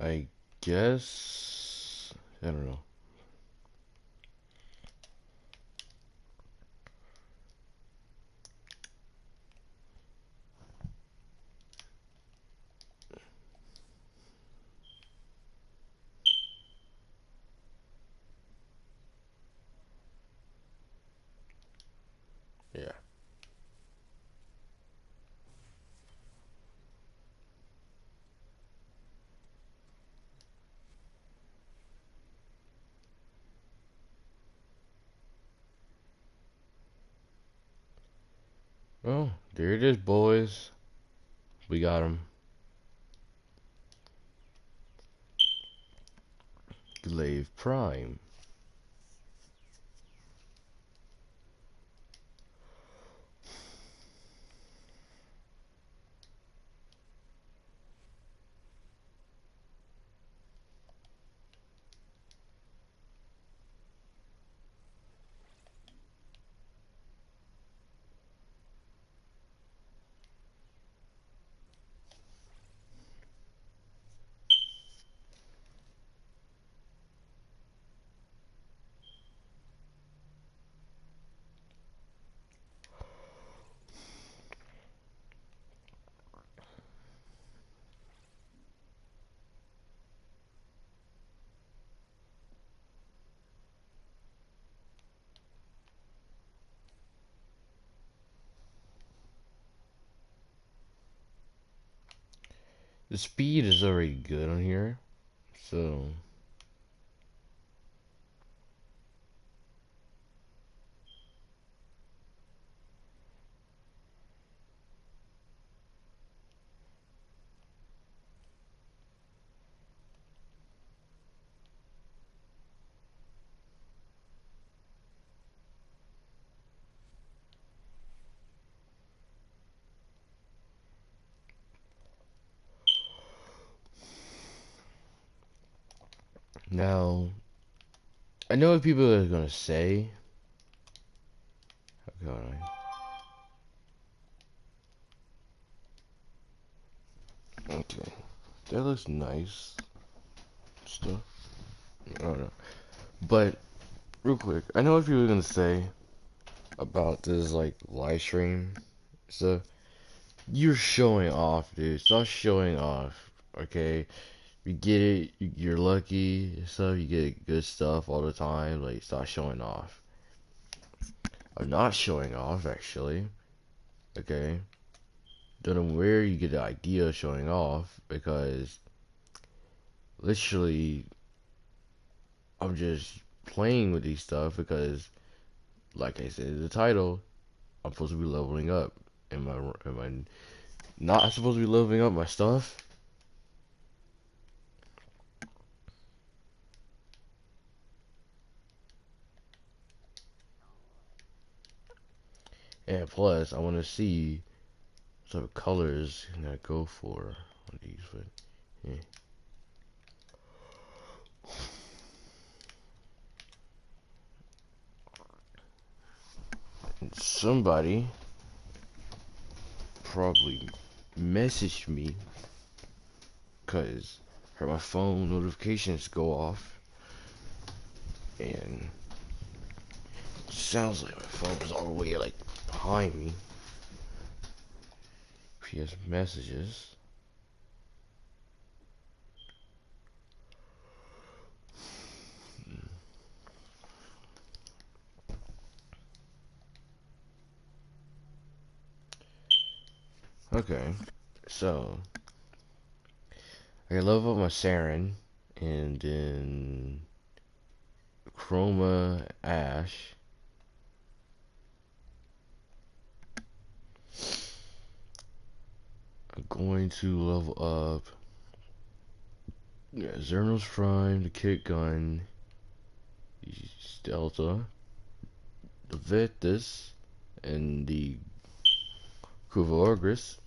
I guess I don't know. Yeah. Well, there it is, boys. We got him. Glaive Prime. The speed is already good on here, so now I know what people are gonna say. Okay, okay, that looks nice stuff. I don't know, but real quick, I know what people are gonna say about this like live stream stuff. You're showing off, dude. Stop showing off. Okay, you get it. You're lucky and stuff. You get good stuff all the time. Like, stop showing off. I'm not showing off, actually. Okay, don't know where you get the idea of showing off because literally I'm just playing with these stuff because, like I said in the title, I'm supposed to be leveling up. Am I not supposed to be leveling up my stuff? And plus, I want to see what type of colors can I go for on these. But yeah. And somebody probably messaged me because heard my phone notifications go off, and it sounds like my phone is all the way like behind me. PS messages. Okay, so I love up my Saren, and then Chroma Ash. I'm going to level up, yeah, Zernos Prime, the Kit Gun, Delta, the Vetus, and the Cuvorgris.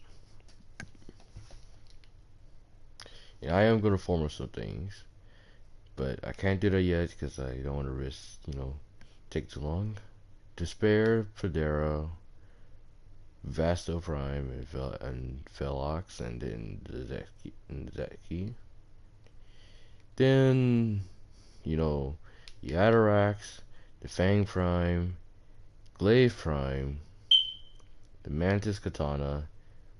Yeah, I am going to farm some things, but I can't do that yet because I don't want to risk, take too long. Despair, Federa, Vasto Prime, and Velox, and then the Zeki. Then, you know, Yatarax, the Fang Prime, Glaive Prime, the Mantis Katana,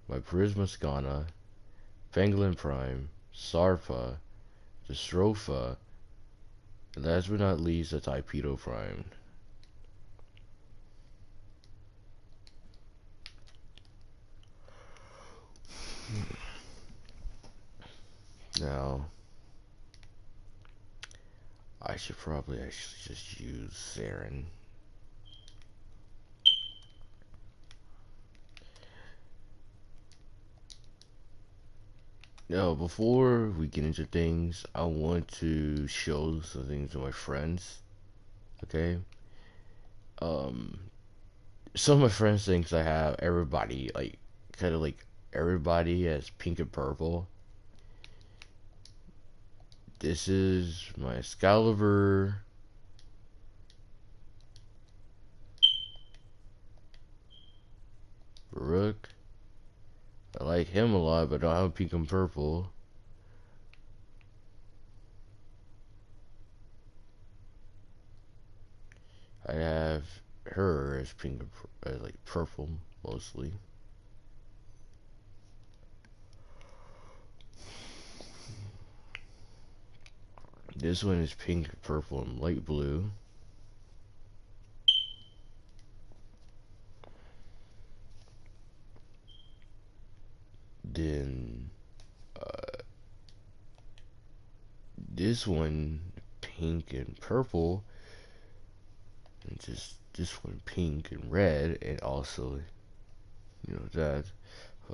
my Prisma Skana, Pangolin Prime, Sarpa, the Stropha, and last but not least, the Typedo Prime. Now, I should probably actually just use Saren. Now, before we get into things, I want to show some things to my friends. Okay. Um, some of my friends thinks I have everybody like kind of like everybody as pink and purple. This is my Excalibur. Rook. I like him a lot, but I don't have pink and purple. I have her as pink and as like purple mostly. This one is pink, purple, and light blue. Then this one pink and purple, and just this one pink and red, and also that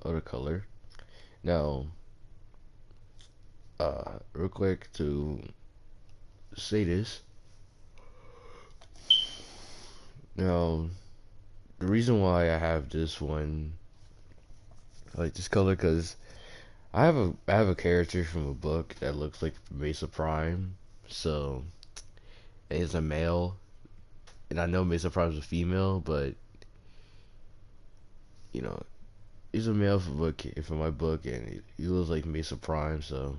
other color. Now, real quick to say this. Now, the reason why I have this one, I like this color, because I have a character from a book that looks like Mesa Prime, so it's a male, and I know Mesa Prime is a female, but you know he's a male for my book, and he looks like Mesa Prime, so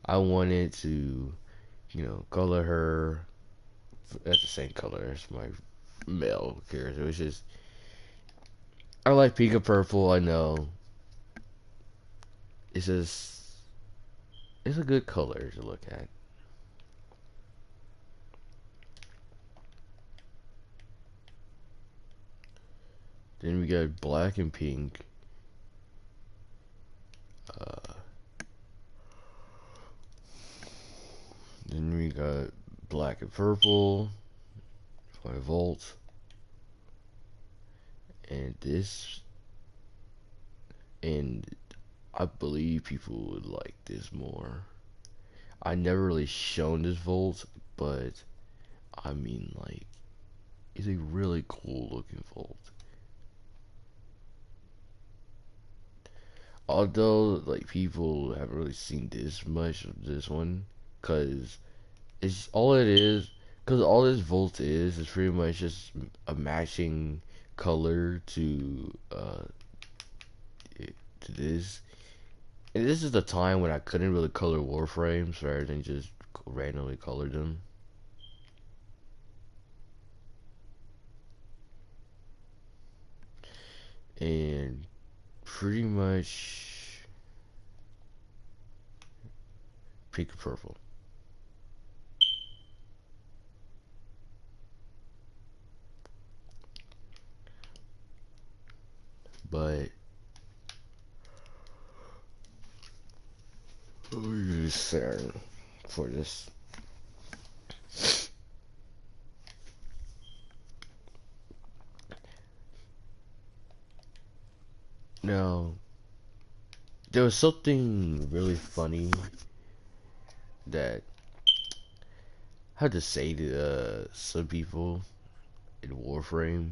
I wanted to color her as the same color as my male character, which is I like pink and purple. I know it's just it's a good color to look at. Then we got black and pink. Uh, then we got black and purple. My Volt. And this. And I believe people would like this more. I never really shown this Volt, but I mean, like, it's a really cool looking Volt. Although, like, people haven't really seen this much of this one, because it's all it is, because all this Volt is pretty much just a matching color to this. And this is the time when I couldn't really color Warframes rather than just randomly color them. And pretty much pink and purple. But we'll use Saren for this. Now, there was something really funny that I had to say to some people in Warframe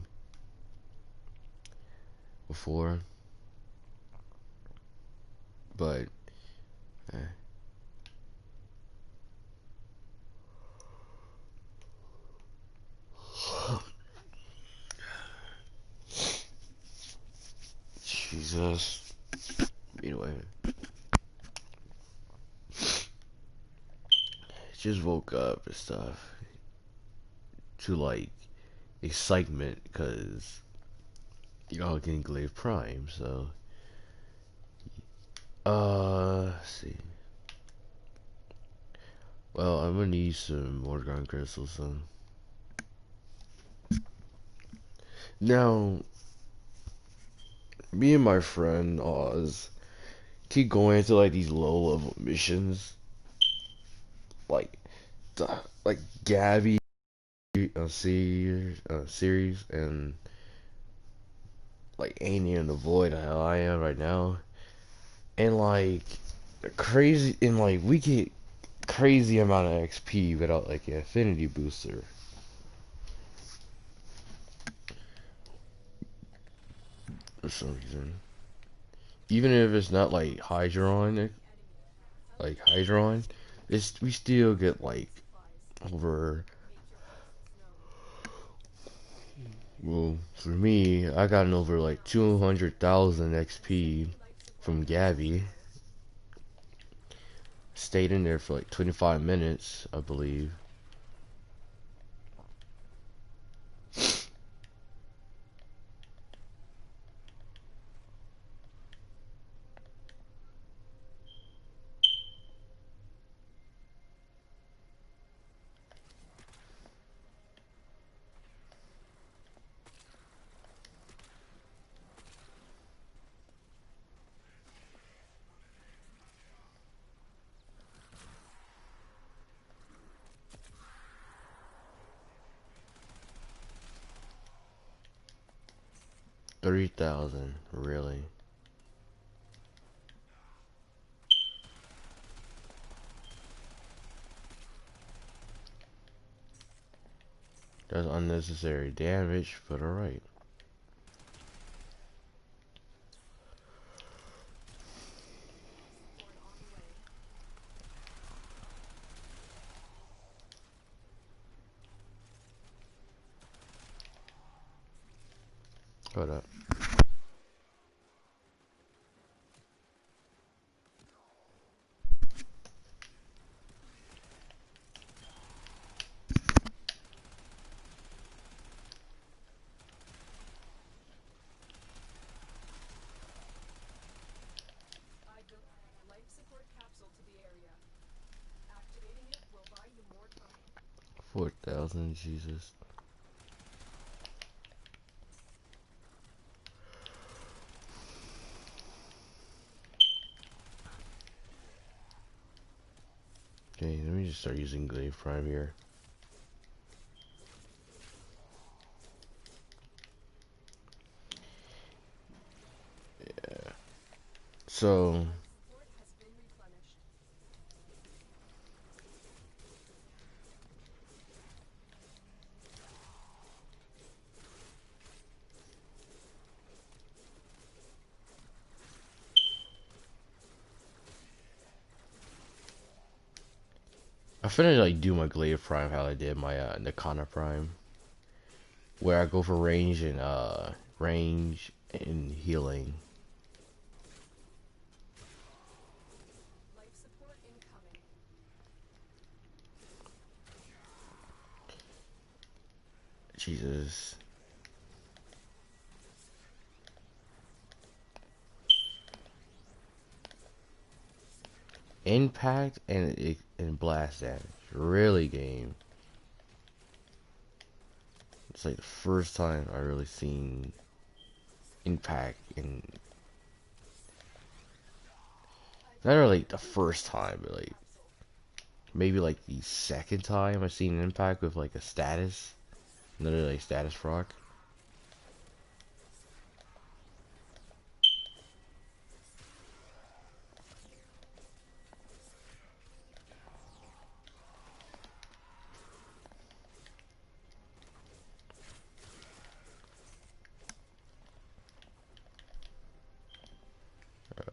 before, but eh. Jesus. Anyway. just woke up and stuff to like excitement because y'all getting Glaive Prime. So, let's see. Well, I'm gonna need some Morgan crystals. So now, me and my friend Oz keep going into like these low level missions, like like Gabby series and like Annie and the Void. How I am right now, and like crazy, and like we get crazy amount of XP without like an affinity booster for some reason. Even if it's not like Hydron, it's we still get like over. Well, for me, I got an over like 200,000 XP from Gabby. Stayed in there for like 25 minutes, I believe. $3,000, really. That's unnecessary damage, but alright. Hold up. Life support capsule to the area. Activating it will buy you more time. 4,000, Jesus. Okay, let me just start using Glaive Prime here. Yeah. So, Support has been replenished. I finna like do my Glaive Prime how I did my Nakana Prime, where I go for range and healing. Life support incoming. Jesus. Impact and blast damage. Really, game. It's like the first time I really seen impact in, not really the first time, but like maybe like the second time I seen impact with like a status, another like status proc.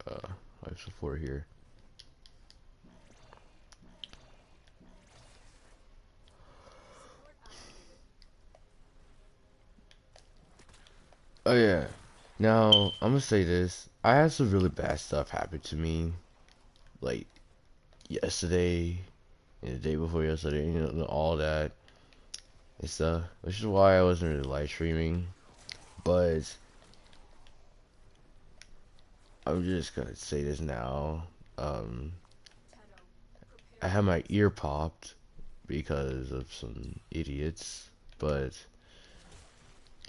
Uh, Life support here. Support activated. Oh yeah. Now I'm gonna say this. I had some really bad stuff happen to me, like yesterday, and the day before yesterday, all that and stuff, which is why I wasn't really live streaming. But I'm just gonna say this now. Um, Tenno, I prepare had for my ear extraction. popped because of some idiots, but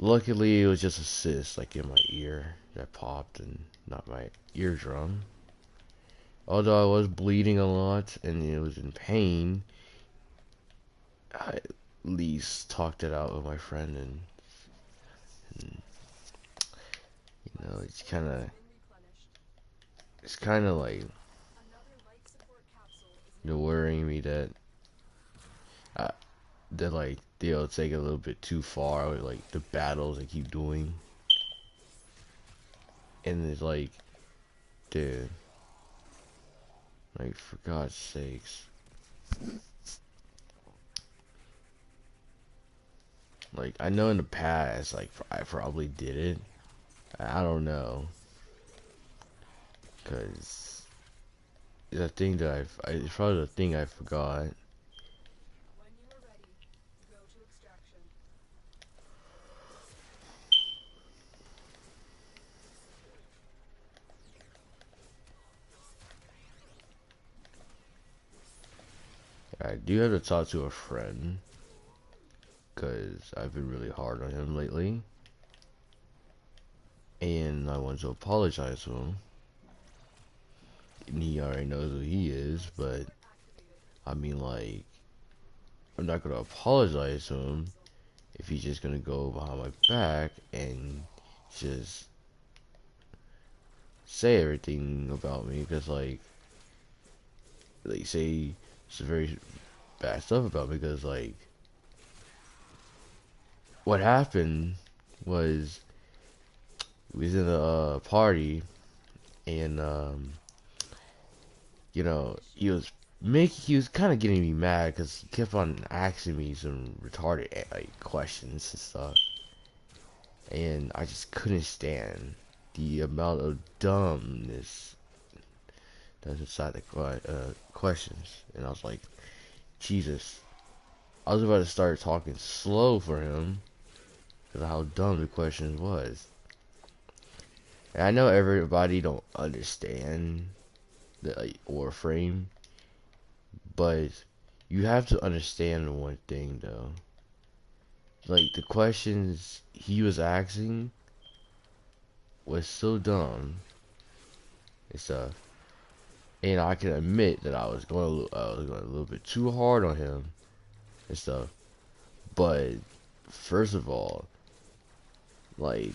luckily it was just a cyst like in my ear that popped and not my eardrum. Although I was bleeding a lot and it was in pain, I at least talked it out with my friend, and Life it's support kind has of been replenished. like Another life support capsule is now worrying deployed. me that I, that like they'll take it a little bit too far with like the battles they keep doing, and it's like, dude, like for God's sakes, like I know in the past like I probably did it. I don't know, cause it's a thing that it's probably the thing I forgot. When you are ready, go to extraction. I do have to talk to a friend, cause I've been really hard on him lately, and I want to apologize to him. And he already knows who he is, Life but support activated. I mean, like, I'm not gonna apologize to him Capsule. if he's just gonna go behind my back and just say everything about me, because like they say some very bad stuff about me, because like what happened was we was in a party, and he was kind of getting me mad because he kept on asking me some retarded like questions and stuff, and I just couldn't stand the amount of dumbness that's inside the questions. And I was like, Jesus. I was about to start talking slow for him because of how dumb the questions was. And I know everybody don't understand the like, Warframe, but you have to understand one thing though. Like the questions he was asking was so dumb and stuff. And I can admit that I was going a little bit too hard on him and stuff. But first of all, like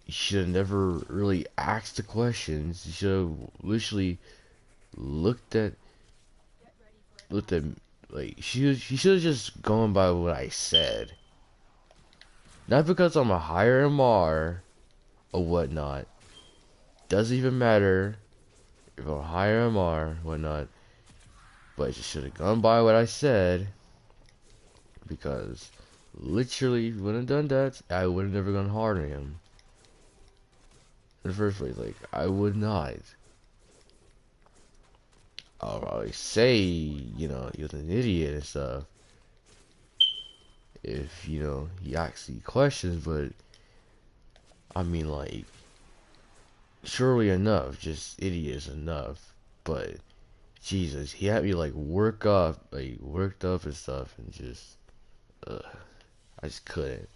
you should have never really asked the questions. You should have literally looked at Get ready for looked at advancement. like she should have just gone by what I said. Not because I'm a higher MR or whatnot. Doesn't even matter if I'm a higher MR whatnot. But she should have gone by what I said, because literally if you wouldn't have done that, I would have never gone hard on him. In the first place, like I would not. I'll probably say, he was an idiot and stuff if, he asks me questions, but I mean, like, surely enough, just idiot is enough. But, Jesus, he had me, like, worked up and stuff, and just, ugh, I just couldn't.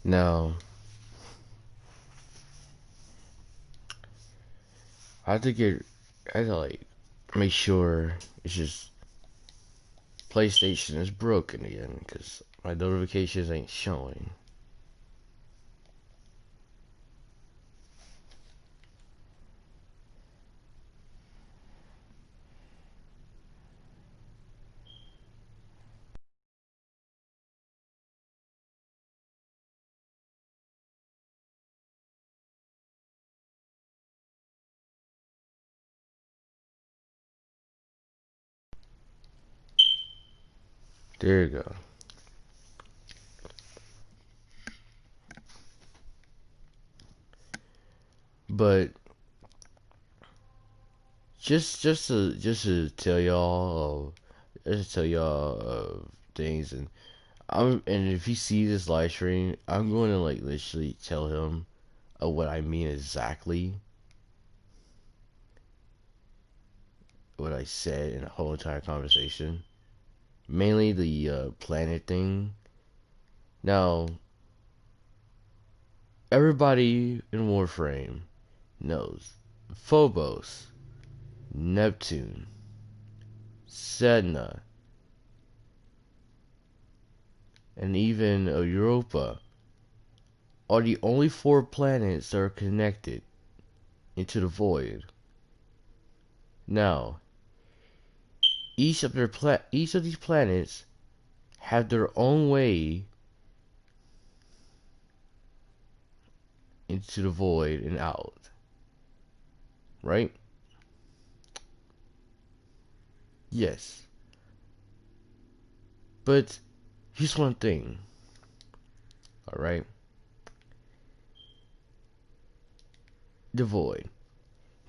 Now, I had to get, I had to, like, make sure it's just PlayStation is broken again, because my notifications ain't showing. There you go. But just to tell y'all, things, and if he sees this live stream, I'm going to like literally tell him what I mean exactly, what I said in the whole entire conversation. Mainly the planet thing. Now, everybody in Warframe knows Phobos, Neptune, Sedna, and even Europa are the only four planets that are connected into the void. Now, each of these planets have their own way into the void and out, right? Yes. But here's one thing, all right? The void.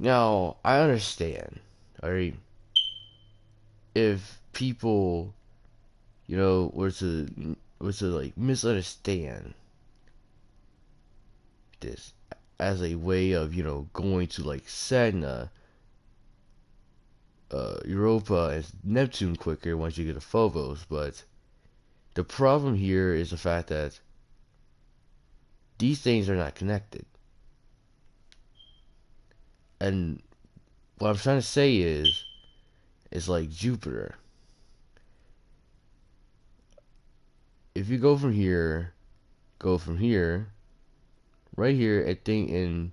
Now, I understand, all right? If people, were to like misunderstand this as a way of, going to like Sedna, Europa, and Neptune quicker once you get to Phobos, but the problem here is the fact that these things are not connected. And what I'm trying to say is, it's like Jupiter. If you go from here, right here, I think, and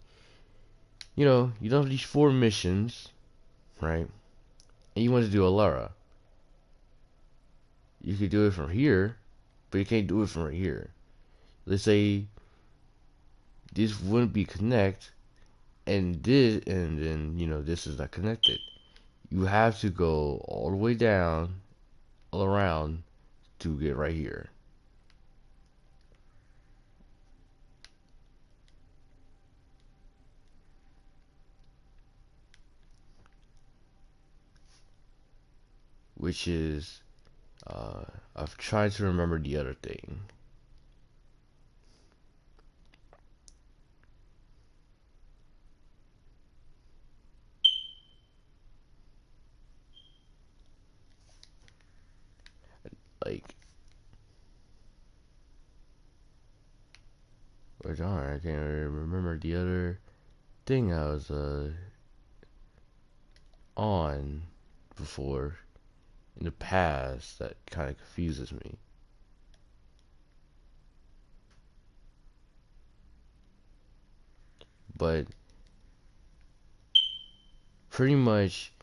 you don't have these four missions, right? And you want to do Alara. You could do it from here, but you can't do it from right here. Let's say this wouldn't be connect, and then this is not connected. You have to go all the way down, all around to get right here. Which is, I've tried to remember the other thing. Like, or darn, I can't remember the other thing I was on before in the past that kind of confuses me. But pretty much,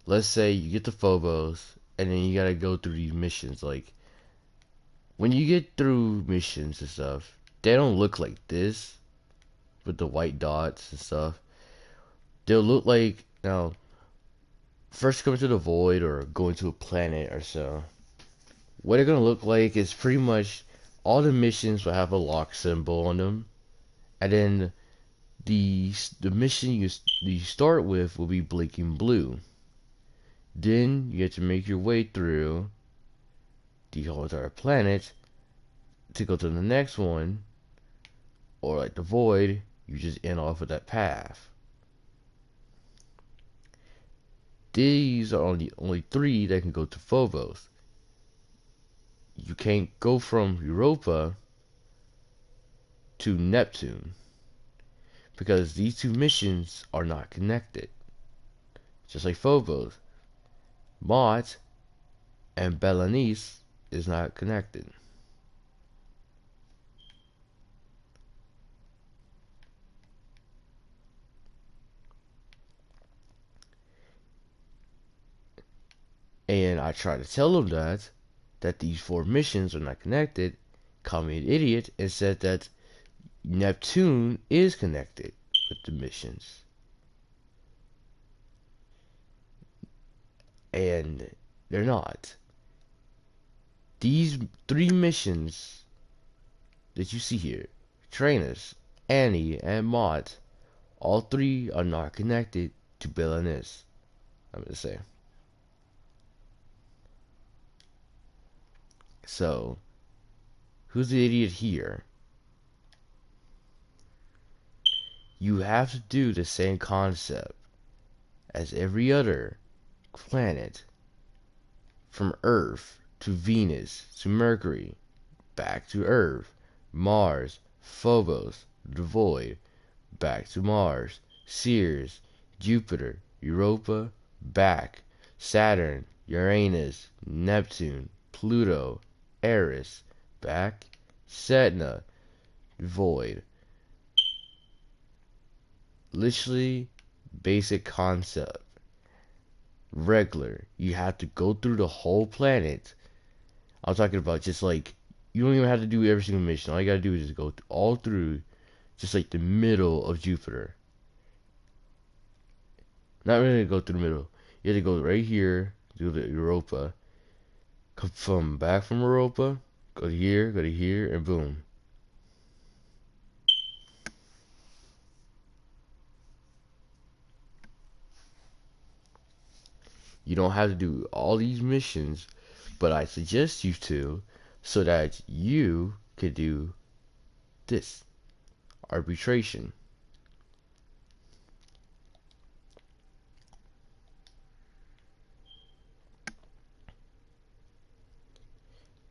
let's say you get to Phobos and then you gotta go through these missions. Like, when you get through missions and stuff, they don't look like this with the white dots and stuff. They'll look like, now, first coming to the void or going to a planet or so. What they're gonna look like is pretty much all the missions will have a lock symbol on them, and then the mission you start with will be blinking blue. Then you have to make your way through the whole entire planet to go to the next one, or like the void, you just end off with that path. These are only three that can go to Phobos. You can't go from Europa to Neptune because these two missions are not connected. Just like Phobos, Mott and Berenice is not connected. And I try to tell them that these four missions are not connected, called me an idiot, and said that Neptune is connected with the missions. And they're not. these 3 missions that you see here, Trainers, Annie, and Maud, all 3 are not connected to Bill and Iz. I'm gonna say. So, who's the idiot here? You have to do the same concept as every other planet, from Earth to Venus to Mercury, back to Earth, Mars, Phobos, the Void, back to Mars, Ceres, Jupiter, Europa, back, Saturn, Uranus, Neptune, Pluto, Eris, back, Sedna, Void. Literally, basic concept. Regular. You have to go through the whole planet. I'm talking about just like, you don't even have to do every single mission. All you gotta do is just go all through, just like the middle of Jupiter. Not really go through the middle. You have to go right here, do the Europa. Come from back from Europa, go to here, and boom. You don't have to do all these missions, but I suggest you to, so that you can do this arbitration.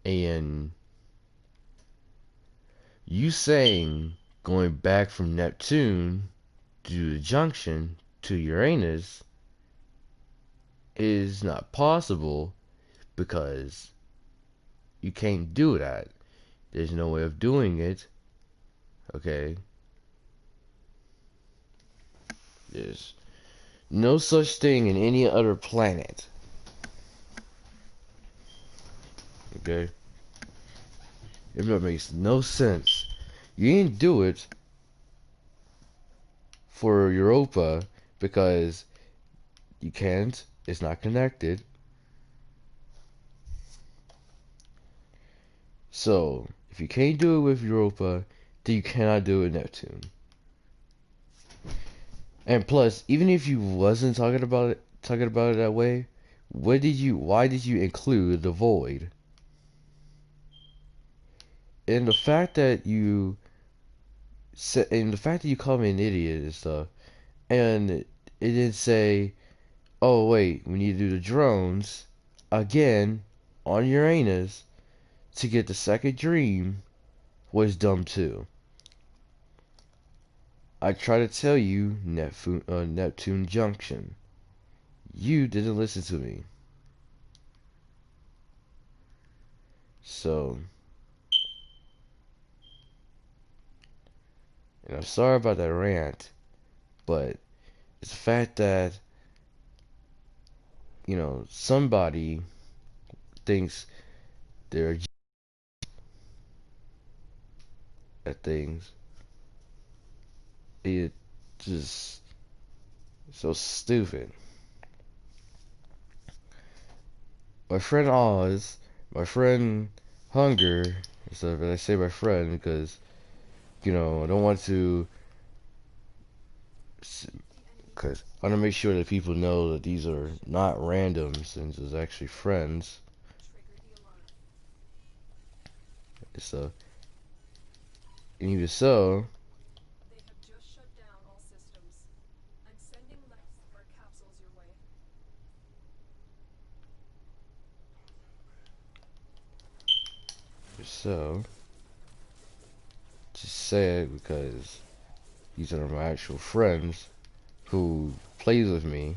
And you saying going back from Neptune to the junction to Uranus is not possible because you can't do that. There's no way of doing it. Okay? There's no such thing in any other planet. Okay? If that makes no sense. You ain't do it for Europa because you can't. It's not connected. So, if you can't do it with Europa, then you cannot do it with Neptune. And plus, even if you wasn't talking about it that way, why did you include the void? And the fact that you call me an idiot and stuff, and it didn't say, oh wait, we need to do the drones again on Uranus to get the second dream, was dumb too. I tried to tell you Neptune Junction. You didn't listen to me. So, and I'm sorry about that rant, but it's the fact that, somebody thinks they're at things. It just so stupid. My friend Oz, my friend Hunger, so I say my friend because, I don't want to, because I want to make sure that people know that these are not random, since it's actually friends. So, and even so, They have just shut down all systems. I'm sending life support capsules your way. just say it because these are my actual friends who plays with me.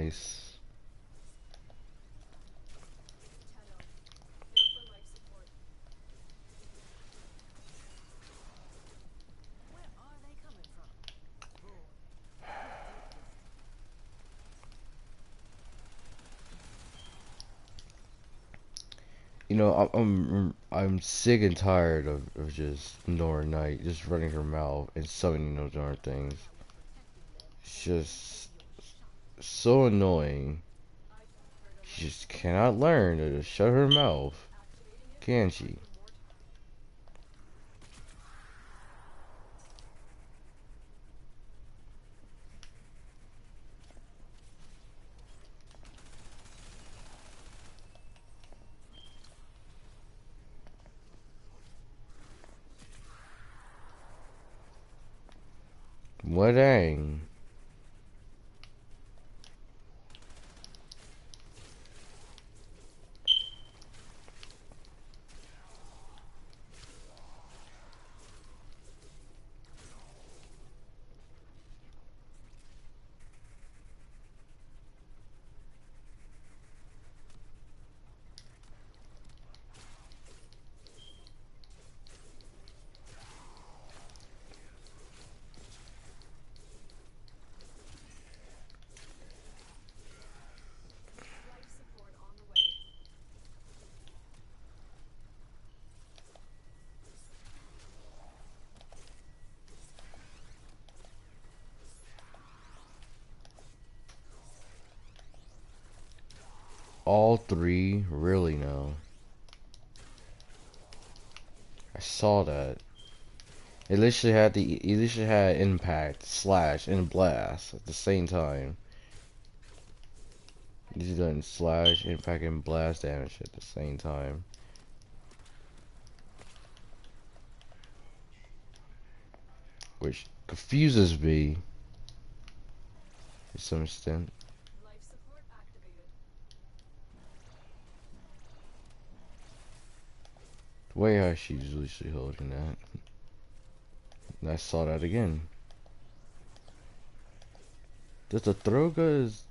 nice. Tenno, they're for life support. Where are they coming from? Boy, you did this. You know, I'm sick and tired of just Nora Knight just running her mouth and summoning those darn things. Protecting them It's and just making your shot. so annoying. I've heard a She life just support cannot learn to just shut her mouth, activating it will can buy she? you more time. What dang? Life support on the way. All three? Really no. I saw that. It literally had impact, slash, and blast at the same time. He's done slash, impact, and blast damage at the same time. Which confuses me to some extent. Life support activated. The way how she's literally holding that. And I saw that again. Does the throw goes?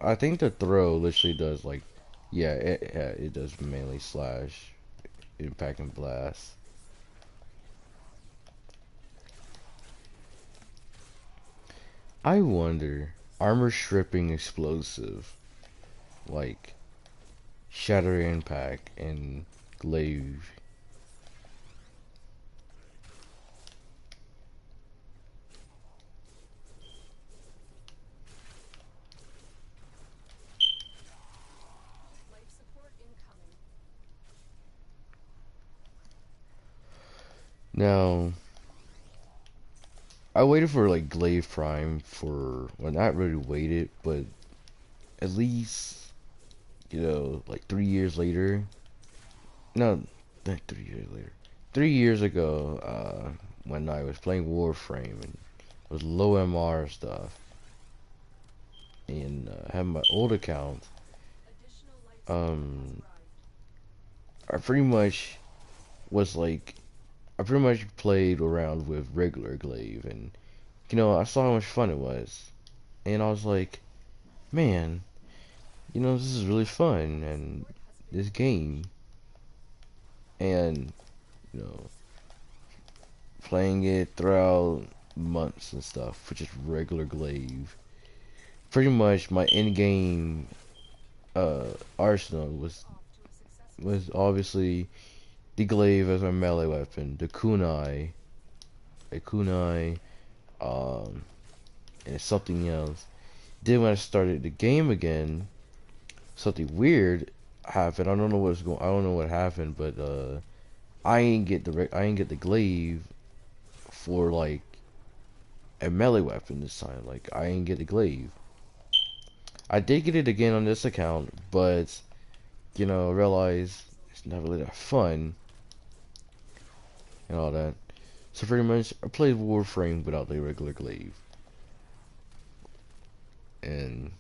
I think the throw literally does like, yeah, it does mainly slash, impact, and blast. I wonder, armor stripping explosive, like shatter impact and glaive. Life support incoming. Now, I waited for like glaive prime for, well, not really waited, but at least, like 3 years later. No, not 3 years later. 3 years ago, when I was playing Warframe and was low MR stuff, and had my old account, Additional life support has um, arrived. I pretty much was like, I pretty much played around with regular glaive, and I saw how much fun it was, and I was like, man, this is really fun, Life and support has been this engaged. game, and you know, playing it throughout months and stuff, which is regular glaive. Pretty much my in-game arsenal was Off to a successful was start. obviously the glaive as my melee weapon, the kunai, um, and something else. Then when I started the game again, something weird happened. I don't know what happened, but I ain't get the glaive for like a melee weapon this time. Like I ain't get the glaive. I did get it again on this account, but realize it's not really that fun and all that. So pretty much, I played Warframe without the regular glaive, and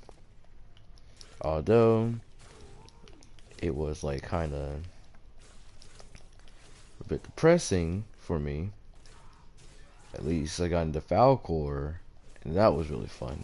although it was like kind of a bit depressing for me, at least I got into Falcor, and that was really fun.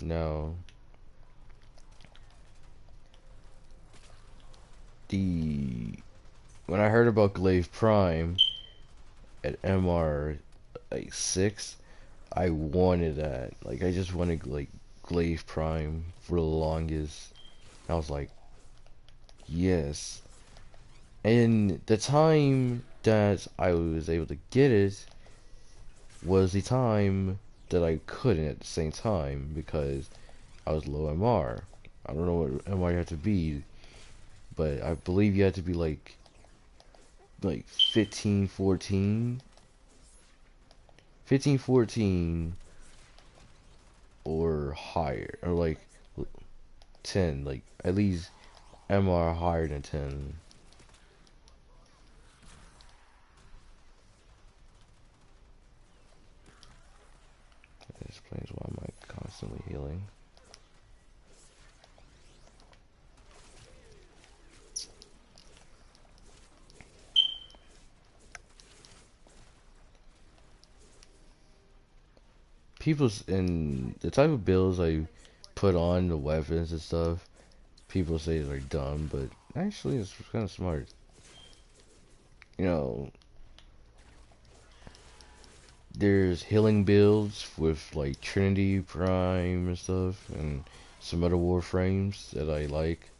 Now, the when I heard about Glaive Prime at MR like 6, I wanted that. Like I just wanted like Glaive Prime for the longest. I was like, yes. And the time that I was able to get it was the time that I couldn't at the same time because I was low MR. I don't know what MR you have to be, but I believe you have to be like 15, 14, 15, 14 or higher, or like 10, like at least MR higher than 10. This explains why am I constantly healing. People's in the type of builds I put on the weapons and stuff, people say they're dumb, but actually it's kind of smart. You know, there's healing builds with like Trinity Prime and stuff, and some other Warframes that I like.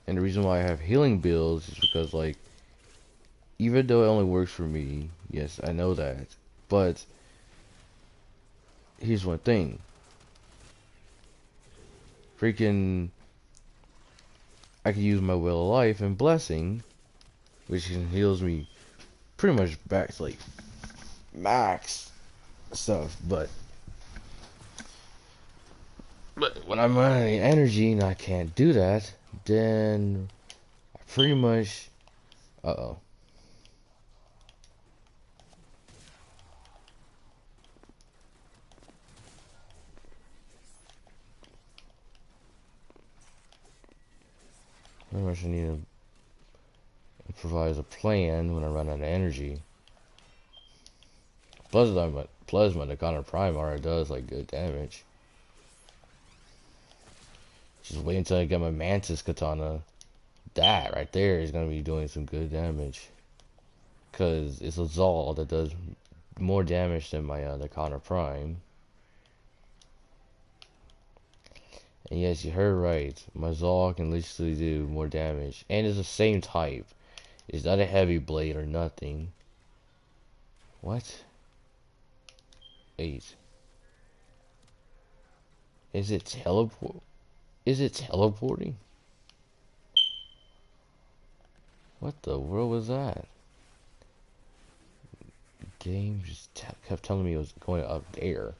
And the reason why I have healing builds is because like, even though it only works for me, yes, I know that, but here's one thing. Freaking, I can use my Will of Life and Blessing, which heals me pretty much back to like max stuff, but when I'm running energy and I can't do that, then I pretty much uh-oh. Pretty much I need to improvise a plan when I run out of energy. Plasma, the Connor Prime already does like good damage. Just wait until I get my Mantis Katana. That right there is gonna be doing some good damage. Cause it's a Zal that does more damage than my the Connor Prime. And yes, you heard right. My Zal can literally do more damage. And it's the same type. It's not a heavy blade or nothing. What? 8. Is it teleport? Is it teleporting? What the world was that? The game just kept telling me it was going up there.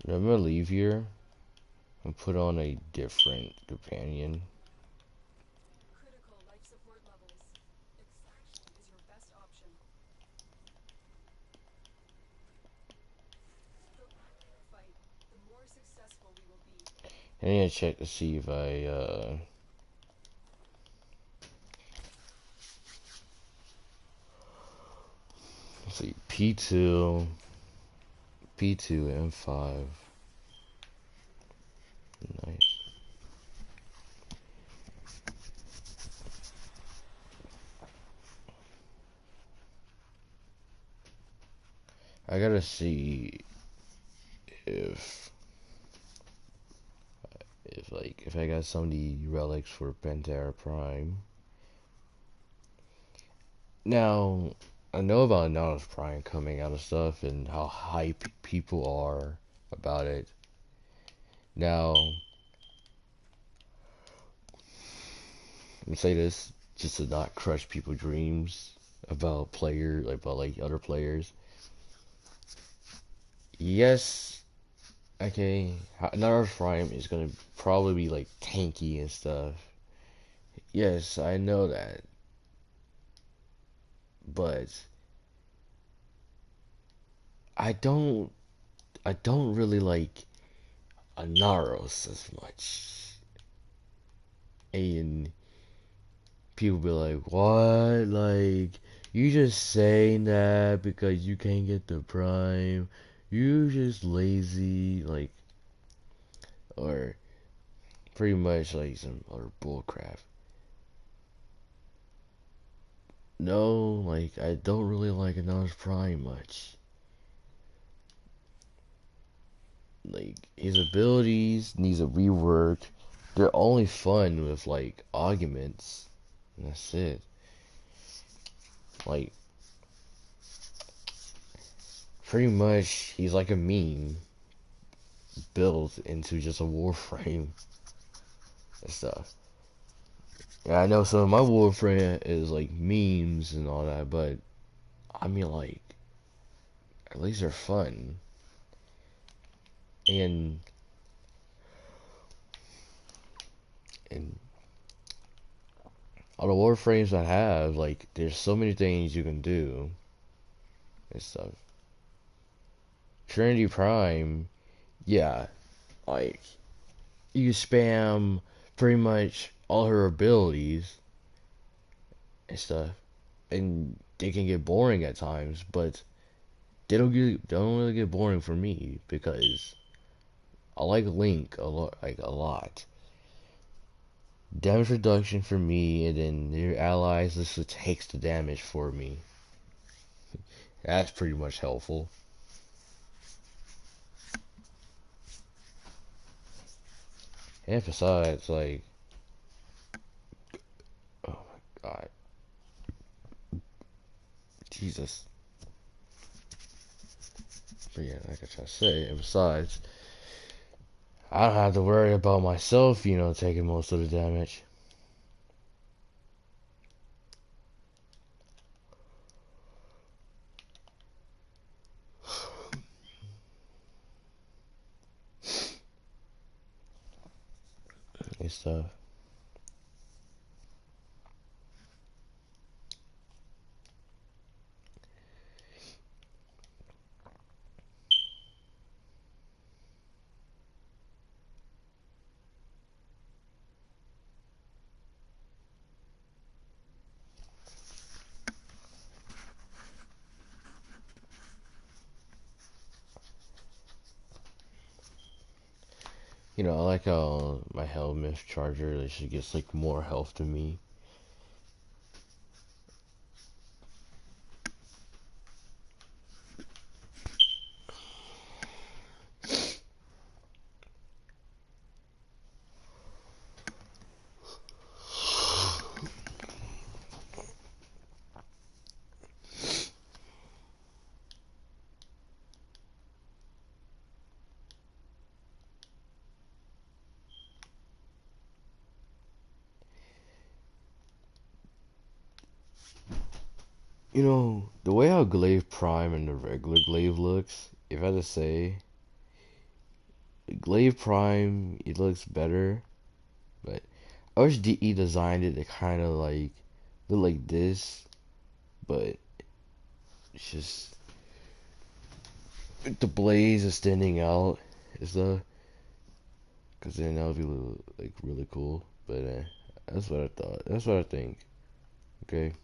I'm gonna leave here and put on a different companion. Critical life support levels. Extraction is your best option. The longer the fight, the more successful we will be. I need to check to see if I let's see, P2, P2 and 5. Nice. I gotta see if if I got some of the relics for Pantera Prime. Now I know about Nautilus Prime coming out of stuff and how hype people are about it. Now, let me say this just to not crush people's dreams about like other players. Yes, okay, Nautilus Prime is gonna probably be like tanky and stuff. Yes, I know that, but I don't I don't really like Anaros as much. And people be like, what? Like, you just saying that because you can't get the prime. You just lazy. Like, or pretty much like some other bullcrap. No, like, I don't really like Anaros Prime much. Like, his abilities needs a rework. They're only fun with, like, arguments. And that's it. Like, pretty much, he's like a meme built into just a Warframe and stuff. Yeah, I know some of my Warframe is like memes and all that, but I mean, like, at least they're fun. And and all the Warframes I have, like, there's so many things you can do and stuff. Trinity Prime, yeah, like, you spam pretty much all her abilities and stuff, and they can get boring at times, but they don't really get boring for me because I like Link a lot. Damage reduction for me, and then your allies just takes the damage for me. That's pretty much helpful. And besides, like, oh my god, Jesus. But yeah, like I try to say, and besides, I don't have to worry about myself, taking most of the damage. And stuff. I like how my helmet charger, like, she gets like more health to me. The way how Glaive Prime and the regular Glaive looks, if I had to say, Glaive Prime, it looks better, but I wish DE designed it to kind of like look like this, but it's just the blades are standing out is the because then that would be like really cool. But that's what I thought. That's what I think. Okay.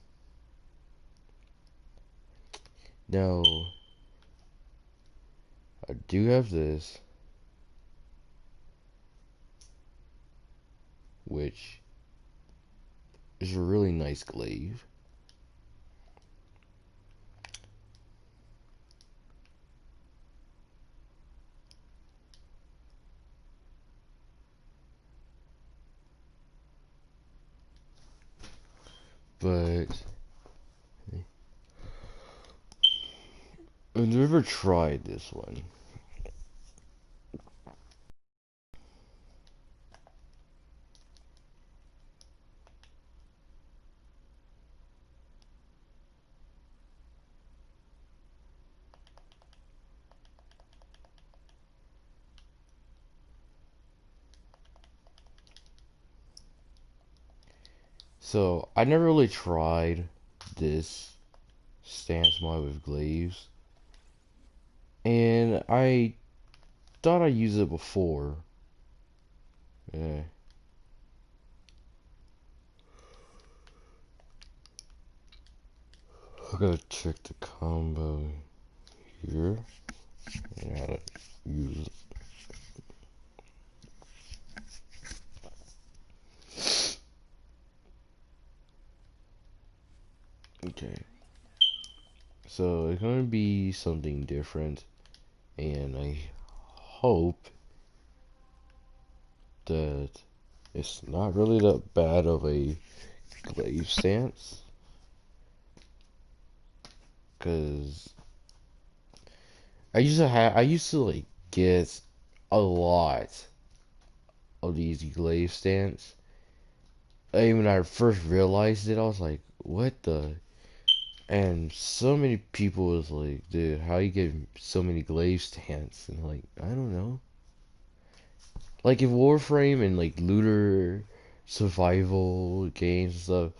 Now I do have this, which is a really nice glaive. But I've never tried this one. So I never really tried this stance mod with glaives. And I thought I used it before. Yeah. I gotta check the combo here. And how to use it. Okay. So it's gonna be something different, and I hope that it's not really that bad of a glaive stance, cause I used to like get a lot of these glaive stance. And when I first realized it, I was like, what the? And so many people was like, dude, how you get so many glaive stance? And like, I don't know. Like if Warframe and like looter survival games and stuff,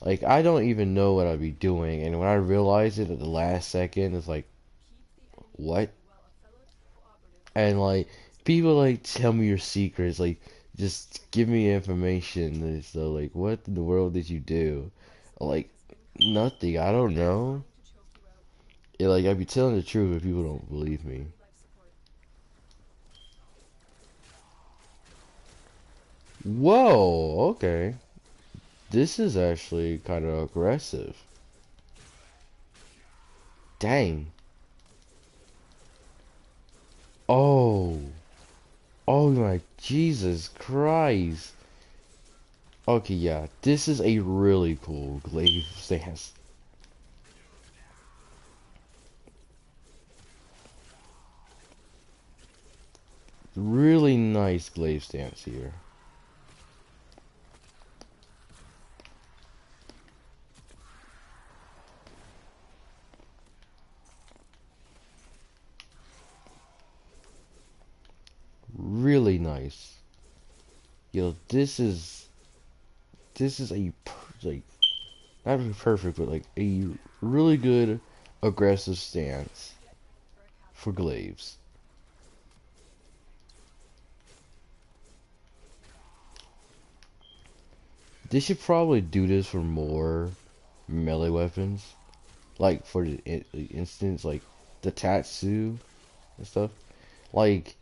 like I don't even know what I'd be doing, and when I realize it at the last second, it's like, what? And like people like tell me your secrets, like just give me information. And so like, what in the world did you do? Like nothing. I don't know. Yeah, like I'd be telling the truth if people don't believe me. Whoa. Okay. This is actually kind of aggressive. Dang. Oh. Oh my Jesus Christ. Okay, yeah. This is a really cool glaive stance. Really nice glaive stance here. Really nice. Yo, this is a like not really perfect, but like a really good aggressive stance for glaives. They should probably do this for more melee weapons, like for the instance, like the Tatsu and stuff. Like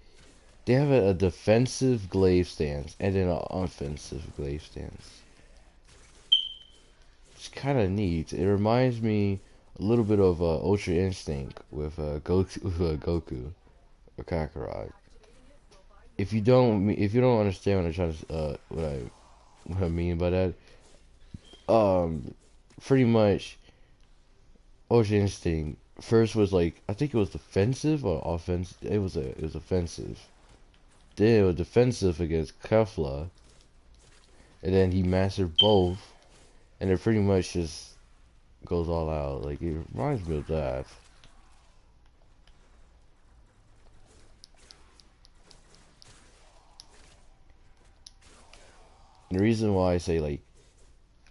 they have a defensive glaive stance and then an offensive glaive stance. It's kind of neat. It reminds me a little bit of Ultra Instinct with Goku or Kakarot. If you don't understand what I'm trying to, what I mean by that, um, pretty much Ultra Instinct first was like I think it was defensive or offensive. It was offensive. Then it was defensive against Kefla, and then he mastered both, and it pretty much just goes all out. Like it reminds me of that. And the reason why I say like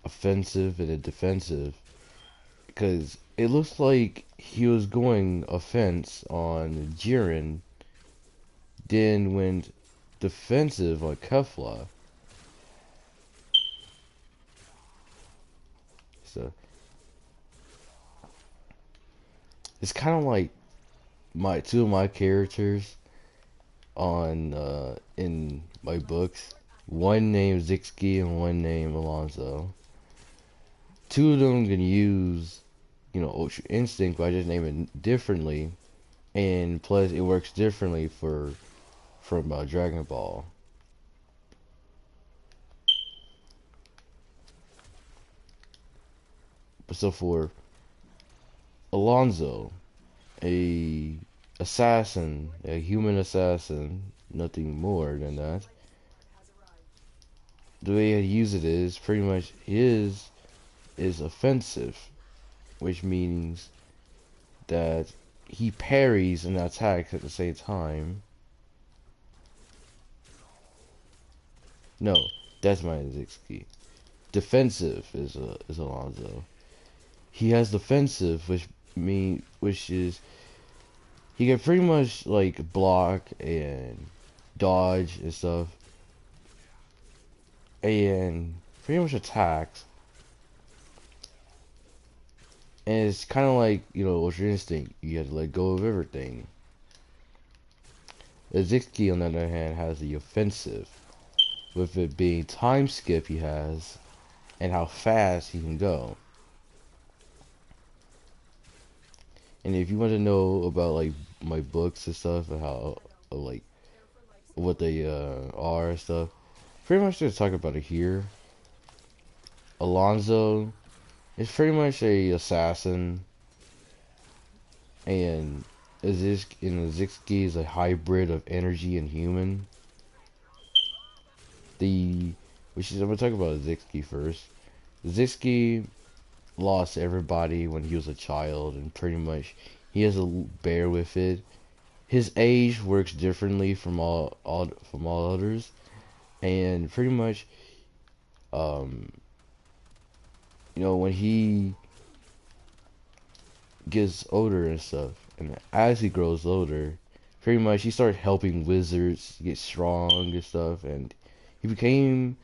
offensive and then defensive, because it looks like he was going offense on Jiren, then went defensive on Kefla. So it's kind of like my two of my characters on in my books. One named Zixki and one named Alonzo. Two of them can use, Ultra Instinct, but I just name it differently, and plus it works differently from Dragon Ball. So for Alonzo, a assassin, a human assassin, nothing more than that. The way I use it is pretty much his is offensive, which means that he parries and attacks at the same time. No, that's my Zixki. Defensive is Alonzo. He has defensive, which is he can pretty much like block and dodge and stuff, and pretty much attacks. And it's kind of like, what's your instinct? You have to let go of everything. Zixki, on the other hand, has the offensive, with it being time skip he has, and how fast he can go. And if you want to know about like my books and stuff and how like what they are and stuff, pretty much just talk about it here. Alonzo is pretty much a assassin, and Zixki is a hybrid of energy and human. I'm gonna talk about Zixki first. Zixki lost everybody when he was a child, and pretty much he has to bear with it. His age works differently from all others, and pretty much, um, when he gets older and stuff, and as he grows older, pretty much he started helping wizards get strong and stuff, and he became,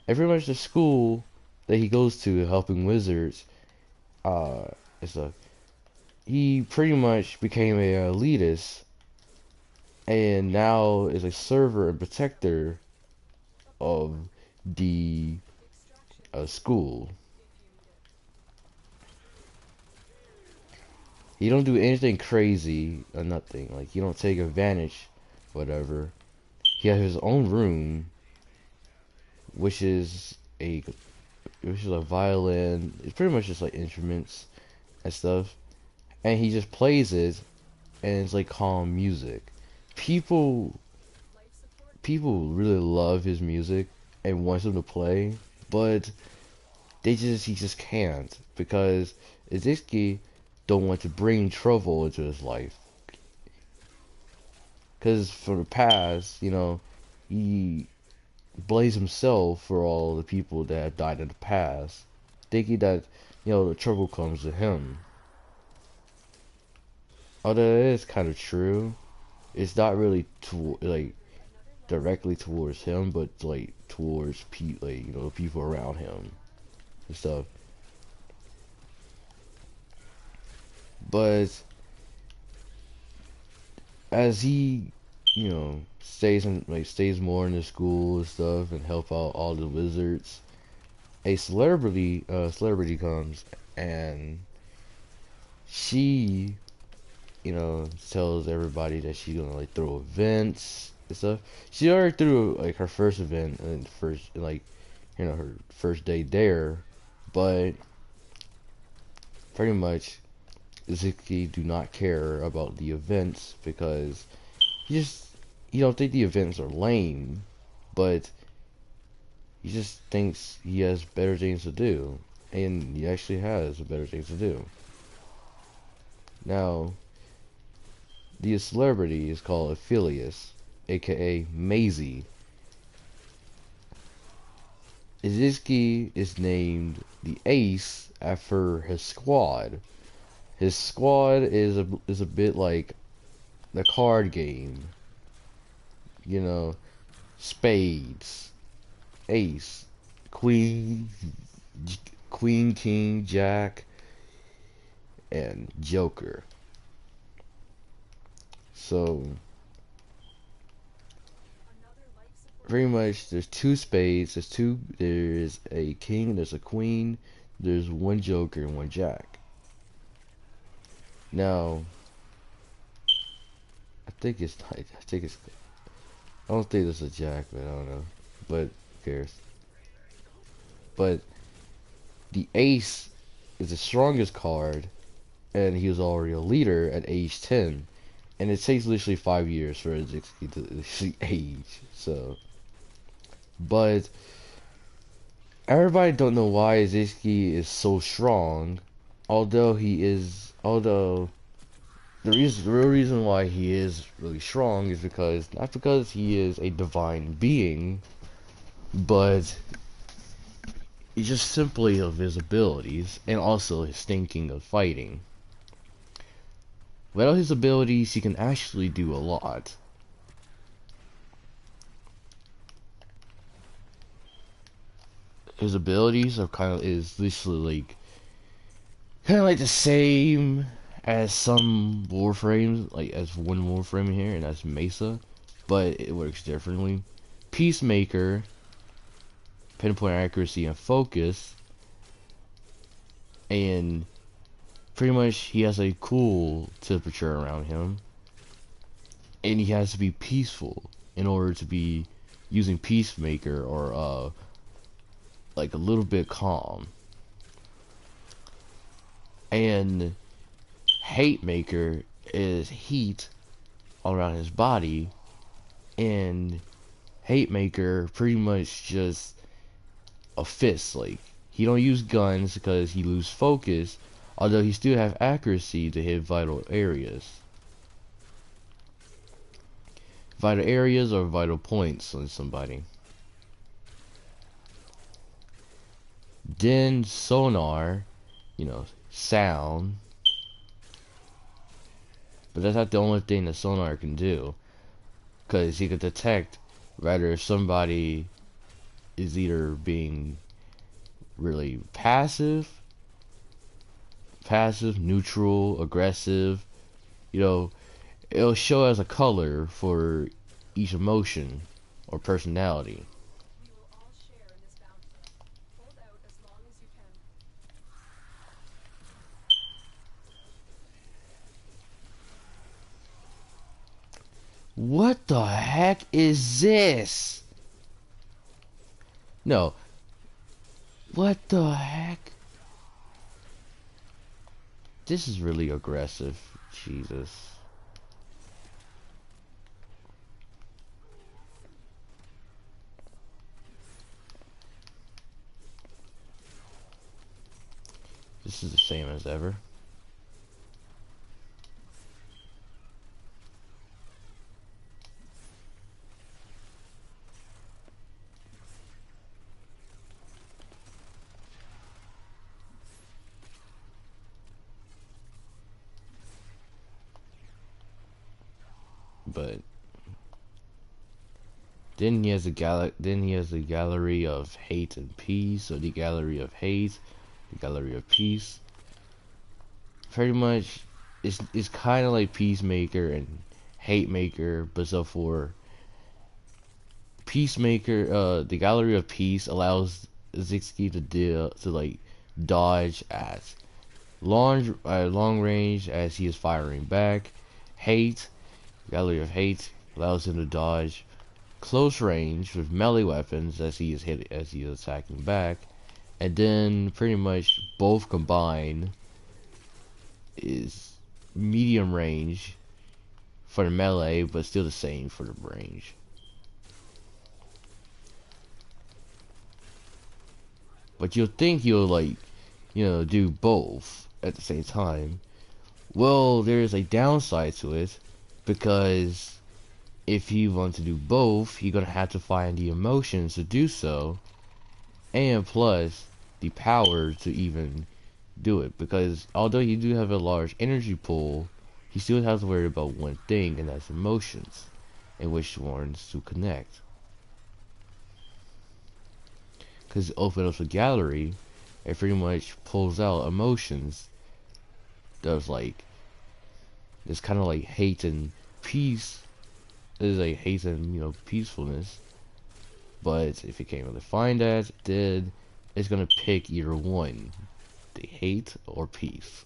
and pretty much the school that he goes to helping wizards, uh, and stuff. He pretty much became a elitist, and now is a server and protector of the school. He don't do anything crazy or nothing. Like, he don't take advantage, whatever. He has his own room, which is a violin. It's pretty much just like instruments and stuff, and he just plays it, and it's like calm music. People people really love his music and wants him to play, but he just can't because Iziki don't want to bring trouble into his life. Because from the past, he blames himself for all the people that have died in the past, thinking that, the trouble comes to him. Although it is kind of true, it's not really like directly towards him, but like towards people around him and stuff. But as he, stays more in the school and stuff and help out all the wizards, a celebrity comes, and she, tells everybody that she's gonna like throw events and stuff. She already threw like her first event and her first day there, but pretty much Ziki do not care about the events because he don't think the events are lame, but he just thinks he has better things to do, and he actually has better things to do. Now, the celebrity is called Aphelios, aka Maisie. Iziki is named the Ace after his squad. His squad is a bit like the card game. Spades, Ace, Queen, Queen, King, Jack, and Joker. So pretty much there's two spades, there's a king, there's a queen, there's one joker and one jack. Now I don't think it's a jack, but I don't know. But who cares? But the ace is the strongest card, and he was already a leader at age 10. And it takes literally 5 years for Iziki to age. So, but everybody don't know why Iziki is so strong. Although the real reason why he is really strong is not because he is a divine being, but it's just simply of his abilities and also his thinking of fighting. without his abilities, he can actually do a lot. His abilities are is literally like kind of like the same as some Warframes, like as one Warframe here, and that's Mesa, but it works differently. Peacemaker, pinpoint accuracy and focus, and pretty much he has a cool temperature around him, and he has to be peaceful in order to be using Peacemaker, or like a little bit calm. And Hate Maker is heat all around his body, and Hate Maker pretty much just a fist. Like, he don't use guns because he loses focus, although he still have accuracy to hit vital areas. Vital areas or vital points on somebody. Then sonar, sound. But that's not the only thing that sonar can do, because he can detect rather if somebody is either being really passive, neutral, aggressive. It'll show as a color for each emotion or personality. We will all share in this bounty. Hold out as long as you can. What the heck is this? No. What the heck? This is really aggressive. Jesus. This is the same as ever. But then he has a gallery of hate and peace, or the gallery of hate, the gallery of peace. Pretty much, it's kind of like Peacemaker and Hate Maker, but so for Peacemaker, the gallery of peace allows Zixki to like dodge at long range as he is firing back. Hate, gallery of hate allows him to dodge close range with melee weapons as he is attacking back, and then pretty much both combined is medium range for the melee, but still the same for the range. But you'll think you'll like, do both at the same time. Well, there's a downside to it, because if you want to do both, you're gonna have to find the emotions to do so, and plus the power to even do it. Because although you do have a large energy pool, you still have to worry about one thing, and that's emotions, and which ones to connect. Because it opens up a gallery, it pretty much pulls out emotions. There's kind of like hate and peace. There's like hate and peacefulness. But if you can't really find that, then it's gonna pick either one, the hate or peace.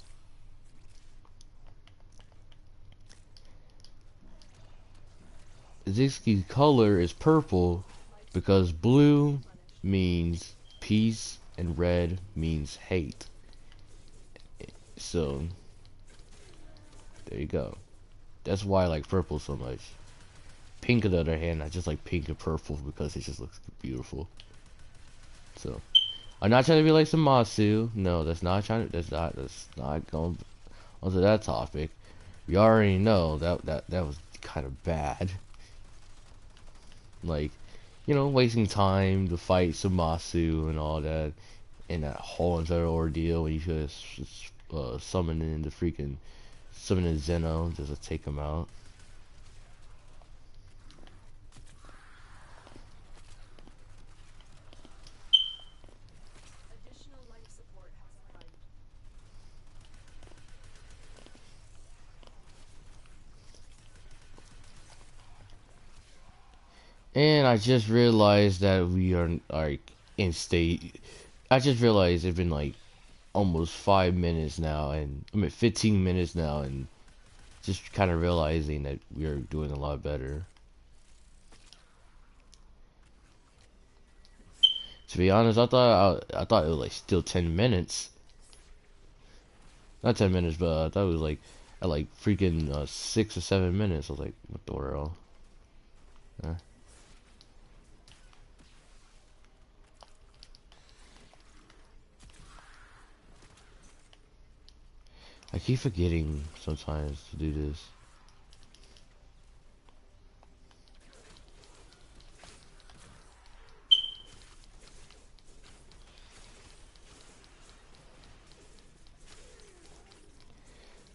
Zixki's color is purple because blue means peace and red means hate. So there you go. That's why I like purple so much. Pink, on the other hand, I just like pink and purple because it just looks beautiful. So I'm not trying to be like some Masu. No, that's not going onto that topic. We already know that was kind of bad. Like, wasting time to fight Samasu and all that, and that whole entire ordeal when you should have summoned in the freaking summon a Zeno just to take him out. Additional life support has arrived. And I just realized that we are like in state. I just realized it's been like almost 5 minutes now, and I mean 15 minutes now, and just kind of realizing that we are doing a lot better. To be honest, I thought it was like still 10 minutes. Not 10 minutes, but I thought it was like at like freaking 6 or 7 minutes. I was like, what the world? Uh, I keep forgetting sometimes to do this.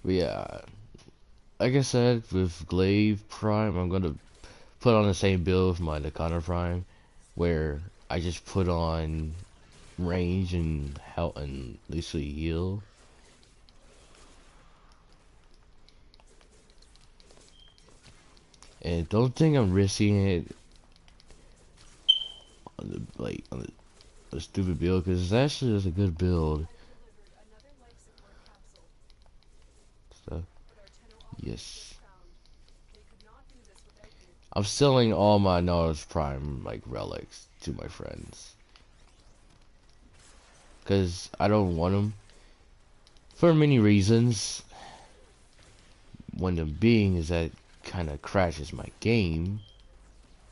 But yeah, like I said, with Glaive Prime, I'm gonna put on the same build with my Nakana Prime, where I just put on range and health and literally heal. And don't think I'm risking it on the stupid build, because it's actually just a good build. Has delivered another life support capsule, So but our Tenno object was yes, found. They could not do this without you. I'm selling all my Naruto Prime like relics to my friends, because I don't want them for many reasons. One of them being is that kind of crashes my game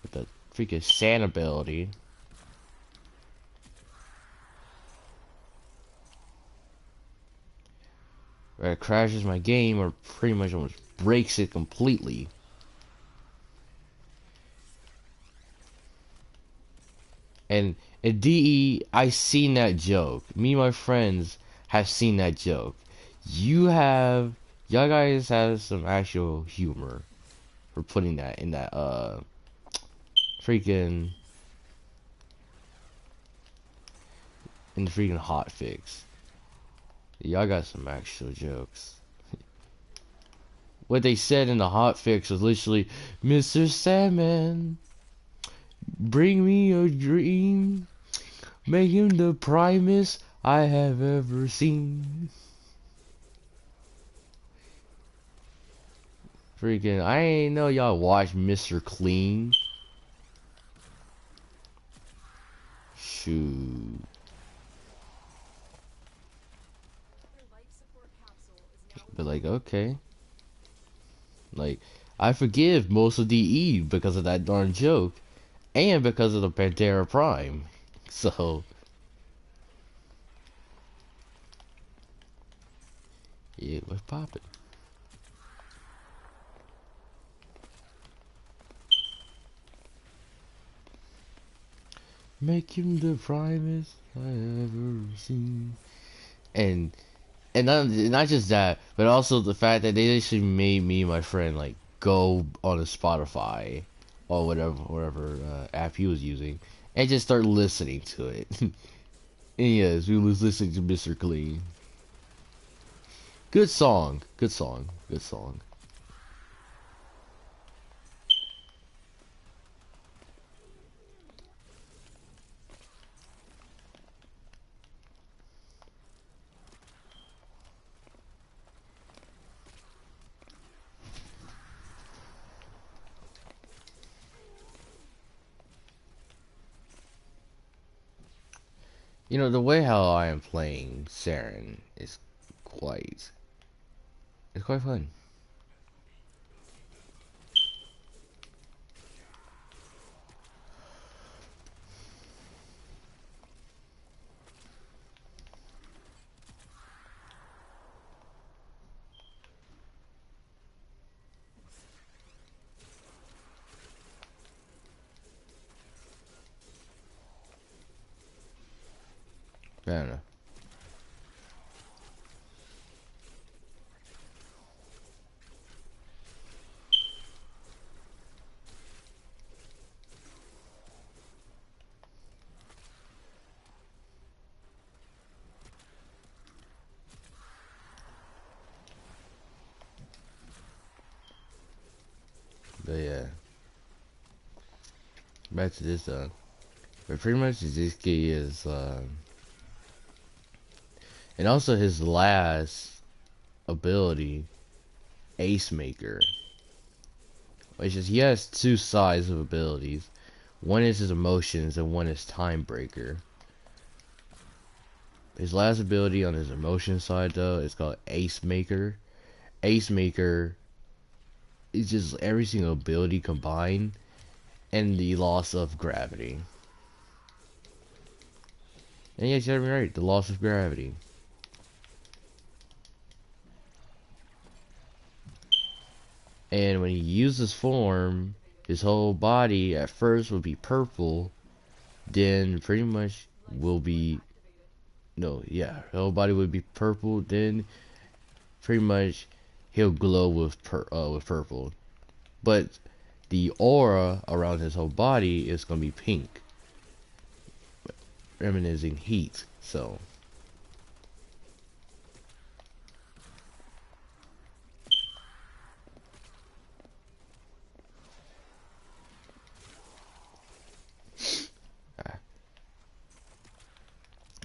with the freaking sand ability. Where it crashes my game or pretty much almost breaks it completely. And in DE, I seen that joke. Me and my friends have seen that joke. Y'all guys have some actual humor for putting that in that freaking in the freaking hot fix. Y'all got some actual jokes. What they said in the hot fix was literally, Mr. Sandman, bring me a dream, make him the primest I have ever seen. Freaking, I ain't know y'all watch Mr. Clean. Shoot. Another life support capsule is now But like, okay. Like, I forgive most of DE because of that darn joke. And because of the Pantera Prime. So, yeah, what's poppin'? Make him the primest I ever seen. And not just that, but also the fact that they actually made me and my friend like go on a Spotify or whatever app he was using and just start listening to it. And yes, we was listening to Mr. Clean. Good song, good song, good song. You know, the way how I am playing Saren is quite it's quite fun. I don't know. But yeah, back to this but pretty much Zizki is and also his last ability, Ace Maker, which is he has two sides of abilities. One is his emotions and one is Time Breaker. His last ability on his emotion side though is called Ace Maker. Ace Maker is just every single ability combined and the loss of gravity. And yes, you heard me right, the loss of gravity. And when he uses form, his whole body at first will be purple, then pretty much will be no, yeah, his whole body would be purple, then pretty much he'll glow with purple. But the aura around his whole body is gonna be pink, reminiscing heat. So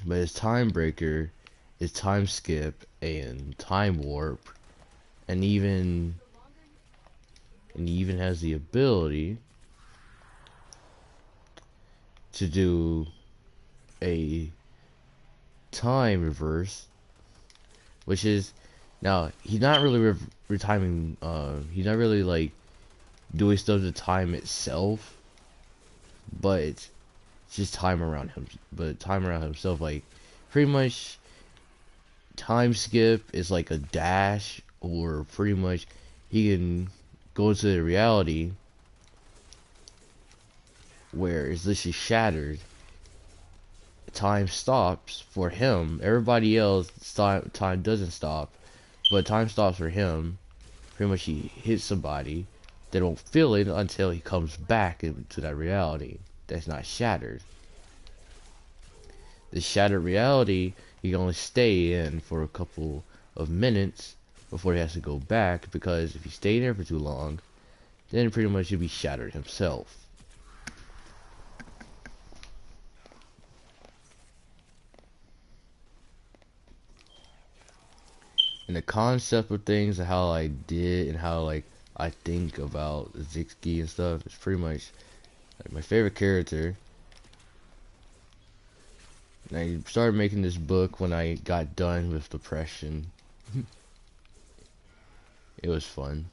but his time breaker is time skip and time warp, and he even has the ability to do a time reverse, which is now he's not really retiming. He's not really like doing stuff to time itself, but it's just time around him. But time around himself, like pretty much time skip is like a dash, or pretty much he can go into the reality where it's literally shattered. Time stops for him. Everybody else, time doesn't stop, but time stops for him. Pretty much he hits somebody. They don't feel it until he comes back into that reality that's not shattered. The shattered reality, he can only stay in for a couple of minutes before he has to go back, because if he stayed there for too long, then pretty much he'll be shattered himself. And the concept of things and how I did and how like I think about Zixki and stuff is pretty much like my favorite character. And I started making this book when I got done with depression. It was fun.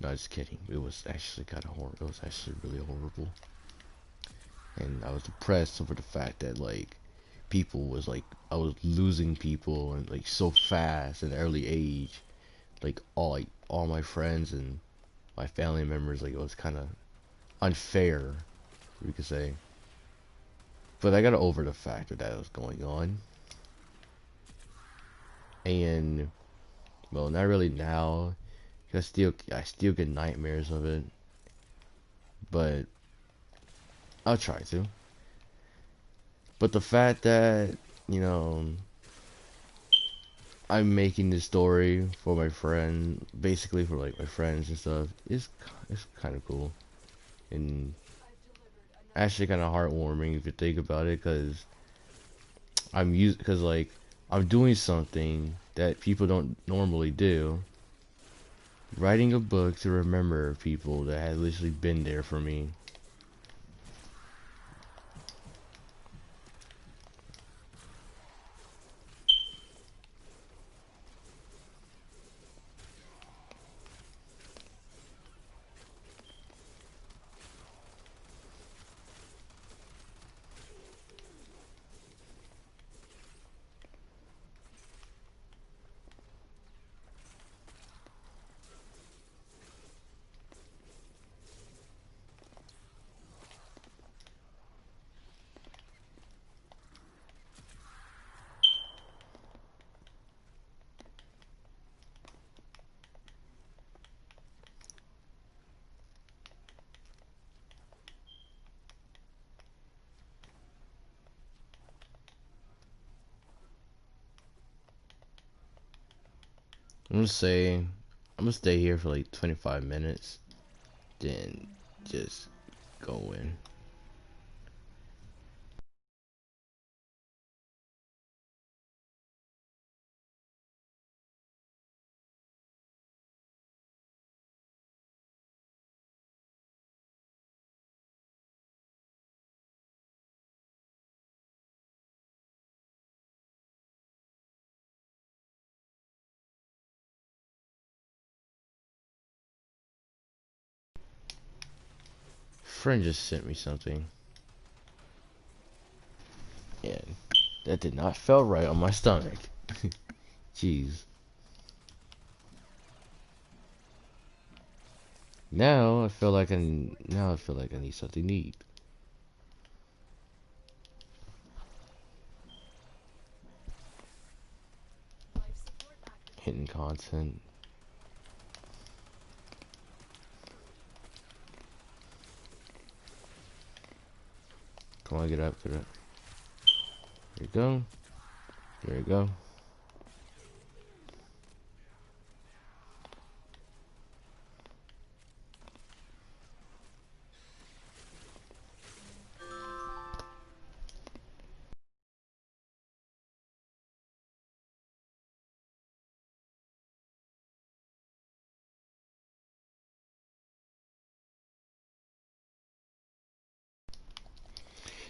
No, just kidding. It was actually kind of horrible. It was actually really horrible. And I was depressed over the fact that like people was like I was losing people and like so fast at an early age. Like all my friends and my family members, like it was kind of unfair, we could say. But I got over the fact that was going on, and well, not really now. I still get nightmares of it, but I'll try to. But the fact that you know I'm making this story for my friend, basically for like my friends and stuff, is kind of cool and actually kind of heartwarming if you think about it, because because like I'm doing something that people don't normally do, writing a book to remember people that had literally been there for me. I'm gonna stay here for like 25 minutes, then just go in. Friend just sent me something. And that did not feel right on my stomach. Jeez. Now I feel like I need something to eat. Life support activated. Hidden content. Come on, get up, get up. There you go. There you go.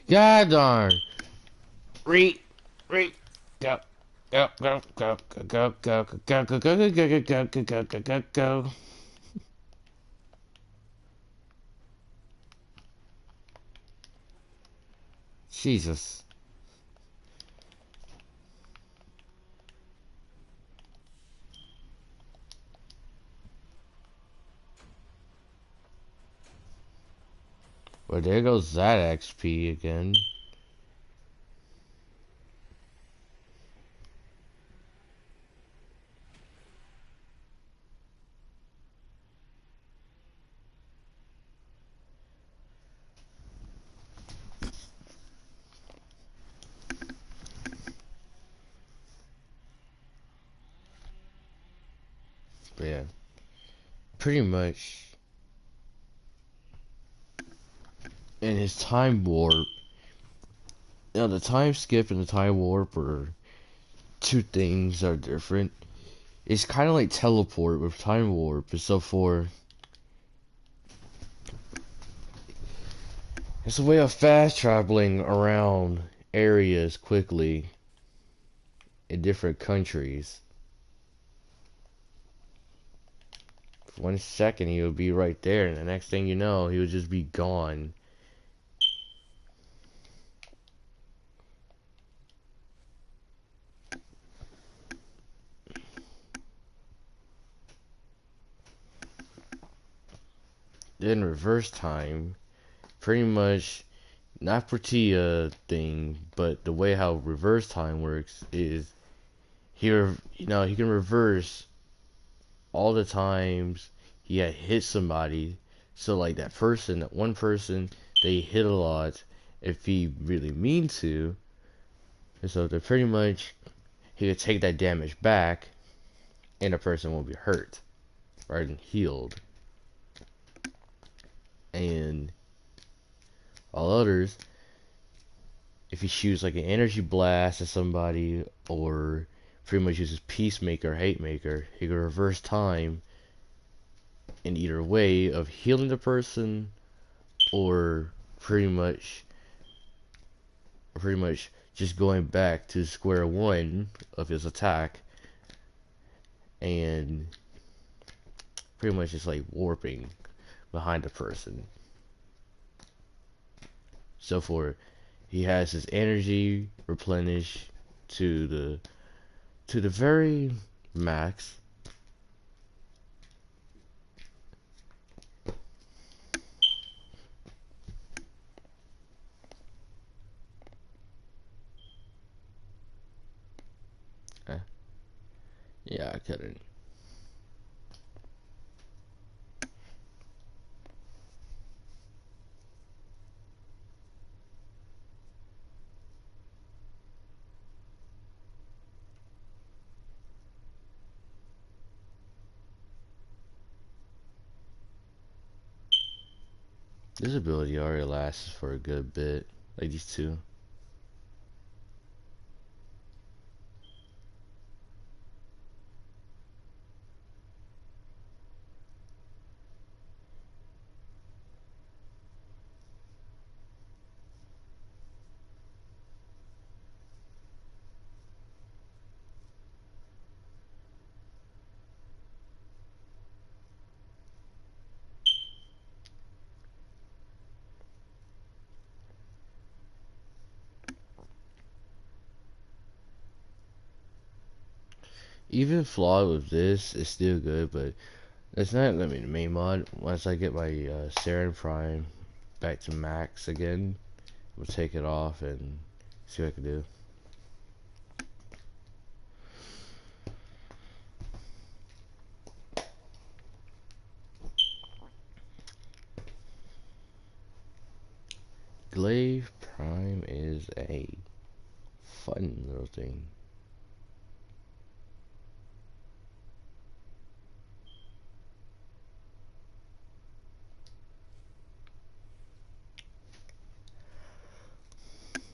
God darn. Read. Go. Go, go, go, go, go, go, go, go, go, go, go, go, go, go, go, go. Jesus. Well, there goes that XP again. But yeah, pretty much in his time warp, the time skip and the time warp are two things that are different. It's kind of like teleport with time warp, so it's a way of fast traveling around areas quickly in different countries. For 1 second he would be right there, and the next thing you know, he would just be gone. Then reverse time, pretty much not for Tia thing, but the way how reverse time works is here. He can reverse all the times he had hit somebody. So like that one person, they hit a lot if he really mean to. And so they pretty much he could take that damage back, and the person won't be hurt, right, and healed. And all others, if he shoots like an energy blast at somebody, or pretty much uses peacemaker, hate maker, he can reverse time in either way of healing the person, or pretty much just going back to square one of his attack, and pretty much just like warping behind the person. So he has his energy replenished to the very max. Eh, yeah, I couldn't. This ability already lasts for a good bit. Like these two. Even flawed with this, it's still good, but it's not, I mean, the main mod. Once I get my Saren Prime back to max again, we'll take it off and see what I can do. Glaive Prime is a fun little thing.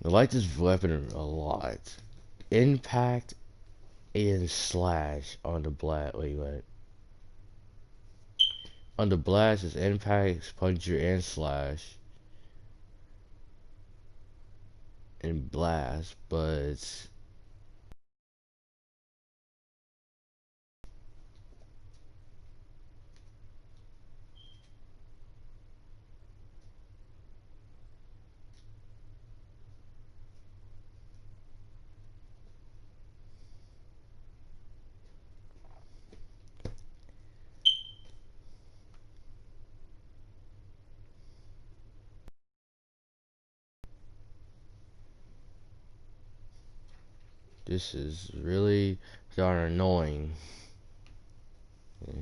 I like this weapon a lot. Impact and slash on the blast. Wait, what? On the blast is impact, puncture, and slash. And blast, but this is really darn annoying. Yeah.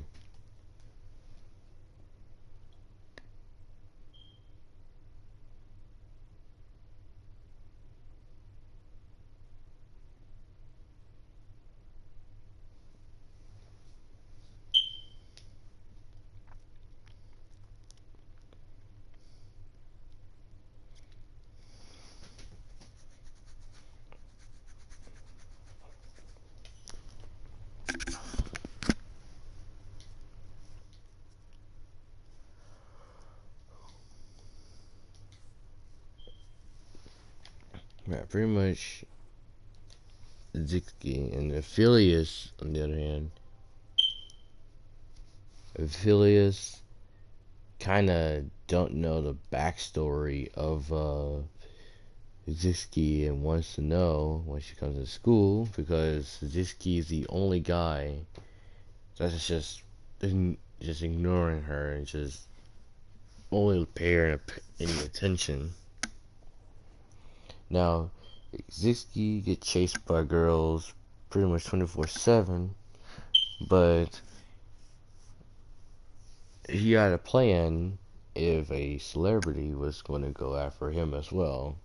Yeah, pretty much Zixki and Aphelios, on the other hand, Aphelios kind of don't know the backstory of Zixki and wants to know when she comes to school because Zixki is the only guy that's just ignoring her and just only paying any attention. Now, Zixki gets chased by girls pretty much 24/7, but he had a plan if a celebrity was going to go after him as well.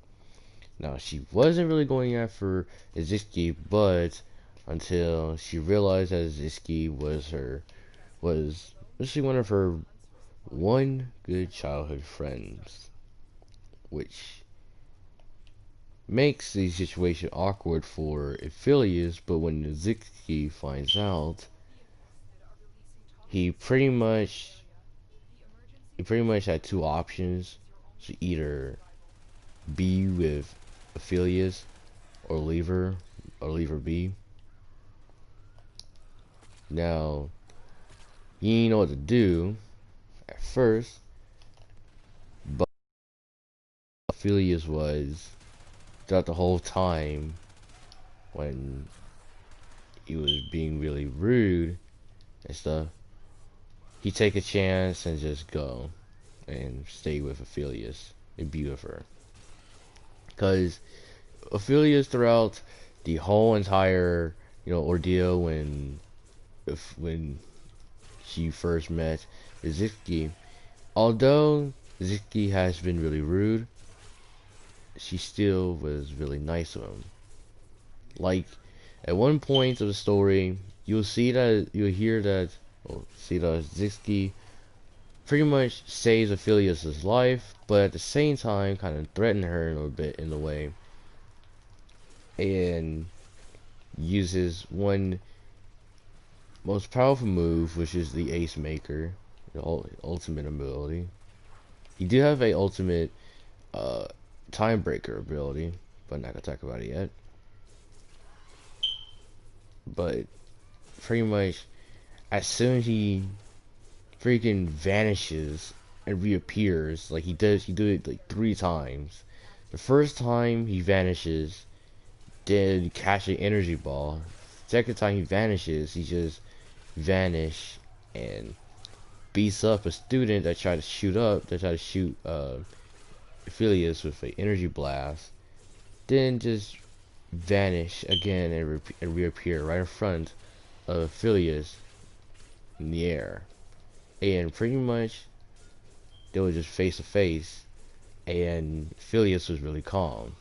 Now, she wasn't really going after Zixki, but until she realized that Zixki was actually one of her one good childhood friends, which makes the situation awkward for Aphelios, but when Zixki finds out, he pretty much he pretty much had two options to either be with Aphelios or leave her be. Now, he didn't know what to do at first, but Aphelios was throughout the whole time when he was being really rude and stuff, he take a chance and just go and stay with Aphelios and be with her. Because Aphelios throughout the whole entire, ordeal when she first met Zixki, although Zixki has been really rude, she still was really nice to him. Like, at one point of the story, you'll hear that, see that Zixki pretty much saves Aphelios's life, but at the same time kind of threaten her a little bit in the way, and uses one most powerful move, which is the Ace Maker, the ultimate ability. He do have a ultimate Time Breaker ability, but not gonna talk about it yet. But pretty much, as soon as he freaking vanishes and reappears, like he do it like 3 times. The first time he vanishes, then catch an energy ball. Second time he vanishes, he just vanish and beats up a student that tried to shoot Aphelios with an energy blast. Then just vanish again and reappear right in front of Aphelios in the air. And pretty much they were just face to face, and Aphelios was really calm.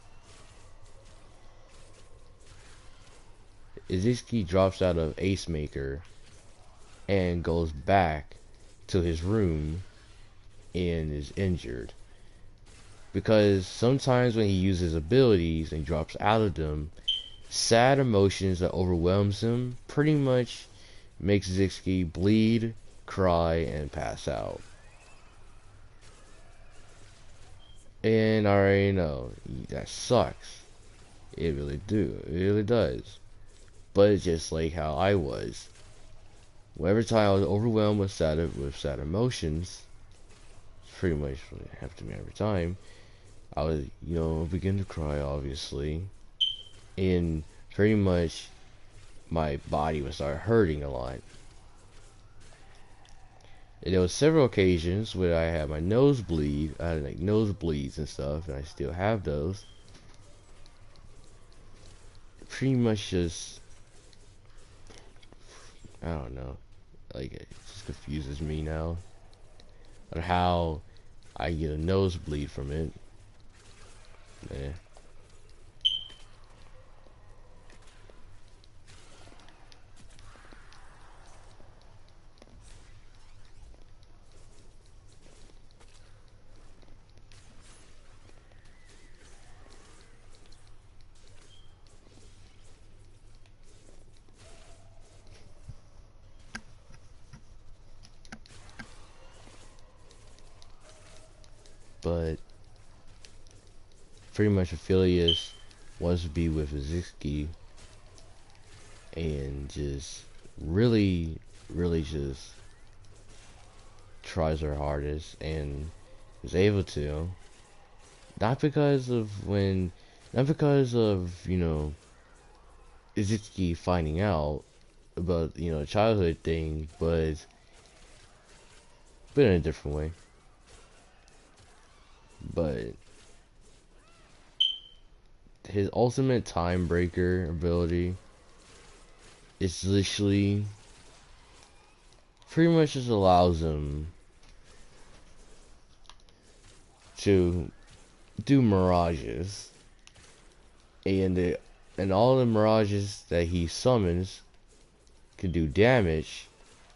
Izitsky drops out of Ace Maker and goes back to his room and is injured. Because sometimes when he uses abilities and drops out of them, sad emotions that overwhelms him pretty much makes Izitsky bleed, cry, and pass out. And I already know that sucks. It really does. But it's just like how I was. Every time I was overwhelmed with sad emotions, pretty much what happened to me every time, I would, begin to cry, obviously, and pretty much my body would start hurting a lot. And there was several occasions where I had my nose bleed. I had like nosebleeds and stuff, and I still have those. Pretty much just, I don't know, like it just confuses me now on how I get a nosebleed from it. Yeah. But pretty much Aphelios wants to be with Izitsky and just really just tries her hardest and is able to. Not because of Izitsky finding out about, childhood thing, but in a different way. But his ultimate time breaker ability is literally pretty much just allows him to do mirages, and all the mirages that he summons can do damage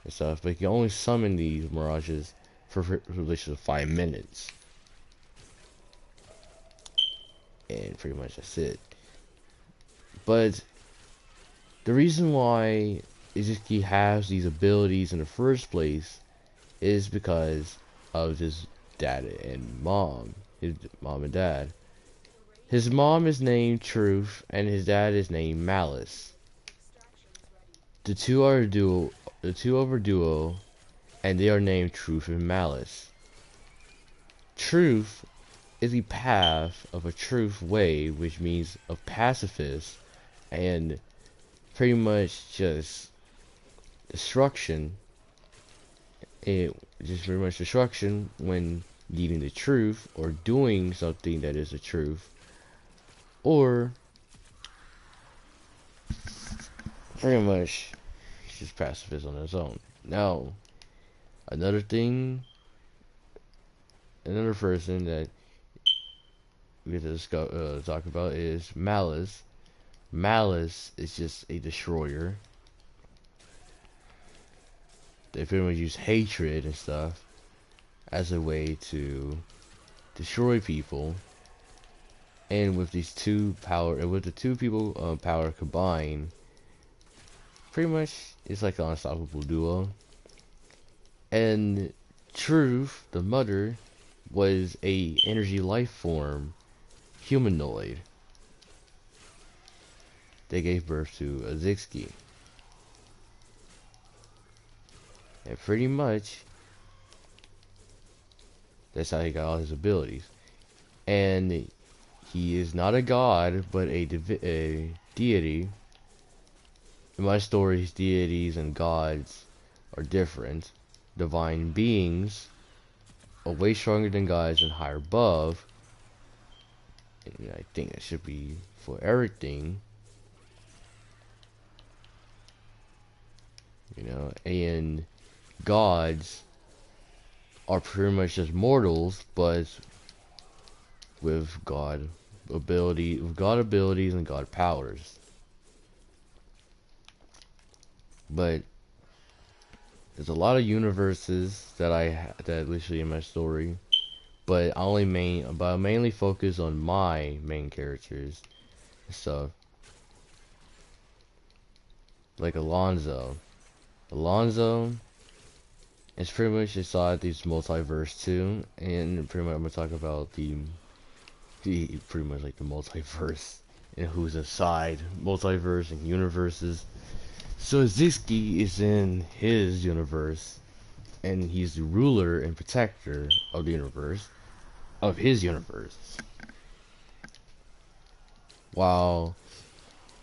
and stuff, but he can only summon these mirages for literally 5 minutes. And pretty much that's it. But the reason why Izitsky has these abilities in the first place is because of his dad and mom. His mom and dad. His mom is named Truth and his dad is named Malice. The two are a duo, and they are named Truth and Malice. Truth is the path of a truth way, which means of pacifist, and pretty much just destruction. It just pretty much destruction when needing the truth or doing something that is the truth, or pretty much it's just pacifist on its own. Now, another person that we have to talk about is Malice. Malice is just a destroyer. They pretty much use hatred and stuff as a way to destroy people. And with these two power, with the two people power combined, pretty much it's like an unstoppable duo. And Truth, the mother, was a energy life form, humanoid. They gave birth to a Zixki. And pretty much, that's how he got all his abilities. And he is not a god, but a deity. In my stories, deities and gods are different. Divine beings are way stronger than gods and higher above. And I think that should be for everything. You know, and gods are pretty much just mortals, but with God abilities and God powers. But there's a lot of universes that literally in my story, but I mainly focus on my main characters and stuff. Like Alonzo. Alonzo is pretty much inside these multiverse too, and pretty much I'm gonna talk about the pretty much like the multiverse and who's inside multiverse and universes. So Zixki is in his universe, and he's the ruler and protector of the universe, of his universe. While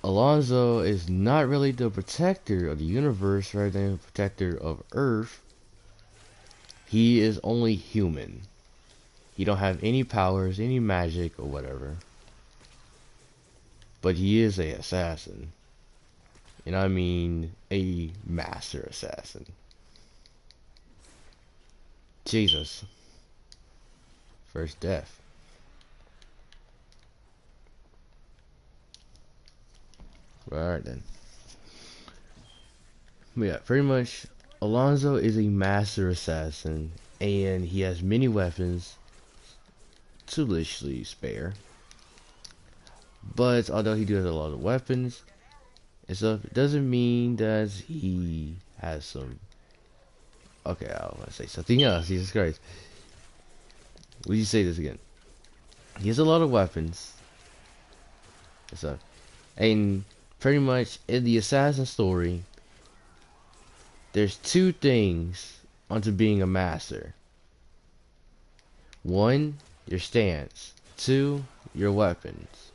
Alonzo is not really the protector of the universe, rather than the protector of Earth. He is only human. He don't have any powers, any magic, or whatever. But he is a assassin. And I mean a master assassin. Jesus. First death. Alright then. But yeah, pretty much Alonzo is a master assassin, and he has many weapons to literally spare. But although he does a lot of weapons and stuff, it doesn't mean that he has some. Okay, I want to say something else. Jesus Christ. Will you say this again? He has a lot of weapons and stuff. And pretty much in the assassin story, there's two things onto being a master. One, your stance. Two, your weapons.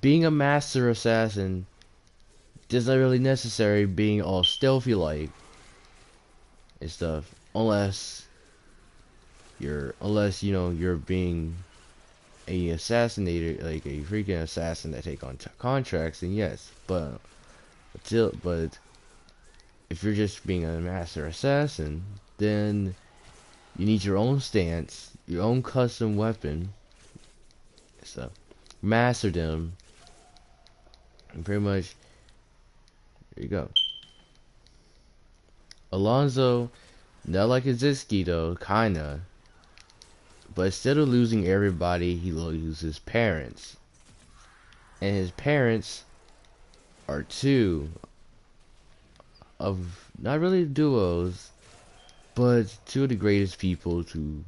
Being a master assassin is not really necessary being all stealthy like and stuff, unless you know you're being a assassinator, like a freaking assassin that take on contracts, then yes. But if you're just being a master assassin, then you need your own stance, your own custom weapon, stuff. Master them, and pretty much there you go. Alonzo, not like Zixki though, kinda. But instead of losing everybody, he loses his parents. And his parents are two of, not really duos, but two of the greatest people to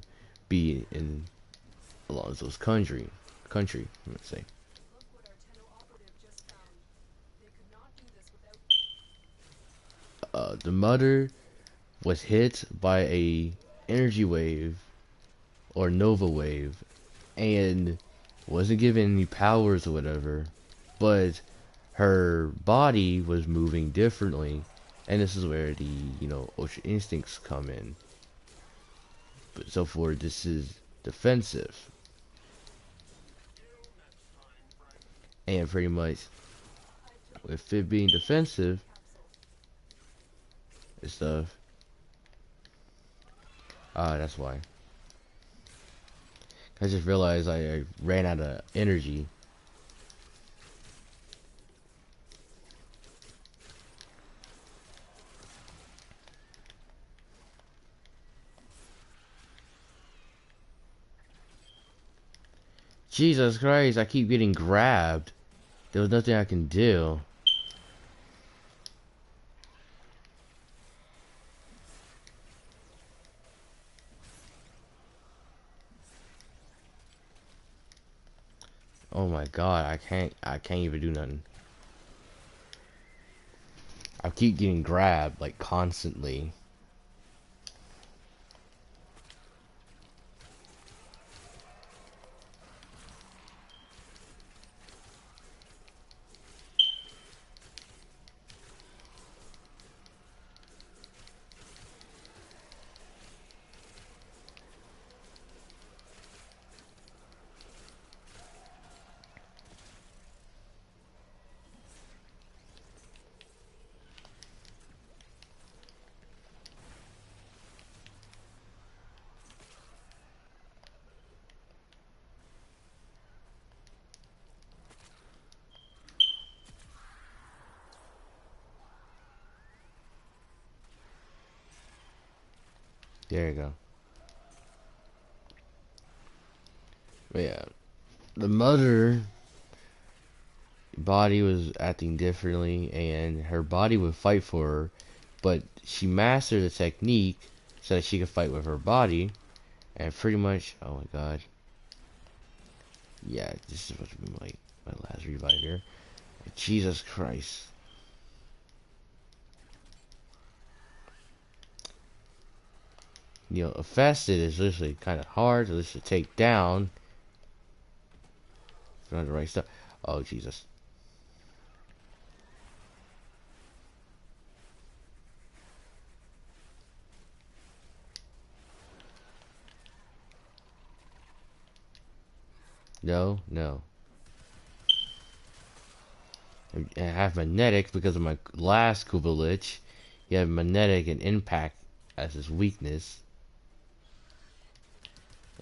be in Alonzo's country, I'm gonna say. Look what our Tenno operative just found. They could not do this without. The mother was hit by a energy wave or nova wave and wasn't given any powers or whatever, but her body was moving differently, and this is where the ultra instincts come in. But so far, this is defensive, and pretty much with it being defensive and stuff. That's why. I just realized I ran out of energy. Jesus Christ, I keep getting grabbed. There was nothing I can do. Oh my god, I can't even do nothing. I keep getting grabbed like constantly. There you go. But yeah, the mother body was acting differently, and her body would fight for her, but she mastered the technique so that she could fight with her body, and pretty much, oh my god, yeah, this is supposed to be my last revive here. Jesus Christ. You know, infested is literally kind of hard to literally take down. If you're on the right stuff. Oh Jesus. No, no. I have magnetic because of my last Koopa Lich. He had magnetic and impact as his weakness.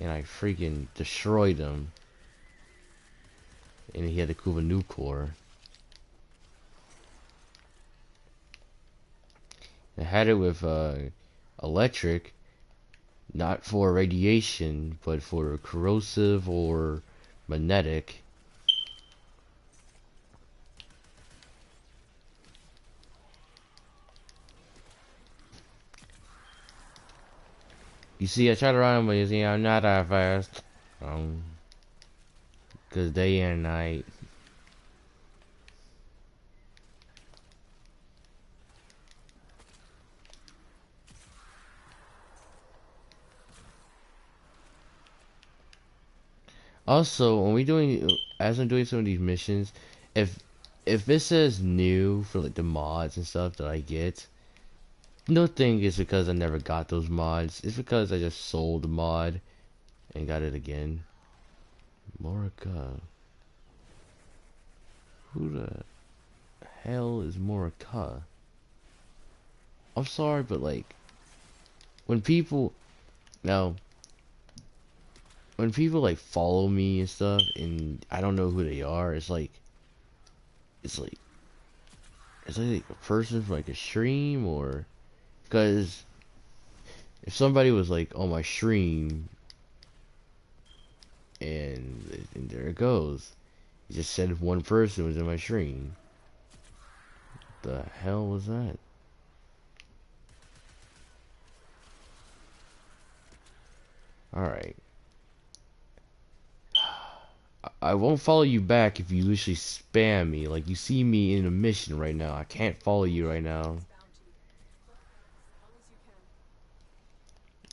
And I freaking destroyed him. And he had the Koopa New Core. I had it with electric, not for radiation, but for corrosive or magnetic. You see, I try to run, but you see, I'm not that fast. Cause day and night. Also, when we doing, as I'm doing some of these missions, if if it says new for like the mods and stuff that I get, no thing is because I never got those mods. It's because I just sold the mod and got it again. Morica. Who the hell is Morica? I'm sorry, but like when people now when people like follow me and stuff and I don't know who they are, it's like it's like a person from like a stream or because if somebody was like on my stream and there it goes. It just said one person was in my stream. The hell was that? Alright. I won't follow you back if you literally spam me. Like you see me in a mission right now. I can't follow you right now.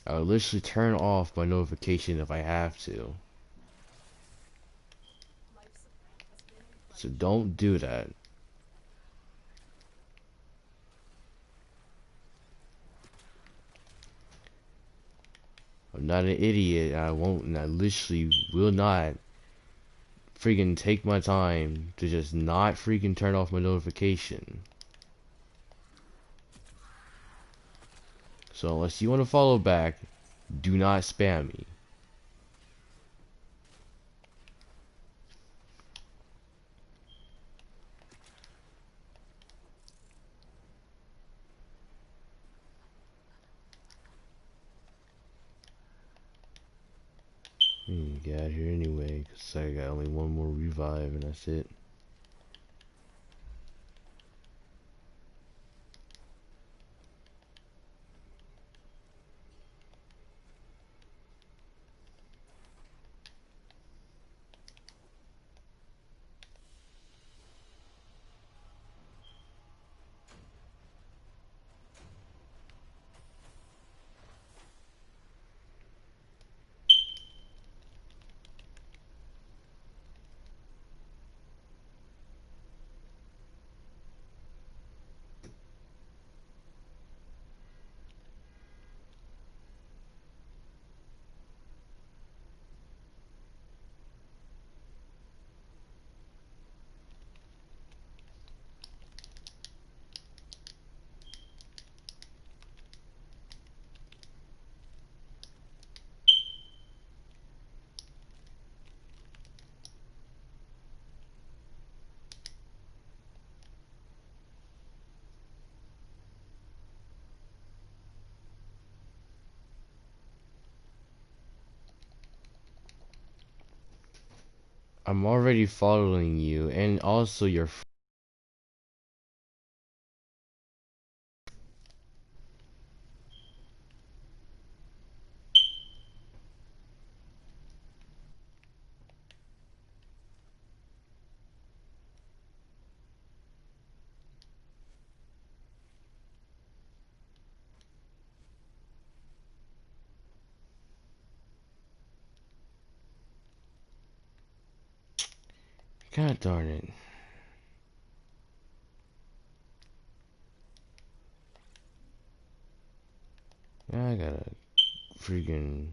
I'll literally turn off my notification if I have to. So don't do that. I'm not an idiot. I won't, and I literally will not freaking take my time to just not freaking turn off my notification. So unless you want to follow back, do not spam me. Hmm. get out of here anyway, cause I got only one more revive and that's it. I'm already following you, and also your. God darn it. I gotta freaking.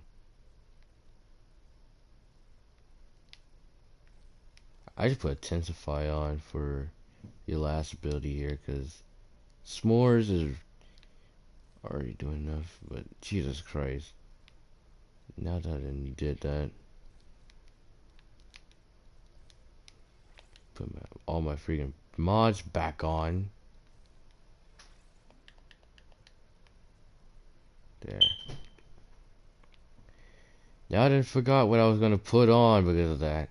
I just put Intensify on for your last ability here, cause S'mores is already doing enough, but Jesus Christ. Now that you did that, put all my freaking mods back on. There. Now I just forgot what I was gonna put on because of that.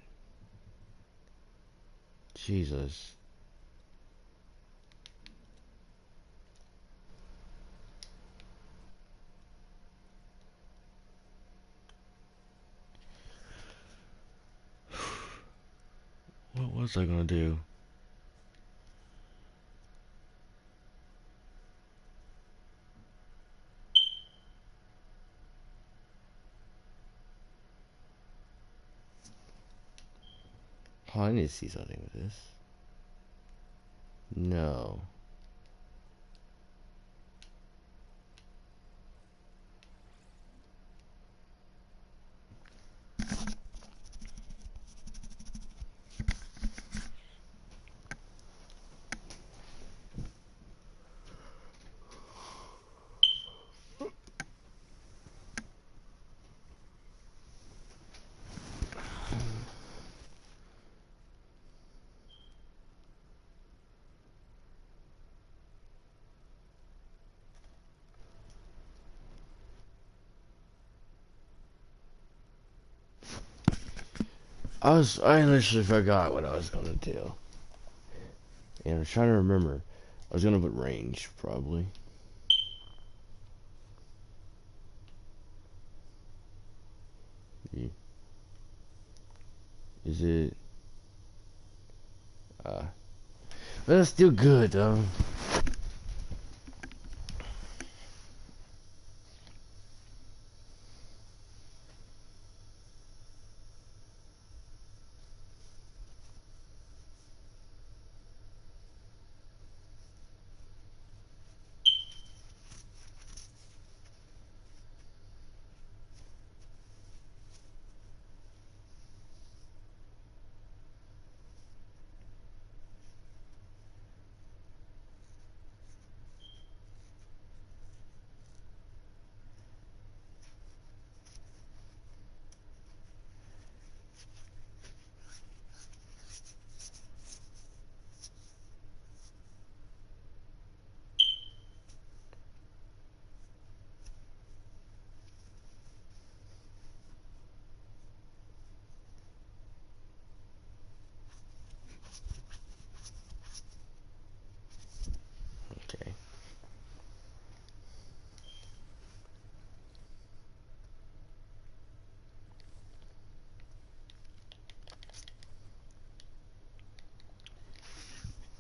Jesus. What was I gonna do? Oh, I need to see something with this. No. I literally forgot what I was gonna do. And I'm trying to remember. I was gonna put range, probably. Is it? But it's still good, though.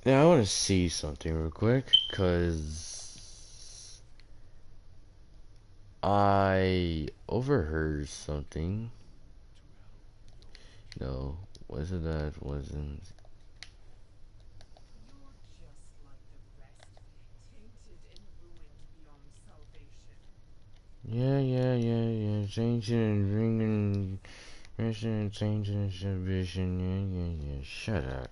Now I want to see something real quick, cause I overheard something. No, wasn't that? Wasn't. You're just like the rest, tainted and ruined beyond salvation. Yeah. Changing and ringing, mission, changing and submission. Yeah. Shut up.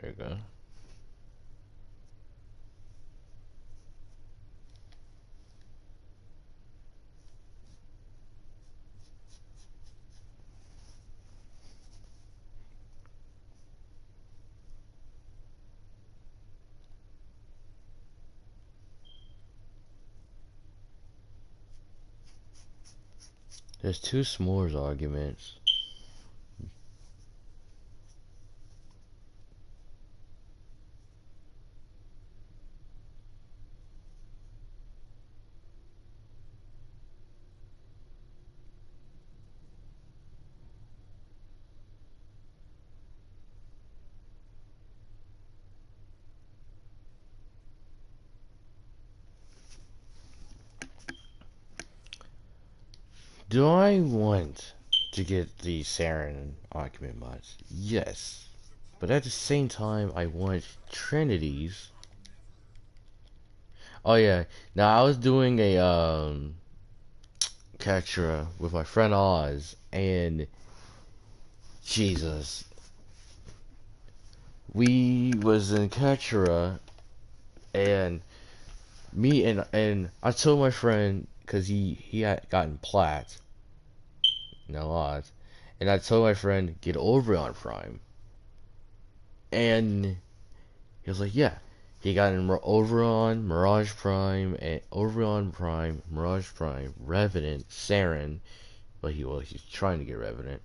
There you go. There's two s'mores arguments. Do I want to get the Saren argument mods? Yes. But at the same time, I want Trinities. Oh yeah. Now I was doing a capture with my friend Oz, and Jesus, we was in Katura, and me and I told my friend because he had gotten plat, no odds, and I told my friend get over on Prime, and he was like, yeah, he got in over on Mirage Prime and over on Prime, Mirage Prime, Revenant, Saren, but he's trying to get Revenant,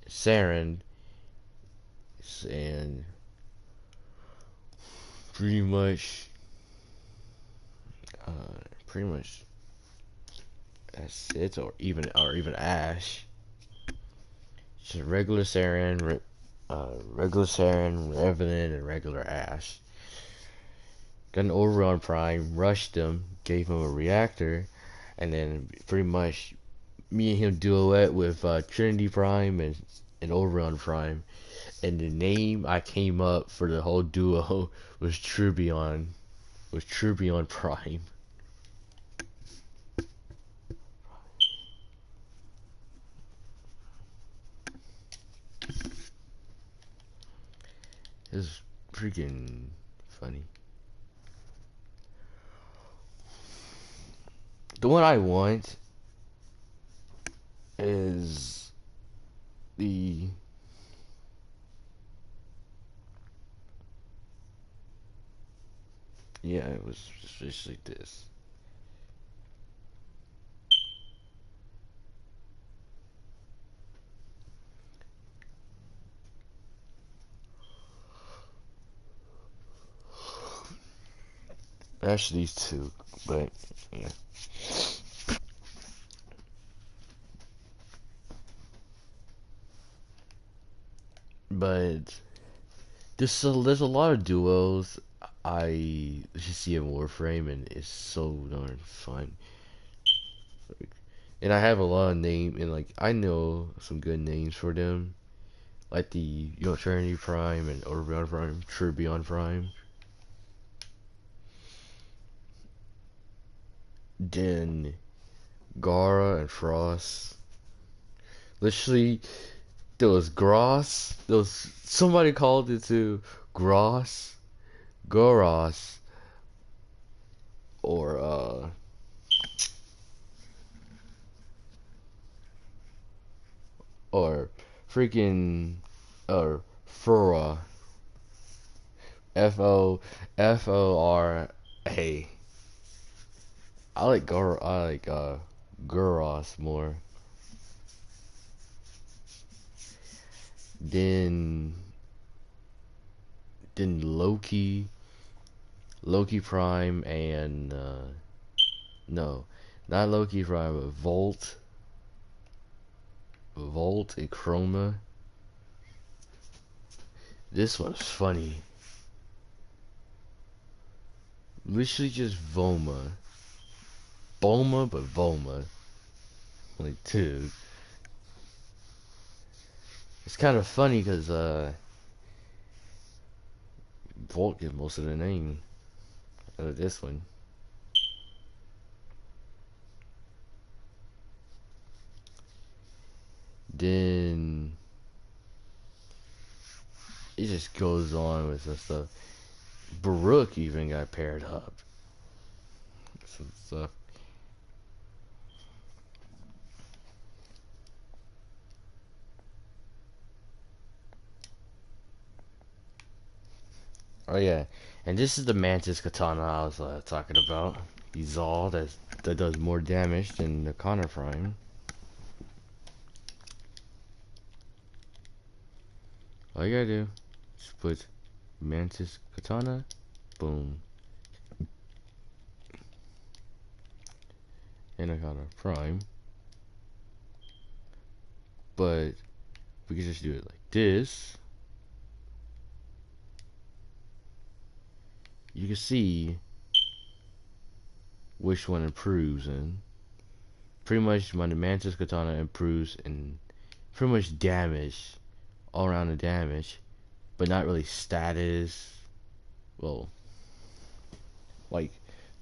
Saren, and pretty much, uh, pretty much that's it, or even Ash. Just regular Saren, Revenant, and regular Ash. Got an overrun Prime, rushed him, gave him a reactor, and then pretty much me and him duet with Trinity Prime and Overrun Prime. And the name I came up for the whole duo was Trubion. Prime. It's freaking funny. The one I want is the yeah, it was just like this. Actually, these two, but yeah. But there's a lot of duos I just see in Warframe, and it's so darn fun. And I have a lot of name, and like I know some good names for them, like the Trinity Prime and Overbeyond Prime, True Beyond Prime. Then Gara and Frost. Literally, there was Gross. There was somebody called it to Gross, Goros, or or freaking Fura. Fora. I like Guros more. Then Loki Prime, and no, not Loki Prime, but Volt. Volt and Chroma. This one's funny. Literally just Voma. Bulma, but Volma. Like, dude. It's kind of funny because, Volt gets most of the name out of this one. Then it just goes on with some stuff. Baruch even got paired up. Some stuff. Oh yeah, and this is the Mantis Katana I was talking about. The Zal that does more damage than the Connor Prime. All you gotta do is put Mantis Katana, boom, and a Connor Prime. But we can just do it like this. You can see which one improves, and pretty much my Mantis Katana improves in pretty much damage, all around the damage, but not really status. Well, like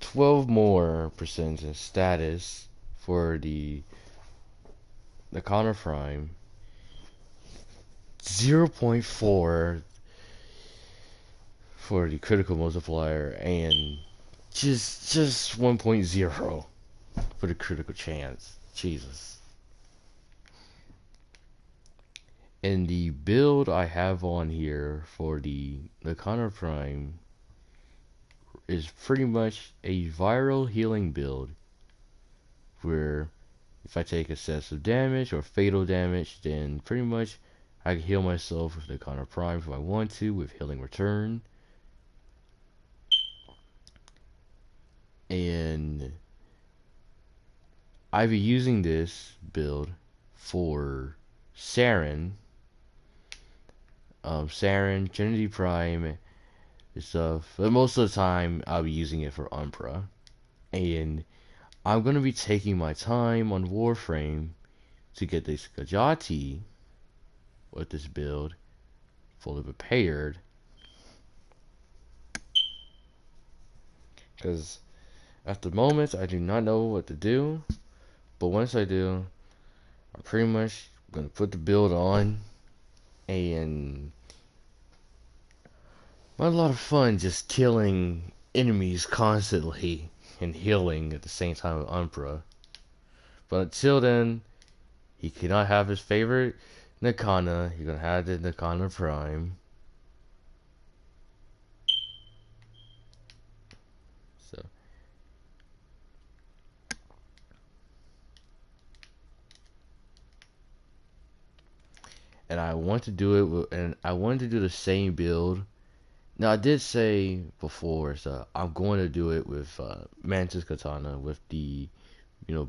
12 more percent in status for the Connor Prime, 0.4 for the critical multiplier, and just 1.0 for the critical chance. Jesus. And the build I have on here for the Connor Prime is pretty much a viral healing build, where if I take excessive damage or fatal damage, then pretty much I can heal myself with the Connor Prime if I want to, with Healing Return. And I've been using this build for Saren, Trinity Prime, and stuff. But most of the time, I'll be using it for Umbra. And I'm gonna be taking my time on Warframe to get this Gajati with this build fully prepared. Because at the moment, I do not know what to do. But once I do, I'm pretty much gonna put the build on, and I had a lot of fun just killing enemies constantly and healing at the same time with Umbra. But until then, he cannot have his favorite Nakana. He's gonna have the Nakana Prime. So, and I want to do it with, and I wanted to do the same build. Now I did say before, so I'm going to do it with Mantis Katana with the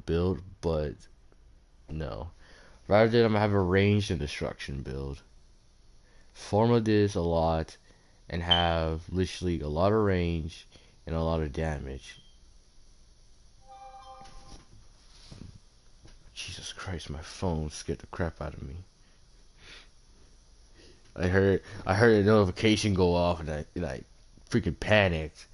build, but no. Rather than I'm gonna have a ranged and destruction build. Forma this a lot and have literally a lot of range and a lot of damage. Jesus Christ, my phone scared the crap out of me. I heard a notification go off, and I freaking panicked.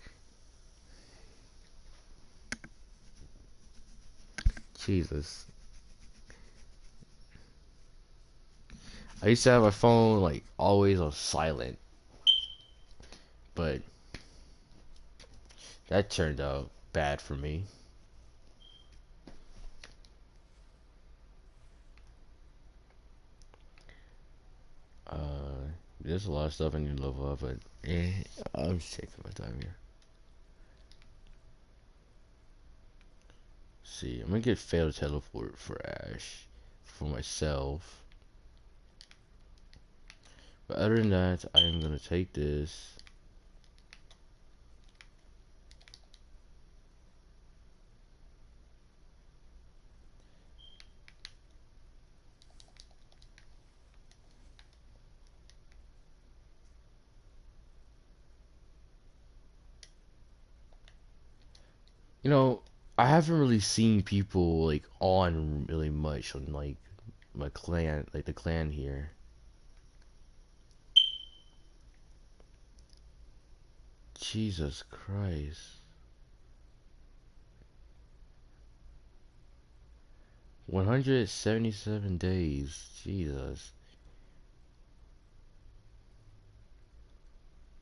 Jesus. I used to have my phone like always on silent, but that turned out bad for me. There's a lot of stuff I need to level up, but I'm just taking my time here. See, I'm gonna get Fatal Teleport for Ash for myself. But other than that, I am gonna take this. You know, I haven't really seen people like on really much on like my clan, like the clan here. Jesus Christ. 177 days. Jesus.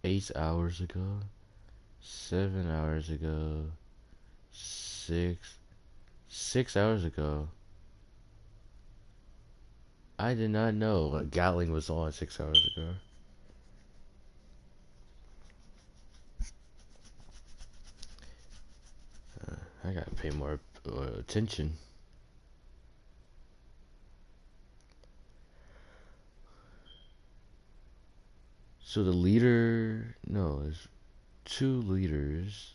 8 hours ago. 7 hours ago. 6 hours ago. I did not know Gatling was on 6 hours ago. I gotta pay more attention. So the leader, no, there's two leaders.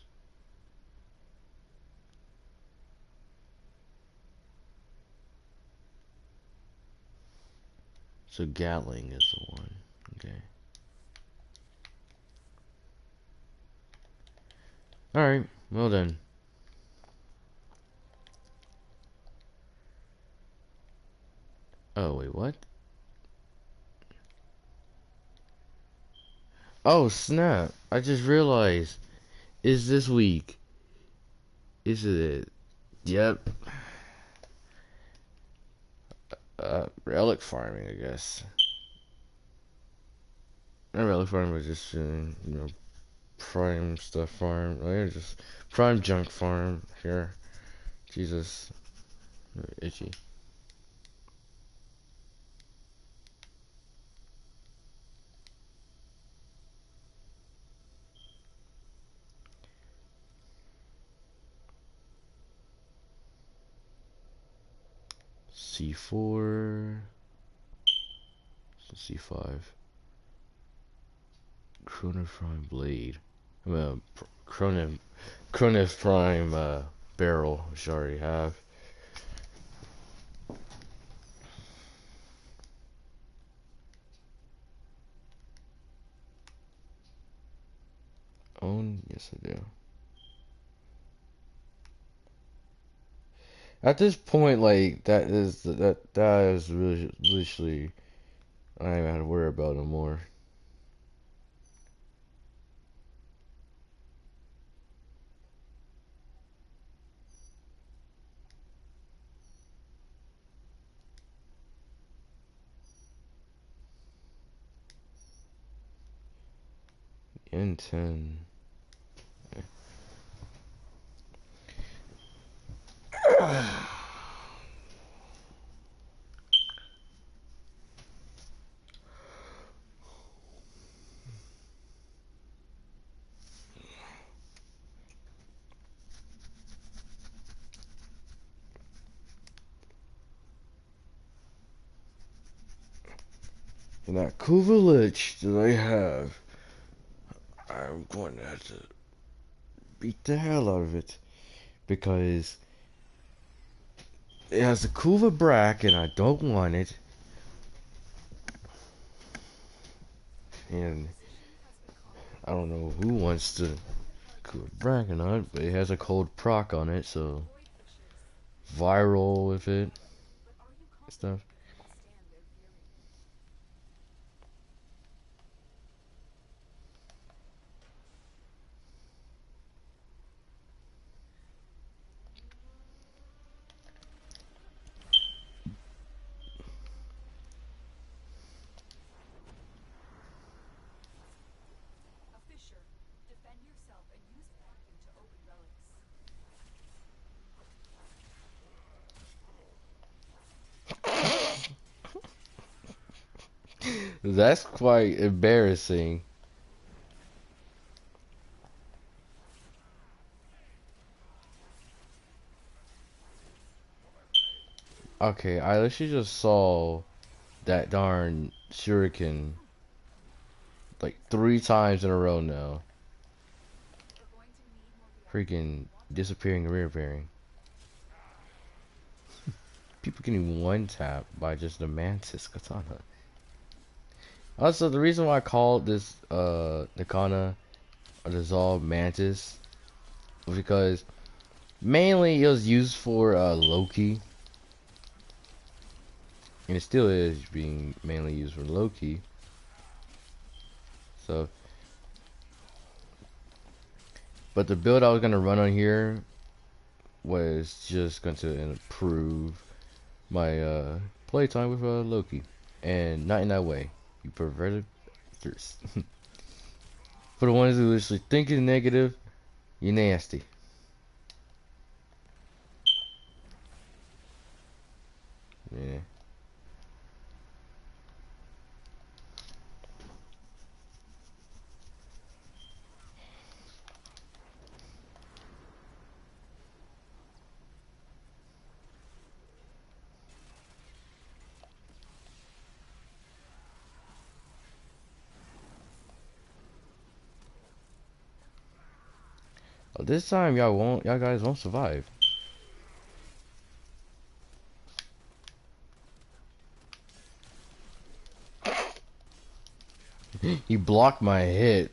So Gatling is the one. Okay. Alright, well then. Oh, wait, what? Oh, snap. I just realized. Is this week? Is it? Yep. Relic farming, I guess. Not relic farming, but just, prime stuff farm. Oh, yeah, just prime junk farm here. Jesus. Itchy. C4. C5. Chronif Prime Blade. Well, Chronif Prime Barrel, which I already have. Own? Yes, I do. At this point, like, that is really, literally, I don't even have to worry about no more. N10. And that Kuvalich that I have, I'm going to have to beat the hell out of it. Because it has a Kuva Brack and I don't want it. And I don't know who wants to Kuva Brack or not, but it has a cold proc on it, so viral with it. Stuff. That's quite embarrassing. Okay, I literally just saw that darn shuriken like 3 times in a row now. Freaking disappearing and reappearing. People getting one tap by just the Mantis Katana. Also, the reason why I called this Nikana a dissolved Mantis was because Mainly, it was used for Loki, and it still is being mainly used for Loki. So, but the build I was gonna run on here was just going to improve my playtime with Loki, and not in that way, you perverted bastards. For the ones who actually thinking negative, you nasty. Yeah. Oh, this time y'all guys won't survive. He blocked my hit.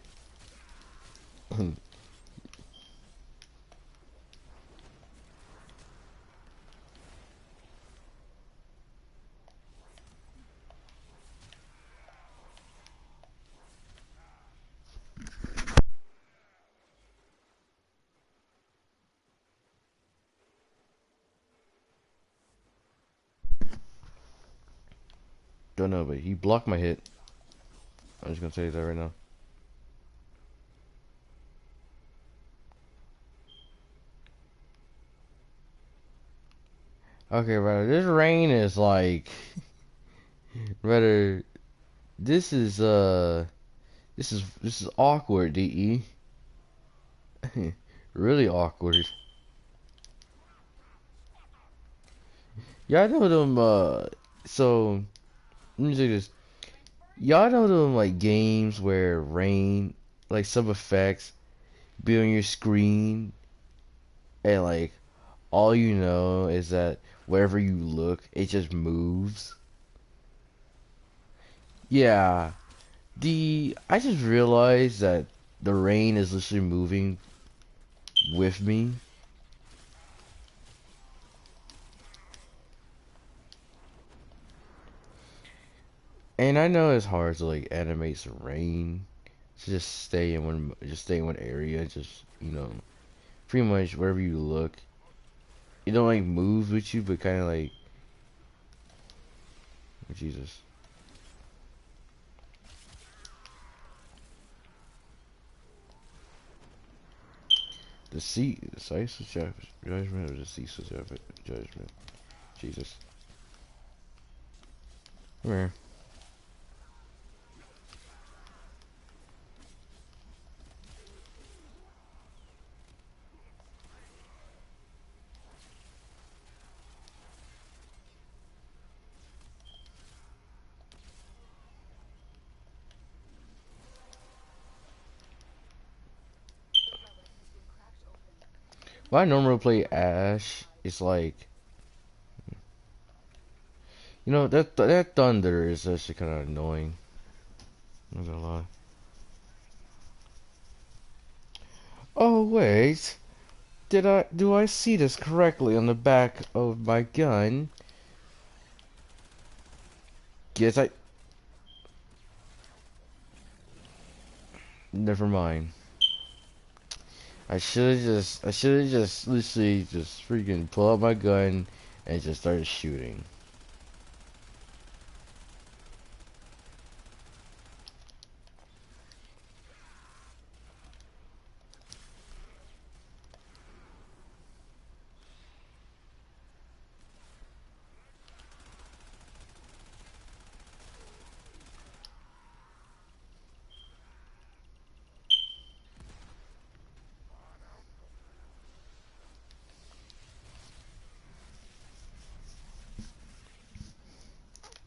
Don't know, but he blocked my hit. I'm just gonna tell you that right now. Okay, brother. This rain is like, brother. This is this is awkward, De. Really awkward. Y'all know them. So let me say this. Y'all know them like games where rain, like some effects, be on your screen, and like all you know is that wherever you look, it just moves. Yeah. I just realized that the rain is literally moving with me. And I know it's hard to like animate some rain. To just stay in one area, just pretty much wherever you look. It don't like move with you, but kind of like, oh, Jesus. The size of judgment, or the cease of judgment. Jesus. Come here. When I normally play Ash, it's like, that thunder is actually kind of annoying. I'm not gonna lie. Oh wait, do I see this correctly on the back of my gun? Yes, never mind. I should have just literally just freaking pull out my gun and just started shooting.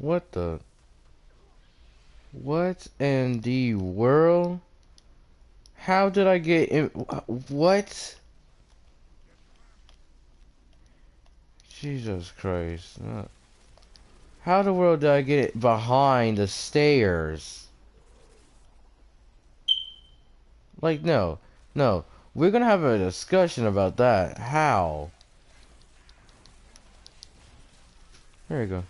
What the? What in the world? How did I get in? What? Jesus Christ. How the world did I get behind the stairs? Like, no. No. We're gonna have a discussion about that. How? There you go.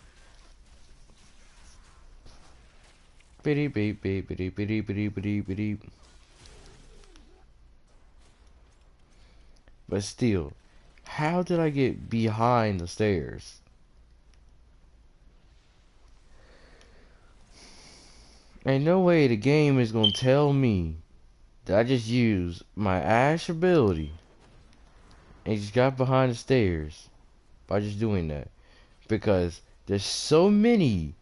Bitty beep beep bitty bitty bitty bitty bitty. But still, how did I get behind the stairs? Ain't no way the game is gonna tell me that I just used my Ash ability and just got behind the stairs by just doing that. Because there's so many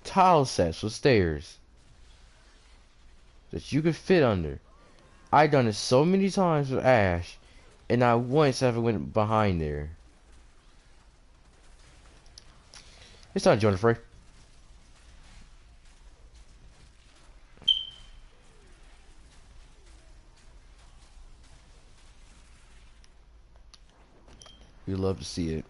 tile sets with stairs that you could fit under. I done it so many times with Ash, and not once ever went behind there. It's time to join the fray. We love to see it.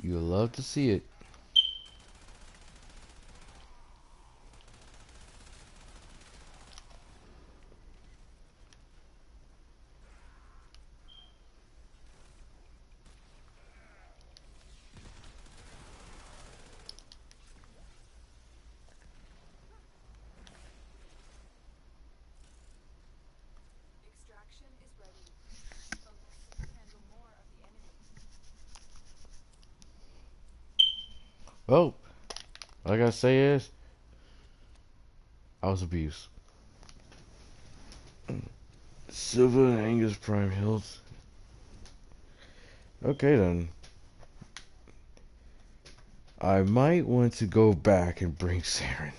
You love to see it. Extraction is ready. Focus to handle more of the enemy. Well, all I gotta say is, I was abused. Silver and Angus Prime Hills. Okay then. I might want to go back and bring Saren.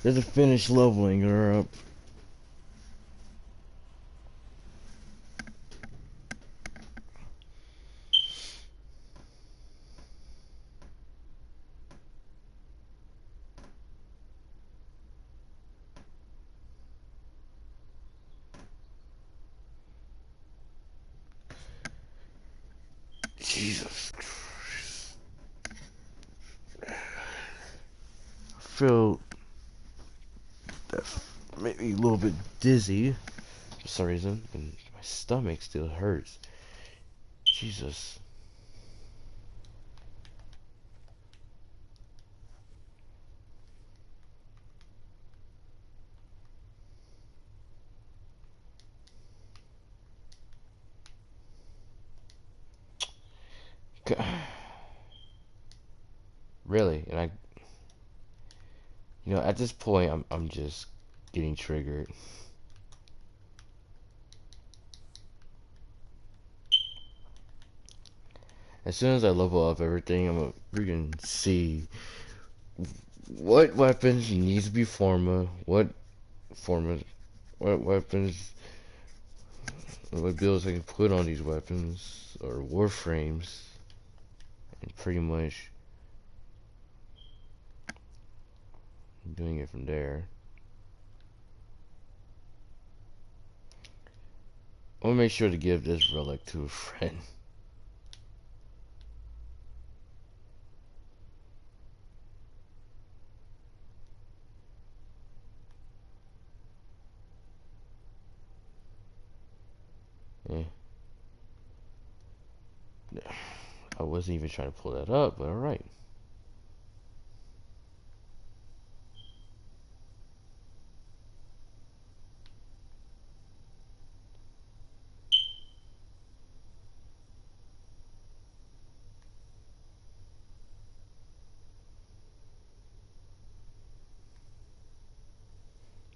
There's a finish leveling her up. Jesus Christ. I feel that made me a little bit dizzy for some reason, and my stomach still hurts. Jesus. Really, and at this point, I'm just getting triggered. As soon as I level up everything, I'm gonna freaking see what weapons needs to be forma, what weapons, what builds I can put on these weapons or warframes, and pretty much doing it from there. I want to make sure to give this relic to a friend. Yeah. I wasn't even trying to pull that up, but alright.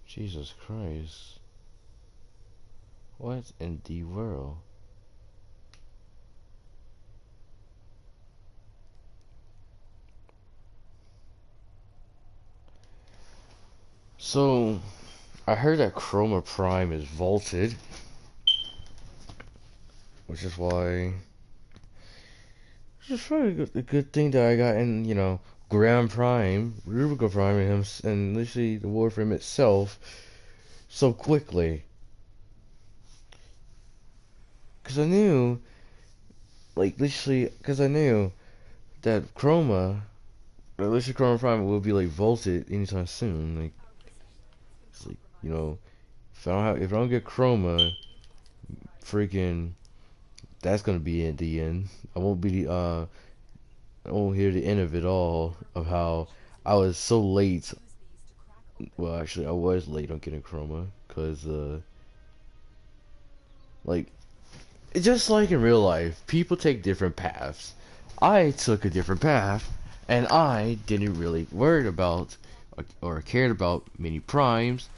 Jesus Christ. What in the world? So, I heard that Chroma Prime is vaulted, which is why it's just probably a good thing that I got in, Grand Prime, Rubico Prime, and him, and literally the Warframe itself so quickly. Cause I knew, like literally, cause I knew that Chroma, or literally Chroma Prime will be like vaulted anytime soon. Like, Our position has it's been like compromised. if I don't get Chroma, freaking, that's gonna be at the end. I won't be I won't hear the end of it all of how I was so late. Use these to crack open. Well, actually, I was late on getting Chroma, cause like it's just like in real life, people take different paths. I took a different path, and I didn't really worry about or cared about many primes,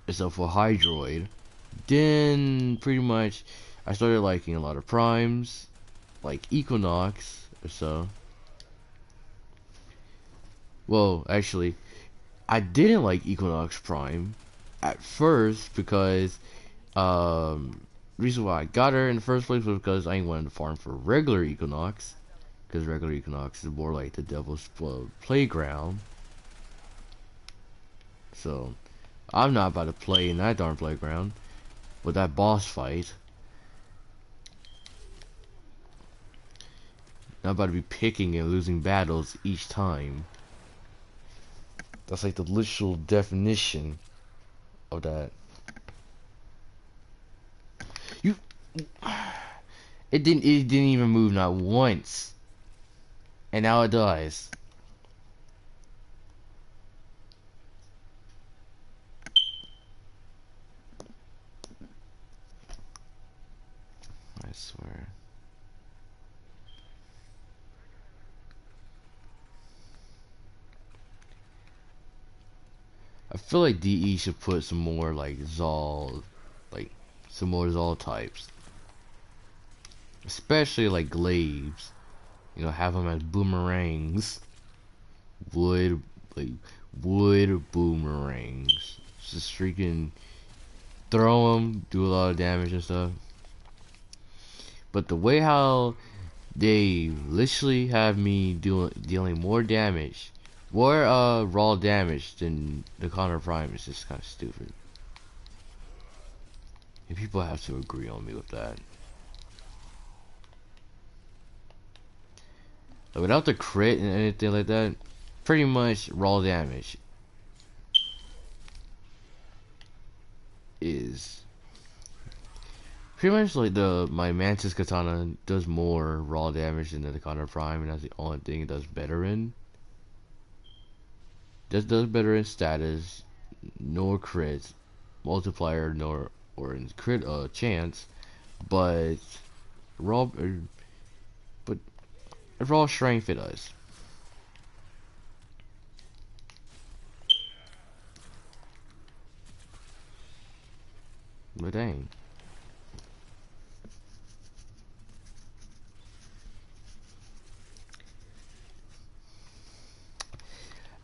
except for Hydroid. Then pretty much, I started liking a lot of primes, like Equinox or so. Well, actually, I didn't like Equinox Prime at first because reason why I got her in the first place was because I ain't wanted to farm for regular Equinox, because regular Equinox is more like the devil's playground. So I'm not about to play in that darn playground with that boss fight. Not about to be picking and losing battles each time. That's like the literal definition of that. You, it didn't even move not once, and now it dies. I swear. I feel like DE should put some more like Zol, like some more Zol types, especially like glaives. You know, have them as boomerangs, wood like wood boomerangs. Just freaking throw them, do a lot of damage and stuff. But the way how they literally have me dealing more damage, more raw damage than the Connor Prime is just kind of stupid. And people have to agree on me with that. Like, without the crit and anything like that, pretty much raw damage is pretty much like my Mantis Katana does more raw damage than the Connor Prime, and that's the only thing it does better in. Just does better in status, nor crit, multiplier, nor or in crit chance, but raw, but raw strength it does. But dang.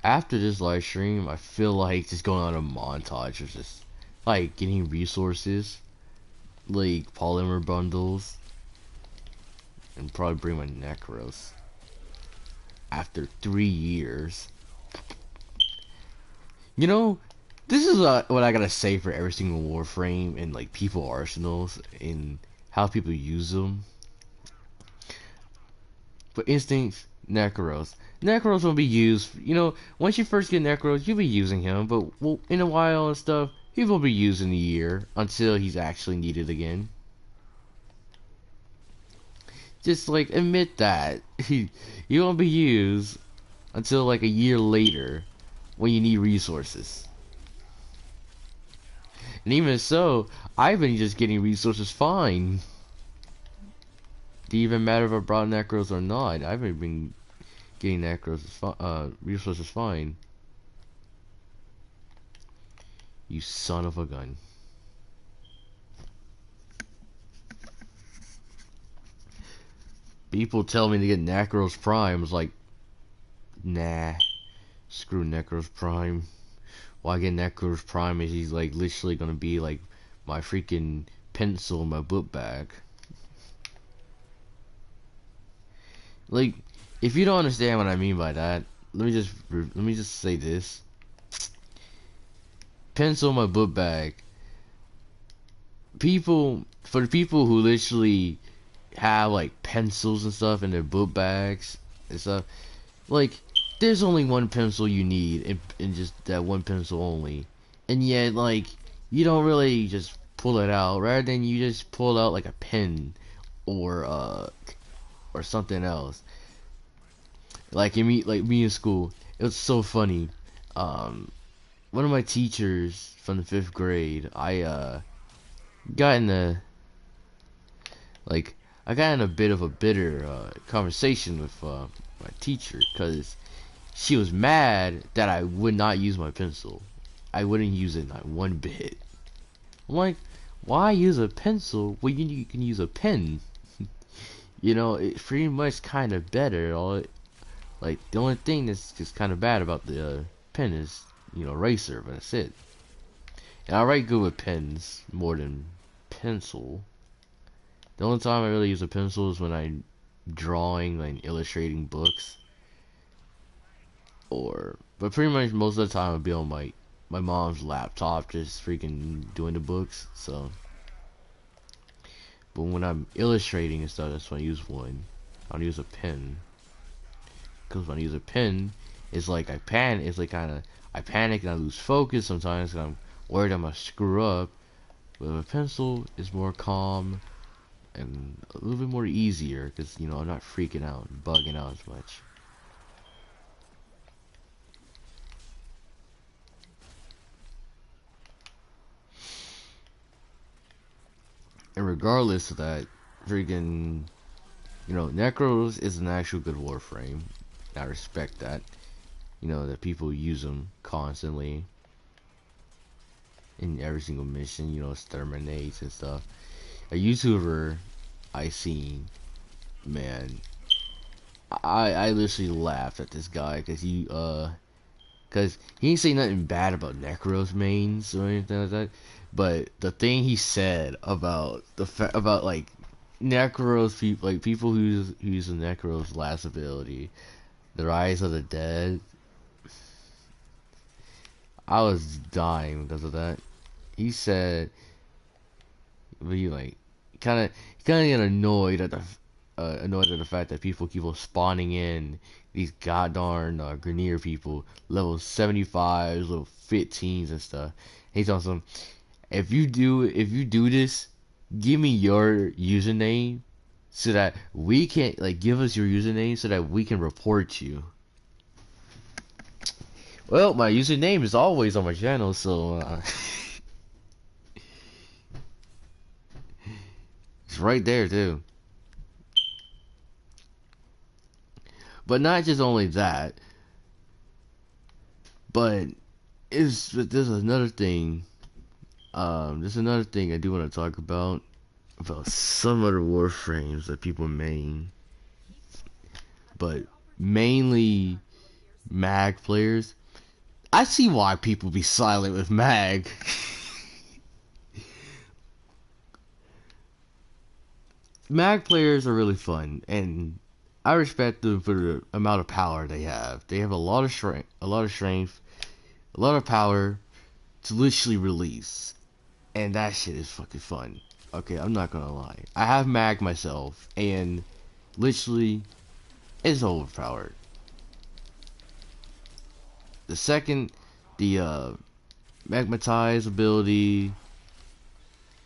After this live stream, I feel like just going on a montage of just like getting resources, like polymer bundles, and probably bring my Necros after 3 years. You know, this is what I gotta say for every single Warframe and like people arsenals and how people use them. For instance, Necros. Necros will be used, you know, once you first get Necros, you'll be using him, but well, in a while and stuff, he will be used in a year until he's actually needed again. Just like admit that. He won't be used until like a year later when you need resources. And even so, I've been just getting resources fine. Didn't even matter if I brought Necros or not. I've been getting Necros resources fine. You son of a gun. People tell me to get Necros Prime. I was like, nah, screw Necros Prime. Why get Necros Prime if he's like literally gonna be like my freaking pencil in my book bag? Like, if you don't understand what I mean by that, let me just say this. Pencil in my book bag. For the people who literally have like pencils and stuff in their book bags and stuff, like there's only one pencil you need, and just that one pencil only. And yet, like, you don't really just pull it out. Rather than you just pull out like a pen or something else. Like me in school, it was so funny. Um, One of my teachers from the 5th grade, got in a like I got in a bit of a bitter conversation with my teacher because she was mad that I would not use my pencil. I wouldn't use it not one bit. I'm like, why use a pencil when you can use a pen? You know, it's pretty much kind of better. Like, the only thing that's just kind of bad about the pen is, eraser, but that's it. And I write good with pens more than pencil. The only time I really use a pencil is when I'm drawing, like, illustrating books. But pretty much most of the time I'll be on my mom's laptop just freaking doing the books, so. But when I'm illustrating and stuff, that's when I use one. I don't use a pen. Because when I use a pen, it's like I panic and I lose focus sometimes and I'm worried I'm gonna screw up. With a pencil, it's more calm and a little bit more easier because, I'm not freaking out and bugging out as much. And regardless of that, freaking, Necros is an actual good Warframe. I respect that. That people use them constantly in every single mission, exterminates and stuff. A YouTuber I seen, man, I literally laughed at this guy because he ain't say nothing bad about Necros mains or anything like that. But the thing he said about about like Necros people, like people who use the Necros last ability, the Rise of the Dead, I was dying because of that. He said, he like kind of get annoyed at the fact that people keep on spawning in these goddamn Grenier people, level 75s, level 15s and stuff. He's on some. If you do this, give me your username so that we can give us your username so that we can report you. Well, my username is always on my channel, so it's right there too. But not just only that, but there's another thing. There's another thing I do want to talk about some other Warframes that people main, but mainly Mag players. I see why people be silent with Mag. Mag players are really fun, and I respect them for the amount of power they have. They have a lot of strength, a lot of power to literally release, and that shit is fucking fun. Okay, I'm not gonna lie. I have Mag myself, and literally, it's overpowered. The second, the Magmatize ability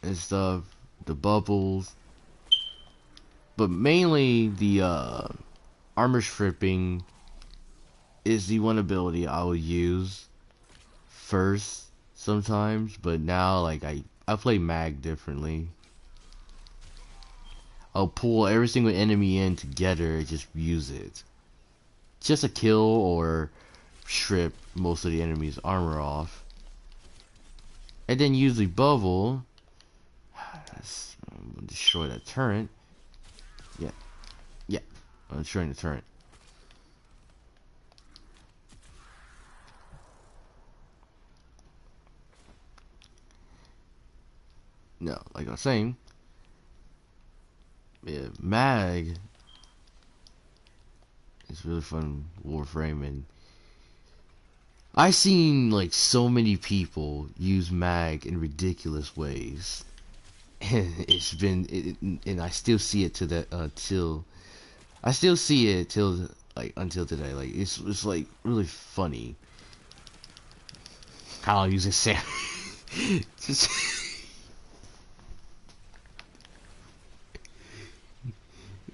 and stuff, the bubbles, but mainly the armor stripping is the one ability I will use first sometimes, but now I play Mag differently. I'll pull every single enemy in together and just use it. Just a kill or strip most of the enemy's armor off. And then use the bubble. Destroy that turret. Yeah, I'm destroying the turret. No, like I was saying, yeah, Mag It's really fun Warframe, and I seen like so many people use mag in ridiculous ways, and and I still see it to that till I still see it till like until today. Like it's like really funny how I'm using Sam. Just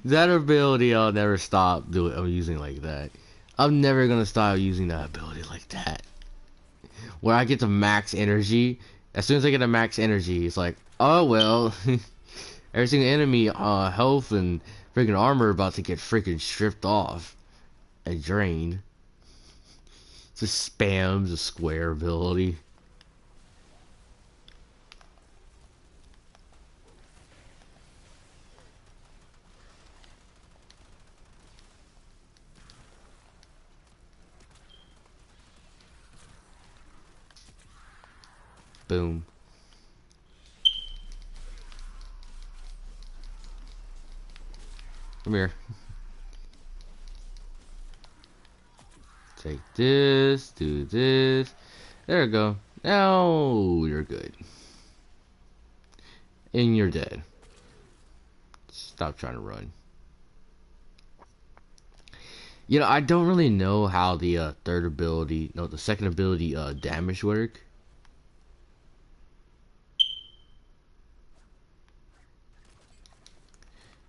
that ability, I'll never stop doing. I'm using like that. I'm never gonna stop using that ability like that. Where I get to max energy, as soon as I get to max energy, it's like, oh well, every single enemy health and freaking armor about to get freaking stripped off and drained. Just spams the square ability. Boom. Come here. Take this, do this. There we go. Now you're good. And you're dead. Stop trying to run. You know, I don't really know how the third ability, no, the second ability, damage work.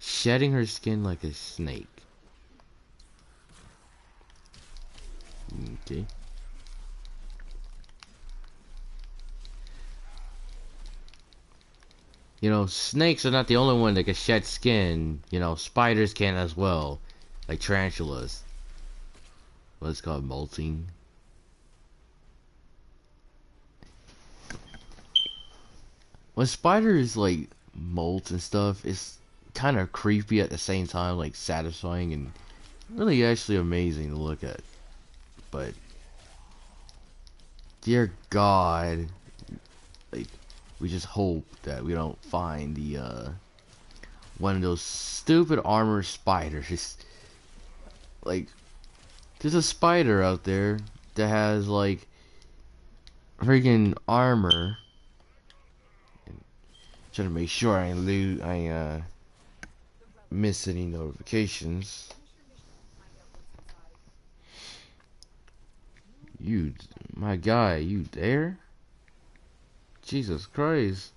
Shedding her skin like a snake. Okay. You know, snakes are not the only one that can shed skin. You know, spiders can as well. Like tarantulas. What's called molting. When spiders like molt and stuff, it's kind of creepy at the same time, like satisfying and really actually amazing to look at. But dear God, like we just hope that we don't find the one of those stupid armor spiders. Just like there's a spider out there that has like freaking armor. Trying to make sure I miss any notifications. You, my guy, you there? Jesus Christ.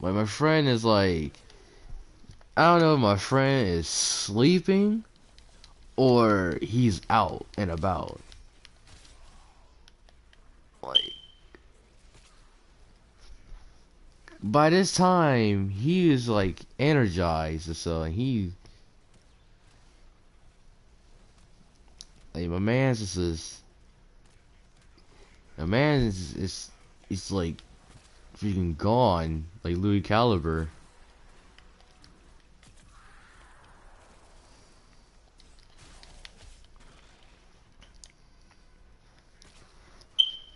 Like my friend is like, I don't know if my friend is sleeping or he's out and about. Like, by this time, he is like energized, so he, like my man's just is, my man is it's like freaking gone, like Louis Caliber.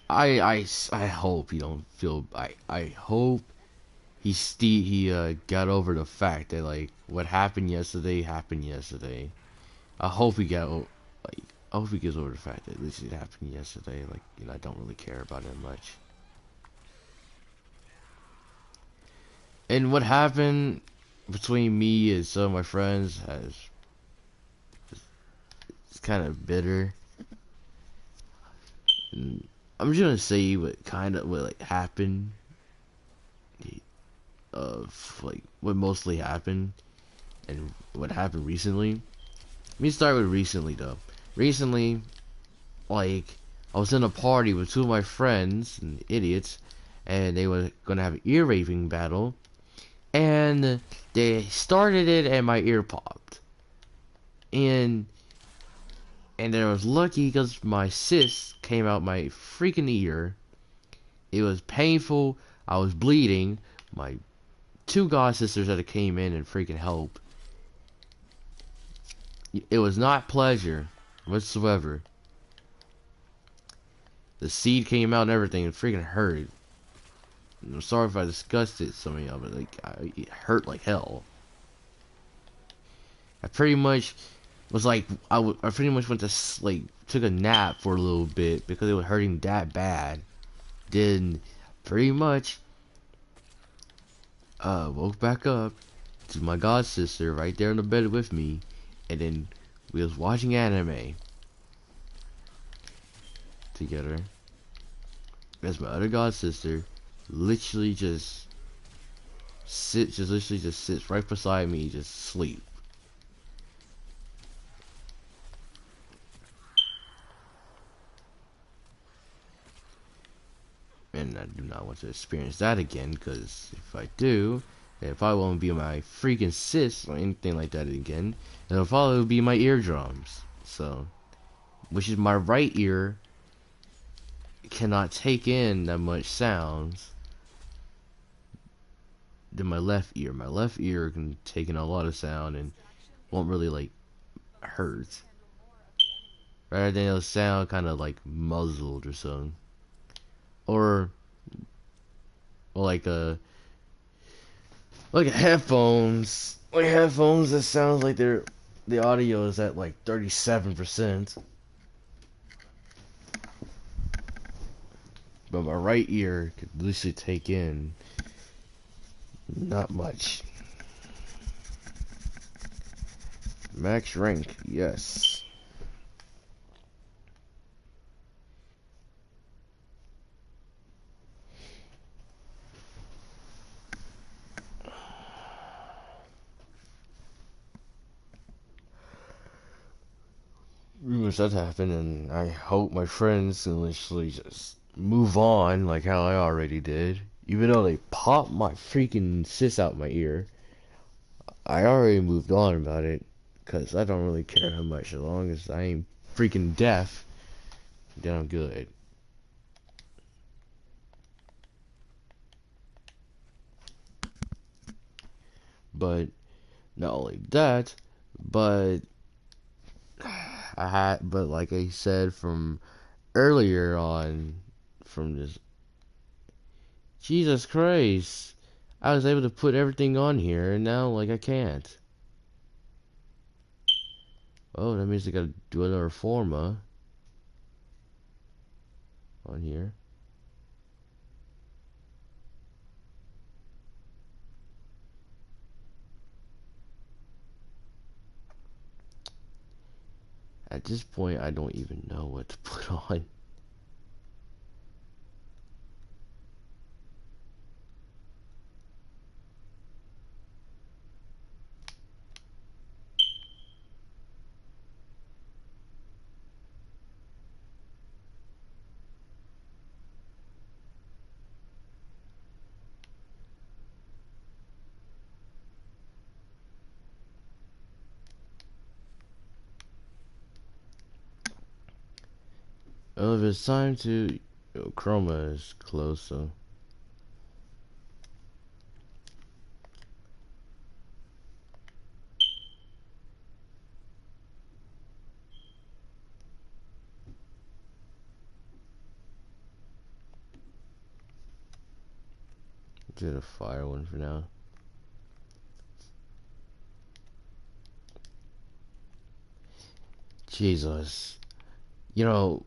I hope he don't feel. I hope he got over the fact that like what happened yesterday happened yesterday. I hope he like I hope he gets over the fact that this shit happened yesterday. Like, you know, I don't really care about it much. And what happened between me and some of my friends has it's kind of bitter. And I'm just gonna say what like happened of like what mostly happened and what happened recently. Let me start with recently though. Recently, like I was in a party with two of my friends and idiots, and they were gonna have an ear raping battle, and they started it and my ear popped, and I was lucky because my cyst came out my freaking ear. It was painful. I was bleeding. My two god sisters that came in and freaking helped. It was not pleasure whatsoever. The seed came out and everything. It freaking hurt. I'm sorry if I disgusted some of y'all, but like it hurt like hell. I pretty much was like I pretty much went to like took a nap for a little bit because it was hurting that bad. Then pretty much woke back up to my god sister right there in the bed with me, and then we was watching anime together. As my other god sister literally just literally just sits right beside me, just sleep. And I do not want to experience that again, because if I do, it probably won't be my freaking sis or anything like that again. It'll probably be my eardrums. So, which is my right ear cannot take in that much sounds than my left ear. My left ear can take in a lot of sound and won't really like hurt. Rather than it'll sound kind of like muzzled or something. Or like headphones. Like headphones that sounds like the audio is at like 37%. But my right ear could literally take in not much. Max rank, yes. Wish that happened, and I hope my friends can literally just move on like how I already did. Even though they popped my freaking sis out my ear, I already moved on about it, because I don't really care how much. As long as I ain't freaking deaf, then I'm good. But not only that, but but like I said from earlier on, from this, Jesus Christ, I was able to put everything on here, and now like I can't. Oh, that means I gotta do another forma on here. At this point, I don't even know what to put on. Oh, if it's time to... Chroma is close, so... Do the fire one for now. Jesus. You know,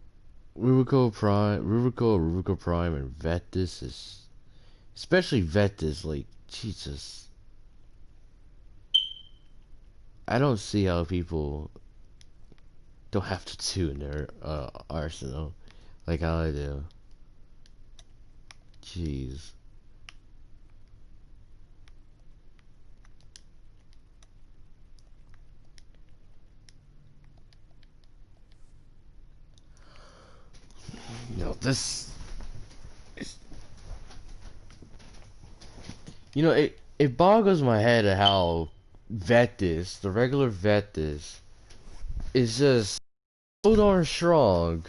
Rubico Prime, and Vetus is... Especially Vetus, like, Jesus. I don't see how people don't have to two in their arsenal like how I do. Jeez. You know, this is, you know, it boggles my head at how Vetus, the regular Vetus, is just so darn strong.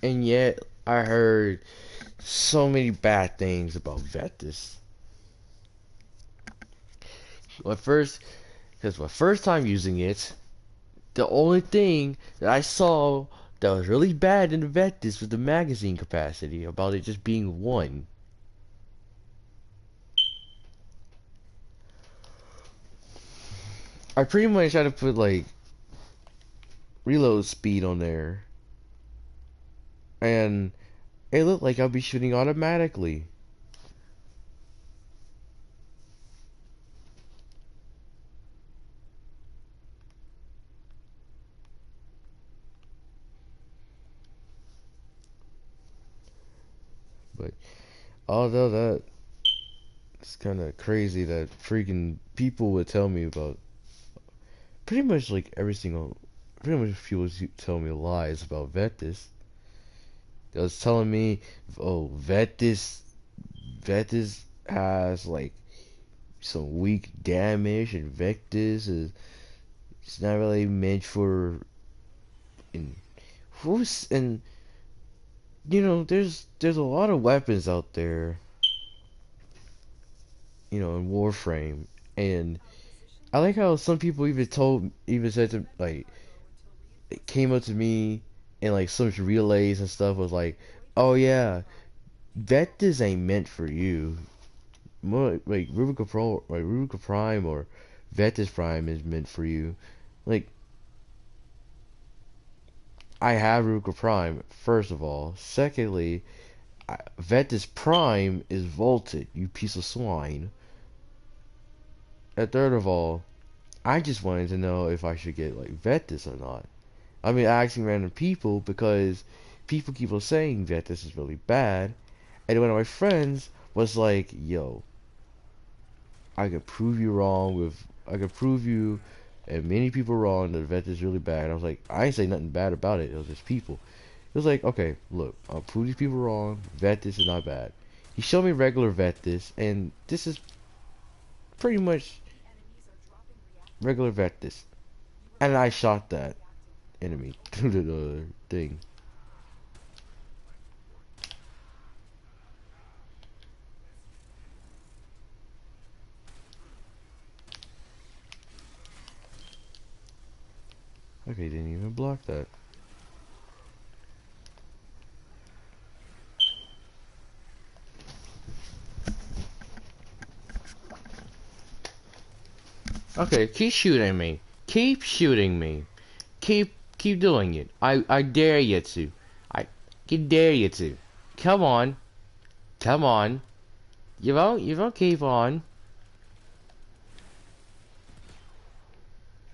And yet I heard so many bad things about Vetus. Because my first time using it, the only thing that I saw that was really bad in the Vetus was the magazine capacity, about it just being one. I pretty much had to put like reload speed on there, and it looked like I'll be shooting automatically. But although that it's kind of crazy that freaking people would tell me about pretty much like every single, pretty much people tell me lies about Vetus. They was telling me, oh, Vetus has like some weak damage, and Vectis is it's not really meant for. And who's and there's a lot of weapons out there, in Warframe, and I like how some people even said to like it came up to me and like some relays and stuff was like, oh yeah, Vectis ain't meant for you. More like Rubica Prime or Vectis Prime is meant for you. Like I have Rubica Prime, first of all. Secondly, Vectis Prime is vaulted, you piece of swine. And third of all, I just wanted to know if I should get like Vectis or not. I mean, asking random people because people keep on saying Vectis is really bad, and one of my friends was like, "Yo, I could prove you wrong with, I could prove you and many people wrong that Vectis is really bad." And I was like, I ain't say nothing bad about it. It was just people. It was like, okay, look, I'll prove these people wrong. Vectis is not bad. He showed me regular Vectis, and this is pretty much regular Vectis. And I shot that enemy through the thing. Okay, didn't even block that. Okay, keep shooting me. Keep shooting me. Keep doing it. I dare you to. I dare you to. Come on. Come on. You won't keep on.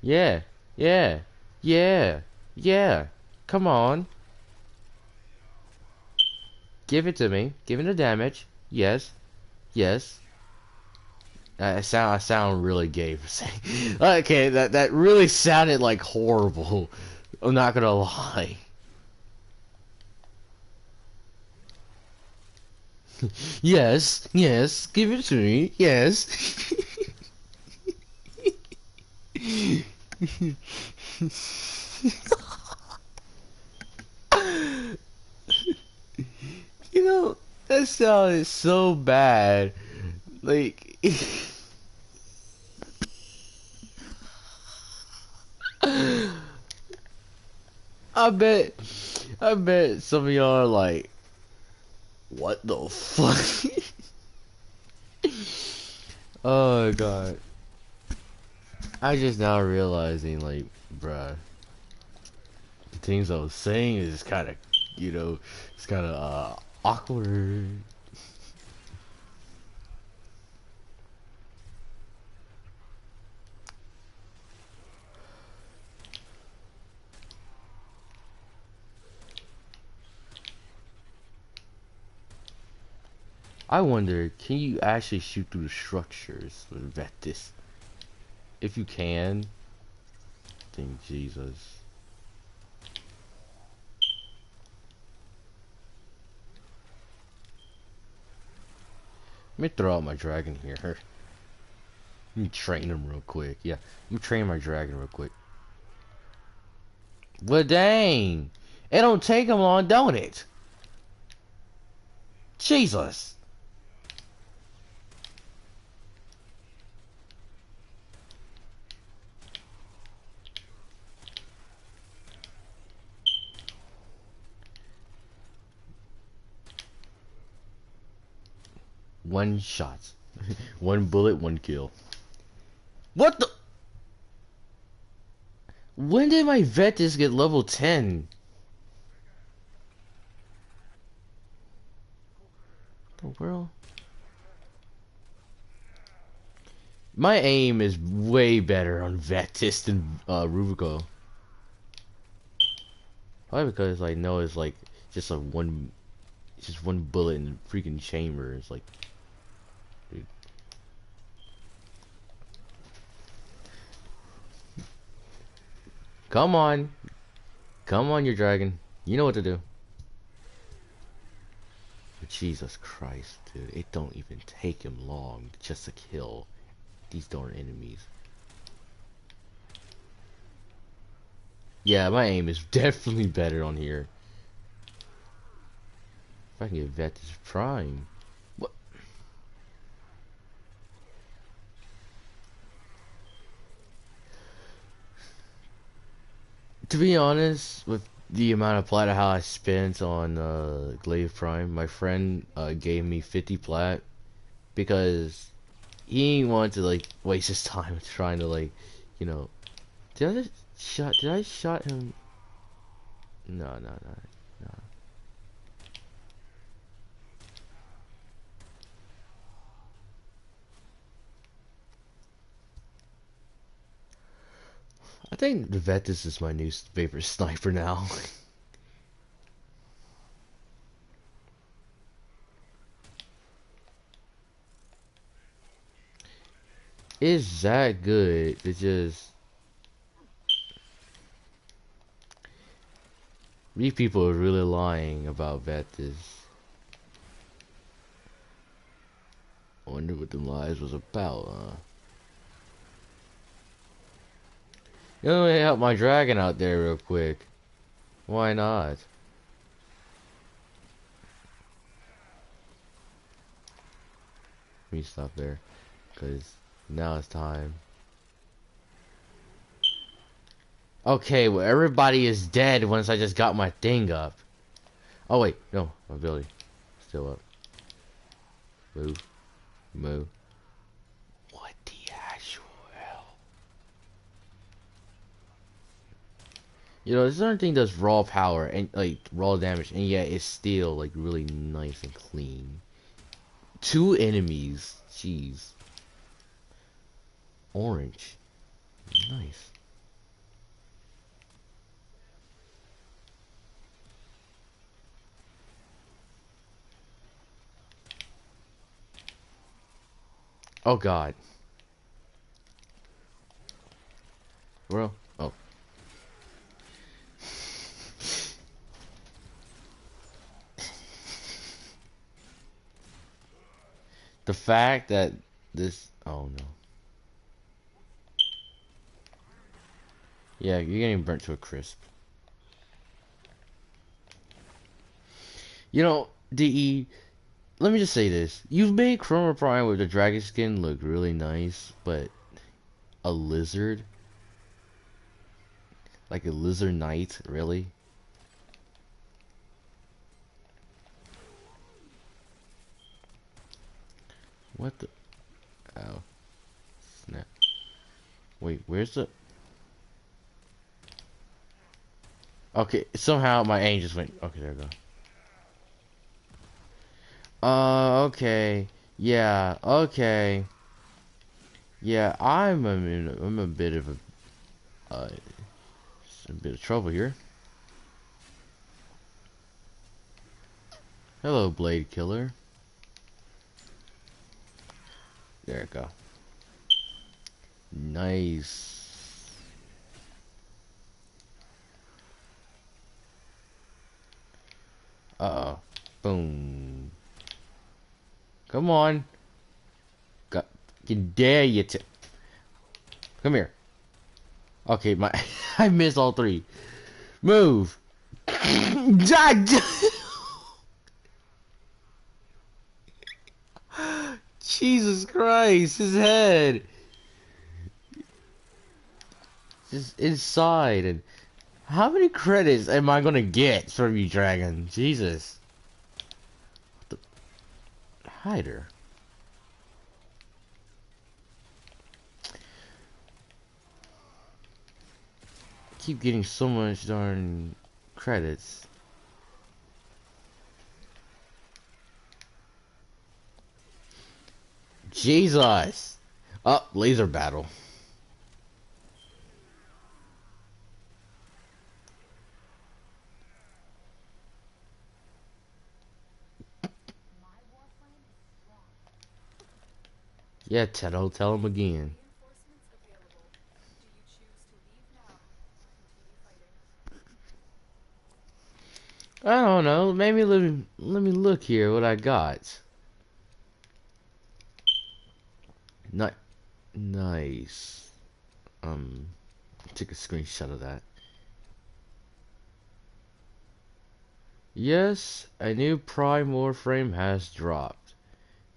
Yeah. Yeah. Yeah. Yeah. Come on. Give it to me. Give me the damage. Yes. Yes. I sound really gay for saying. Okay, that really sounded like horrible. I'm not gonna lie. Yes, yes, give it to me. Yes. You know, that sounded so bad. Like, I bet, I bet some of y'all are like, what the fuck? Oh god. I just now realizing, like, bruh, the things I was saying is kind of, it's kind of awkward. I wonder, can you actually shoot through the structures with Vectis? If you can, then Jesus. Let me throw out my dragon here. Let me train him real quick. Yeah, let me train my dragon real quick. Well, dang. It don't take him long, don't it? Jesus. One shot. One bullet, one kill. What the? When did my Vetus get level 10? The world? My aim is way better on Vetus than Rubico. Probably because I know it's like just just one bullet in the freaking chamber. It's like, dude. Come on, come on, your dragon. You know what to do. Jesus Christ, dude! It don't even take him long just to kill these darn enemies. Yeah, my aim is definitely better on here. If I can get Vetus Prime. What? To be honest, with the amount of plat how I spent on Glaive Prime, my friend gave me 50 plat because he didn't want to like waste his time trying to like, you know. Did I shot him? No, no, no, no. I think the Vetus is my new favorite sniper now. It's that good. It's just these people are really lying about Vetus. I wonder what the lies was about, huh? You know, let me help my dragon out there real quick. Why not? Let me stop there, cause now it's time. Okay, well everybody is dead once I just got my thing up. Oh wait, no, my ability still up. Move, move. What the actual hell? You know, this other thing does raw power and like raw damage, and yet it's still like really nice and clean. Two enemies, jeez. Orange, nice. Oh god. Well, oh. The fact that this, oh no. Yeah, you're getting burnt to a crisp. You know, DE, let me just say this. You've made Chroma Prime with the dragon skin look really nice, but a lizard? Like a lizard knight, really? What the? Oh, snap. Wait, where's the? Okay, somehow my aim just went. Okay, there we go. Okay. Yeah, okay. Yeah, I'm a bit of a bit of trouble here. Hello, Blade Killer. There we go. Nice. Uh-oh. Boom. Come on. Can dare you to. Come here. Okay, my I missed all three. Move. Jesus Christ, his head. Just inside. And how many credits am I gonna get from you, Dragon? Jesus. What the hider. keep getting so much darn credits. Jesus! Oh, laser battle. My Warframe is strong. Yeah, Tenno, tell him again. Reinforcements available. Do you choose to leave now or continue fighting? I don't know. Maybe let me look here what I got. Not nice. Take a screenshot of that. Yes, a new Prime Warframe has dropped,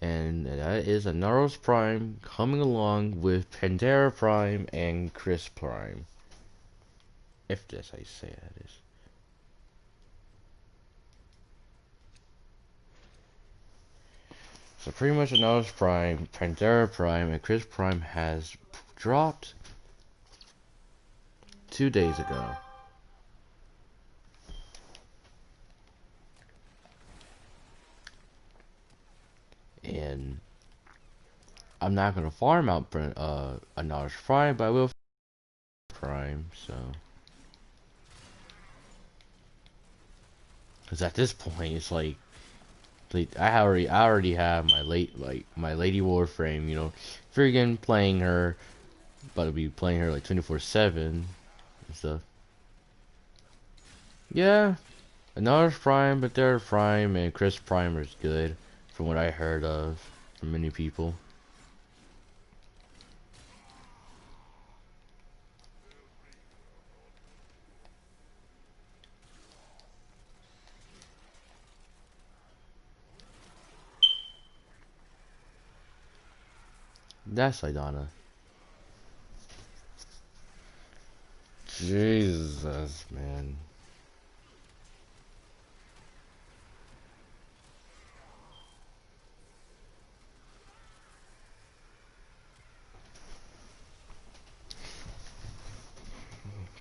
and that is a Naros Prime coming along with Pantera Prime and Chris Prime. If that's how you say that is. So pretty much Naros Prime, Pantera Prime, and Chris Prime has dropped 2 days ago. And I'm not gonna farm out a Naros Prime, but I will Prime, so. Because at this point, it's like I already have my Lady Warframe, you know, freaking playing her, but I'll be playing her like 24/7 and stuff. Yeah, another Prime, but their Prime and Chris Prime is good, from what I heard of from many people. That's Idana. Jesus, man.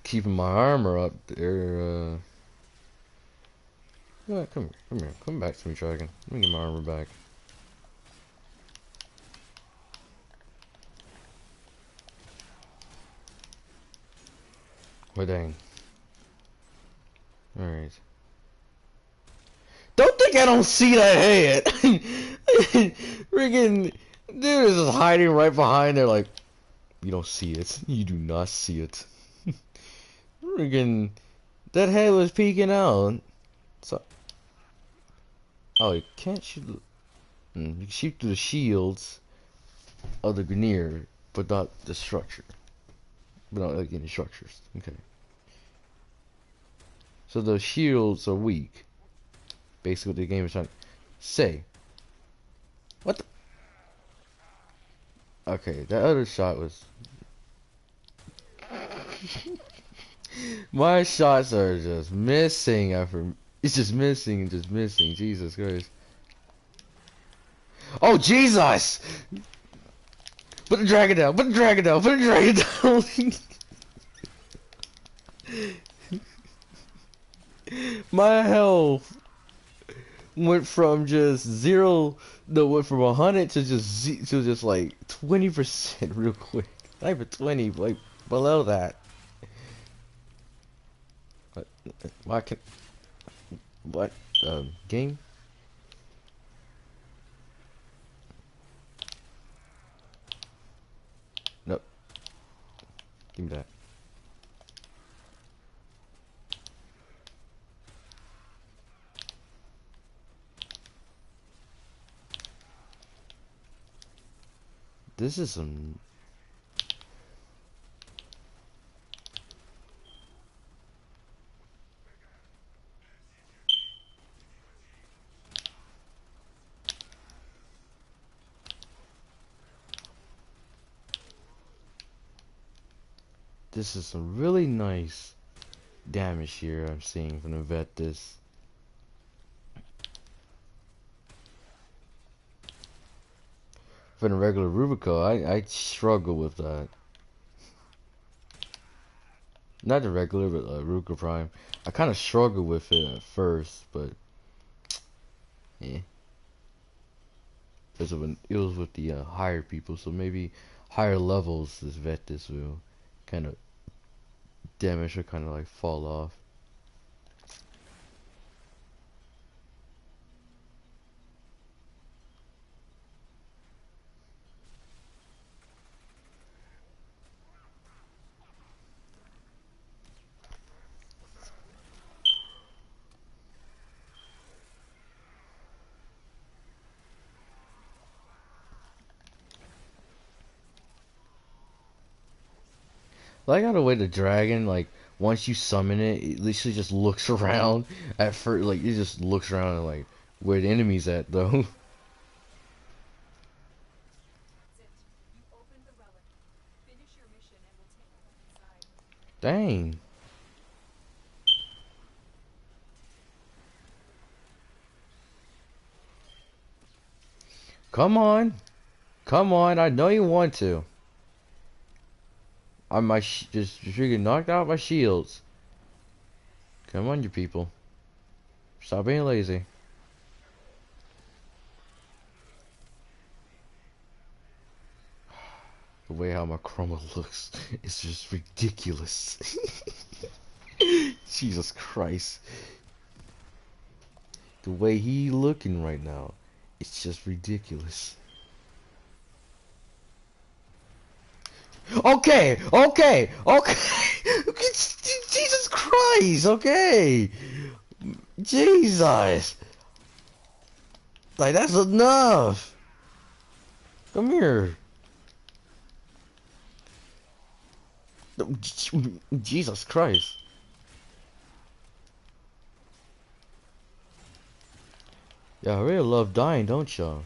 Keeping my armor up there, yeah, come here, come back to me, Dragon. Let me get my armor back. Well, dang. Alright. Don't think I don't see that head! Friggin' dude is just hiding right behind there like, you don't see it. You do not see it. Friggin' that head was peeking out. So, oh, you can't shoot. You can shoot through the shields of the Grineer, but not the structure. But not like any structures. Okay. So the shields are weak. Basically, what the game is trying to say. What the? Okay, that other shot was. My shots are just missing after. It's just missing and just missing. Jesus Christ. Oh, Jesus! Put the dragon down! Put the dragon down! Put the dragon down! My health went from just zero, no, went from 100 to to just like 20% real quick. Not even 20, like below that. What? Why can? What? Game? Nope. Give me that. This is some. This is some really nice damage here I'm seeing from the Vetus. For the regular Rubico, I struggle with that. Not the regular, but Ruka Prime. I kind of struggled with it at first, but yeah, it was with the higher people, so maybe higher levels this Vetus will kind of damage or kind of like fall off. Like how the way the dragon, like once you summon it, it literally just looks around at first, like it just looks around and like where the enemy's at though. That's it. You opened the relic. Finish your mission and we'll take a look inside. Dang. Come on. Come on. I know you want to. I might just freaking knocked out my shields. Come on, you people. Stop being lazy. The way how my chroma looks is just ridiculous. Jesus Christ. The way he looking right now, it's just ridiculous. Okay, okay, okay. Jesus Christ, okay. Jesus. Like, that's enough. Come here. Jesus Christ. Y'all really love dying, don't y'all?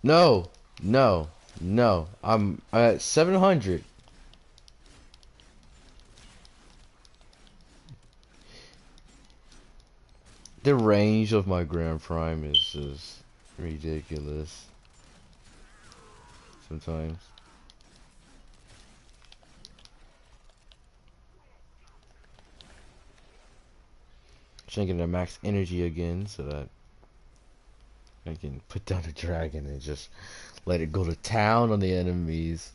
No, no, no. I'm at 700. The range of my Grand Prime is just ridiculous. Sometimes. Trying to get a max energy again so that I can put down the dragon and just let it go to town on the enemies.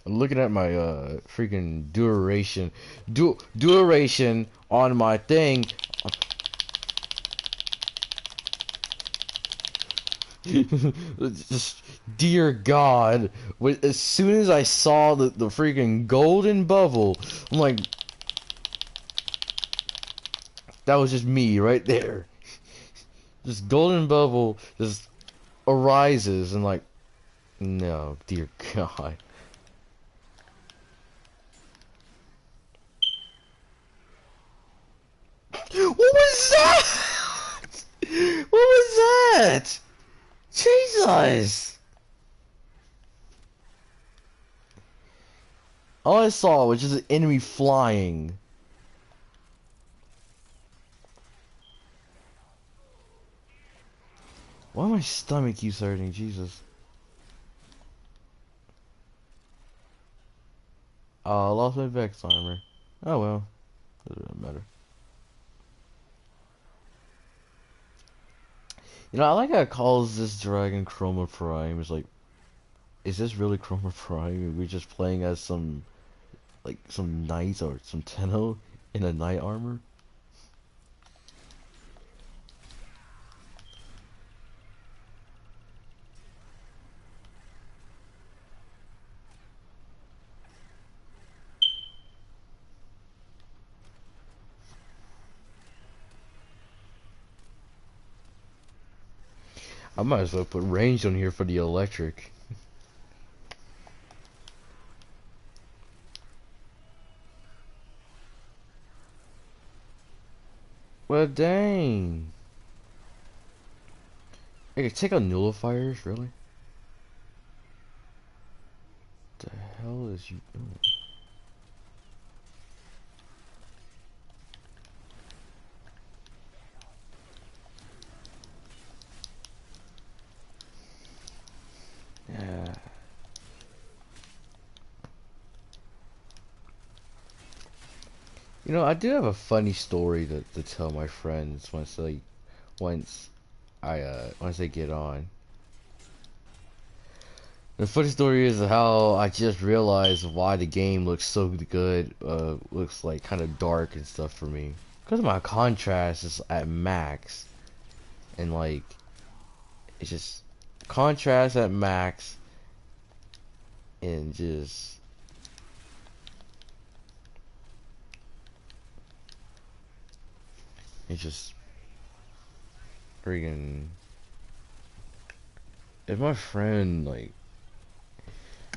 I'm looking at my freaking duration on my thing. Just, dear God, as soon as I saw the freaking golden bubble, I'm like, that was just me right there. This golden bubble just arises and like, no, dear God. What was that? What was that? Jesus! All I saw was just an enemy flying. Why my stomach keeps hurting? Jesus. Oh, I lost my Vex armor. Oh well. Doesn't matter. You know, I like how it calls this dragon Chroma Prime. It's like, is this really Chroma Prime? We're just playing as some, like, some knight or some Tenno in a knight armor? I might as well put range on here for the electric. Well, dang. I could take out nullifiers, really? What the hell is you doing? You know, I do have a funny story to tell my friends once once they get on. The funny story is how I just realized why the game looks so good, looks like kind of dark and stuff for me. Because my contrast is at max, and like, it's just contrast at max, and just, it's just freaking, if my friend, like,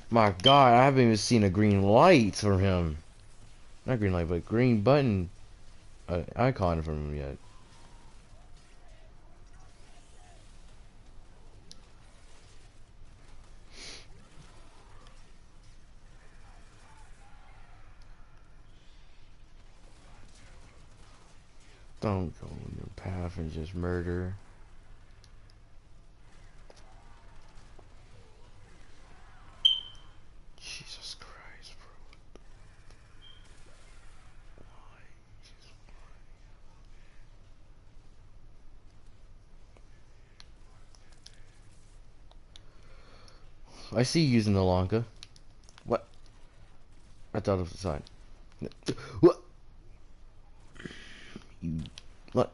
my god, I haven't even seen a green light from him. Not green light, but green button icon from him yet. Don't go in your path and just murder. Jesus Christ, bro. I see you using the Lanka. What? I thought it was a sign. What? You, what?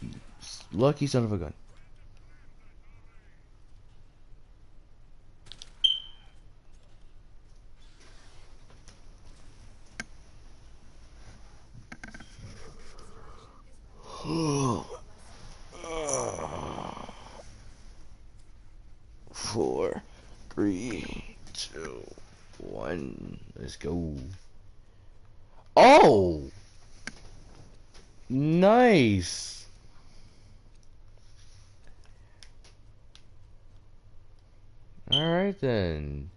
You lucky son of a gun. Four, three, two, one. Let's go. Oh, nice. All right then.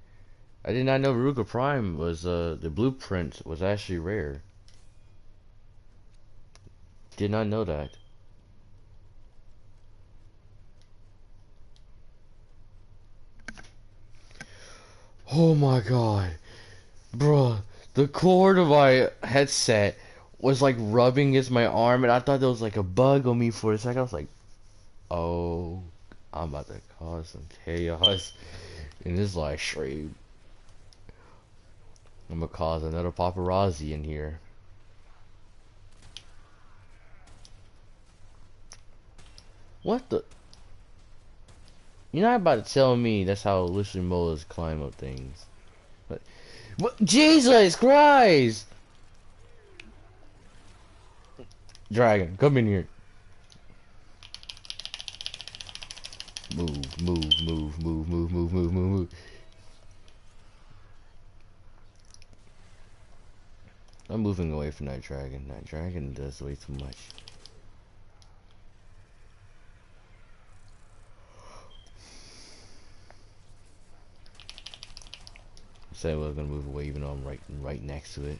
I did not know Ruka Prime was the blueprint was actually rare. Did not know that. Oh my god. Bruh, the cord of my headset was like rubbing against my arm, and I thought there was like a bug on me for a second. I was like, oh, I'm about to cause some chaos in this live stream. I'm gonna cause another paparazzi in here. What the? You're not about to tell me that's how Lucian Molas climb up things. But, what? Jesus Christ! Dragon, come in here. Move, move, move, move, move, move, move, move, move. I'm moving away from that dragon. That dragon does way too much. Said we are gonna move away even though I'm right next to it.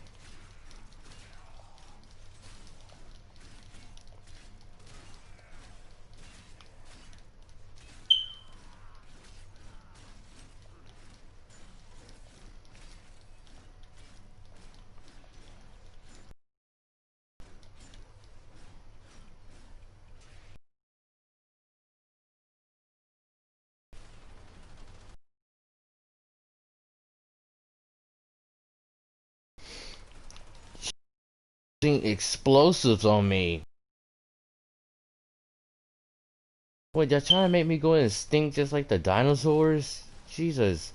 Explosives on me. Wait, they're trying to make me go and stink just like the dinosaurs? Jesus.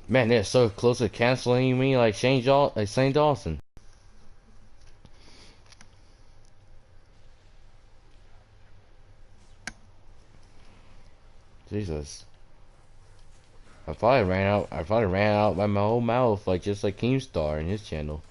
Man, they're so close to canceling me like Shane Dawson. Jesus. I probably ran out by my whole mouth like just like Keemstar in his channel.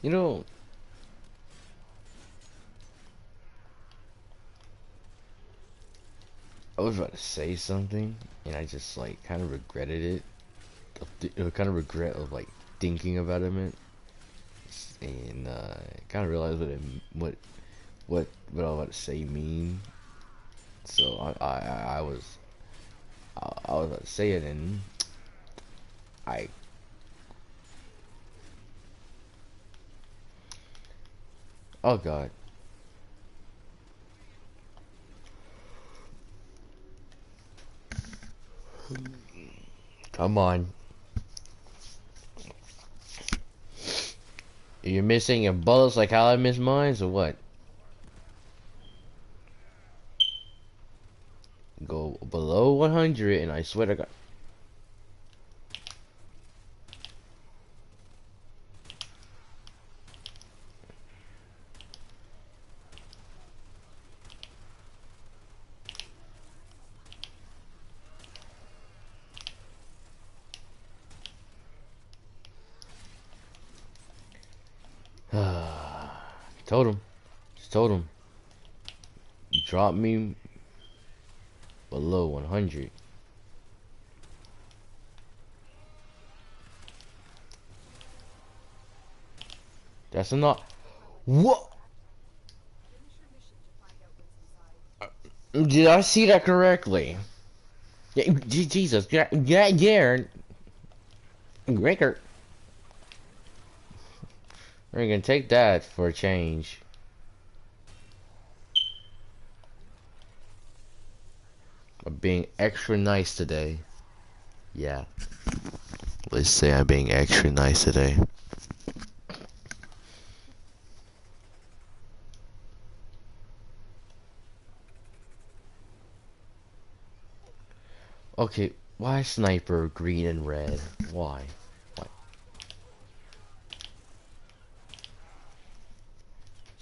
You know, I was about to say something, and I just like kind of regretted it. Kind of regret of like thinking about it, and kind of realized what I was about to say mean. So I was about to say it, and I oh god, come on, you're missing your bullets like how I miss mine, or what? Go below 100, and I swear to God. Told him, just told him, you dropped me below 100. That's not what. Finish your mission to find out what's inside. Did I see that correctly? Yeah, Jesus, yeah, Rickert. We're gonna take that for a change. I'm being extra nice today. Yeah. Let's say I'm being extra nice today. Okay, why sniper green and red? Why? Why?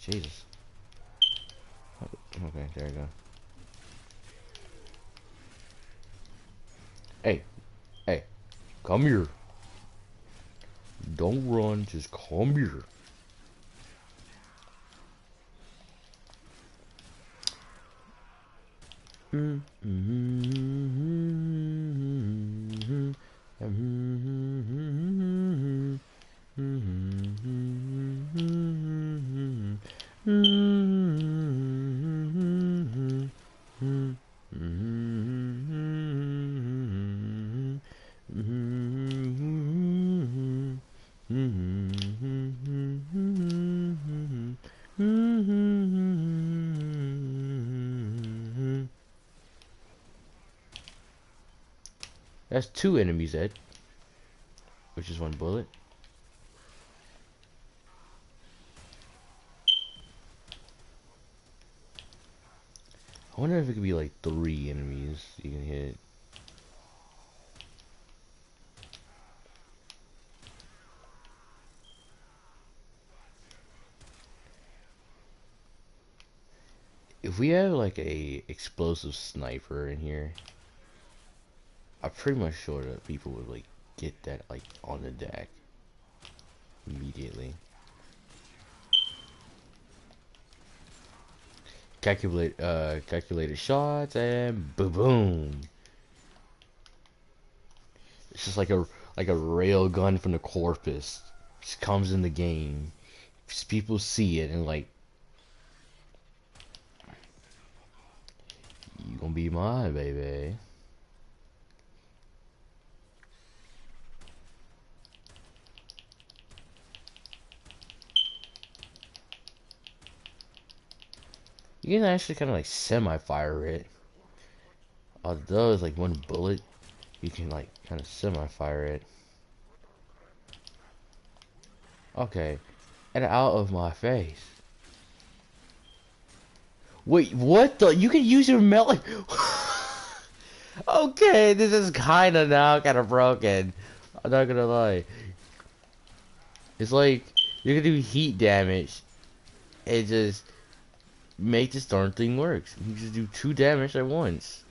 Jesus. Okay, there you go. Hey, hey, come here. Don't run, just come here. That's two enemies, Ed. Which is one bullet. I wonder if it could be like three enemies you can hit. If we have like a explosive sniper in here, I'm pretty much sure that people would like get that like on the deck immediately. Calculated shots and boom boom. It's just like a rail gun from the corpus. Just comes in the game. Just people see it and like, you gonna be mine, baby. You can actually kind of like semi-fire it. Although it's like one bullet, you can like kind of semi-fire it. Okay, and out of my face. Wait, what the? You can use your melee. Okay, this is kinda now kind of broken. I'm not gonna lie. It's like you can do heat damage and just make this darn thing work. You just do 2 damage at once.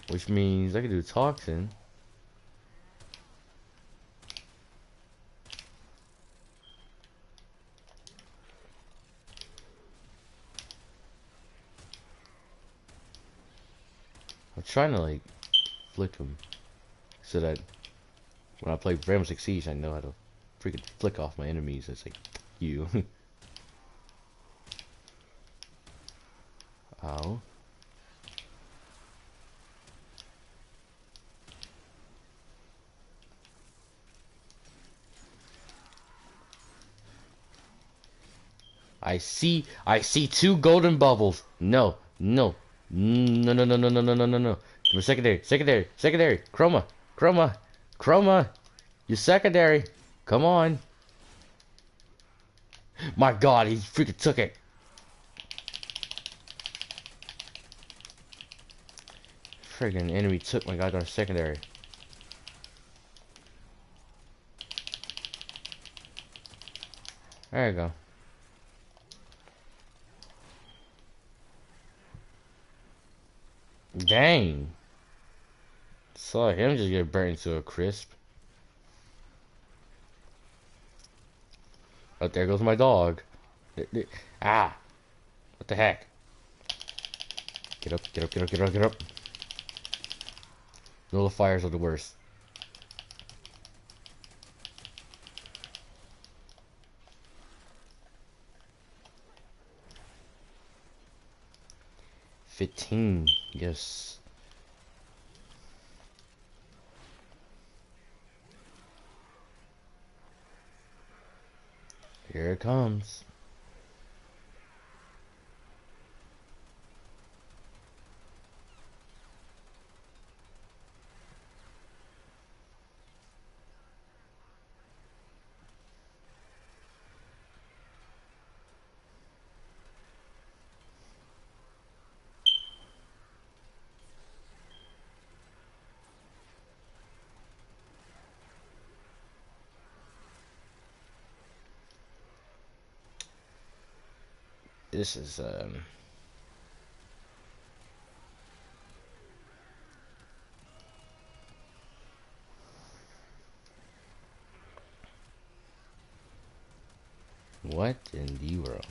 Which means I can do toxin. trying to like flick him so that when I play Rainbow Six Siege, I know how to freaking flick off my enemies. It's like you. Ow. I see two golden bubbles. No, no, no, no, no, no, no, no, no, no, no. You're secondary, secondary, secondary. Chroma, chroma, chroma. You're secondary. Come on. My God, he freaking took it. Friggin' enemy took my goddamn secondary. There you go. Dang. Saw him just get burnt to a crisp. Oh, there goes my dog. Ah. What the heck? Get up, get up, get up, get up, get up. Nullifiers are the worst. $15, yes. Here it comes. This is what in the world?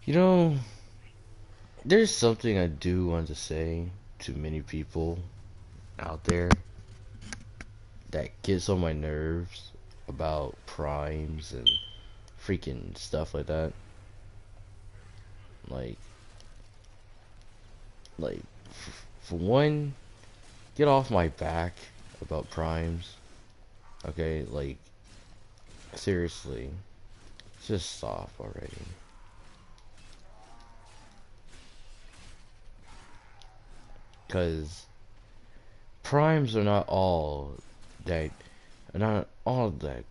You know, there's something I do want to say to many people out there that gets on my nerves about primes and freaking stuff like that. Like, for one, get off my back about primes. Okay, like, seriously, just stop already. Because primes are not all that, not all that,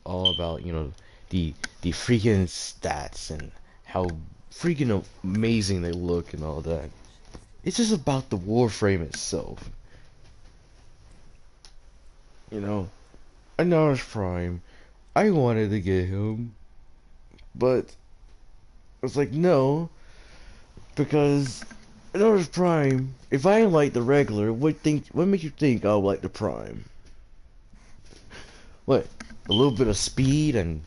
all about, you know, the freaking stats and how freaking amazing they look and all that. It's just about the Warframe itself. You know, I know it's Prime. I wanted to get him, but I was like, no, because I know it's Prime. If I ain't like the regular, what makes you think I'll like the Prime? What? A little bit of speed and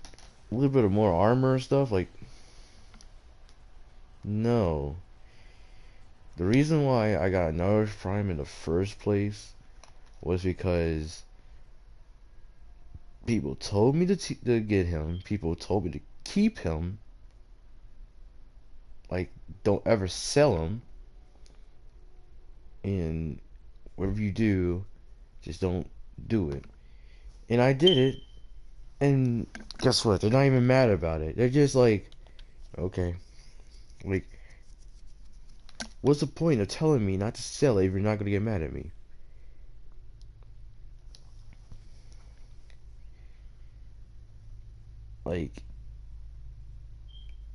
a little bit of more armor and stuff? Like, no. The reason why I got Naruto Prime in the first place was because people told me to get him. People told me to keep him. Like, don't ever sell him. And whatever you do, just don't do it. And I did it. And guess what? They're not even mad about it. They're just like, okay. Like, what's the point of telling me not to sell it if you're not gonna get mad at me? Like,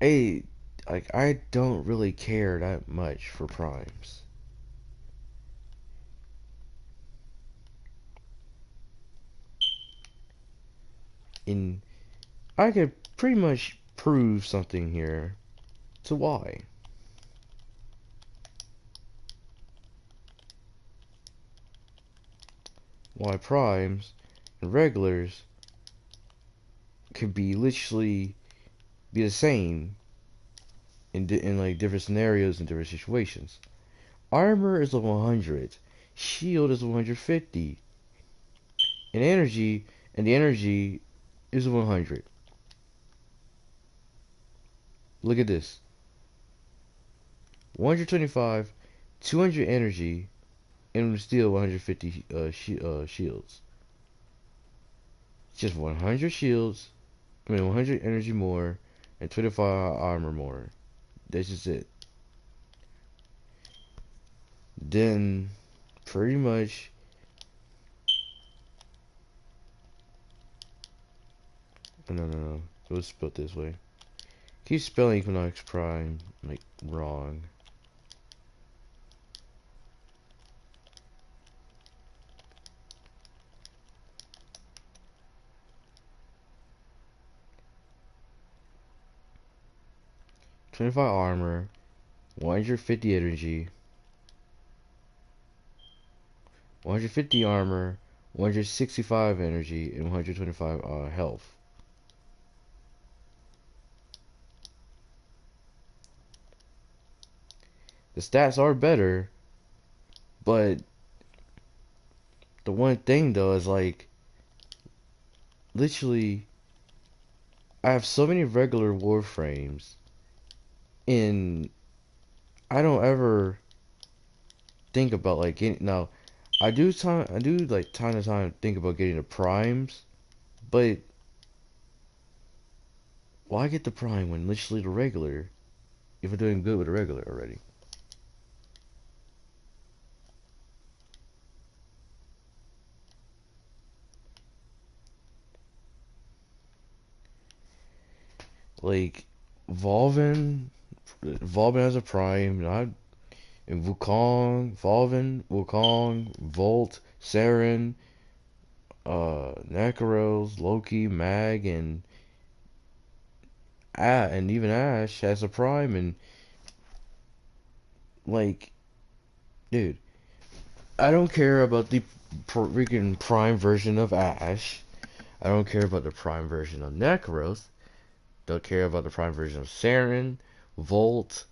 hey, like I don't really care that much for primes. And I could pretty much prove something here to why primes and regulars could be literally be the same in like different scenarios and different situations. Armor is a 100, shield is a 150, and the energy is a 100. Look at this: 125, 200 energy, and still 150 shields. Just 100 shields, 100 energy more, and 25 armor more. That's just it. Then, pretty much, no. It was spelled this way. Keep spelling Equinox Prime, like, wrong. $25 armor, 150 energy, 150 armor, 165 energy, and 125 health. The stats are better, but the one thing though is like, literally, I have so many regular Warframes, and I don't ever think about like getting now. I do like time to time think about getting the primes, but why get the prime when literally the regular if I'm doing good with the regular already? Like Volvin, Volvin has a prime, not and Wukong, Volvin, Wukong, Volt, Saren, Nakaros, Loki, Mag, and even Ash has a prime, and like, dude, I don't care about the freaking prime version of Ash. I don't care about the prime version of Nakaros. Don't care about the prime version of Saren, Volt,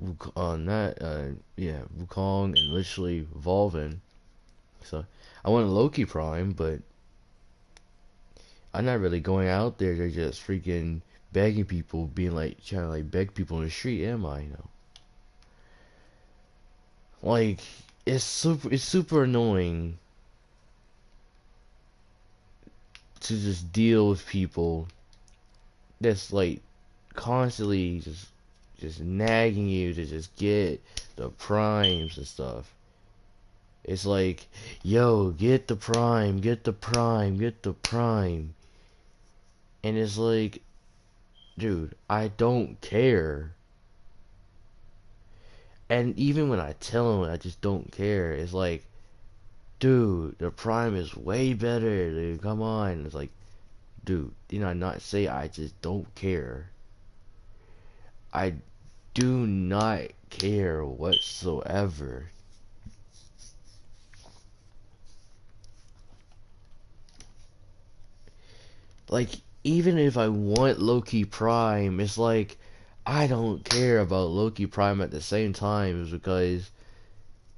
yeah, Wukong, and literally Volvin. So I want a Loki Prime, but I'm not really going out there to just freaking begging people, being like trying to like beg people in the street, am I? You know, like it's super annoying to just deal with people that's like constantly just nagging you to just get the primes and stuff. It's like, yo, get the prime, get the prime, get the prime. And it's like, dude, I don't care. And even when I tell them I just don't care, it's like, dude, the prime is way better, dude, come on. It's like, dude, did I not say I just don't care? I do not care whatsoever. Like, even if I want Loki Prime, it's like, I don't care about Loki Prime at the same time, is because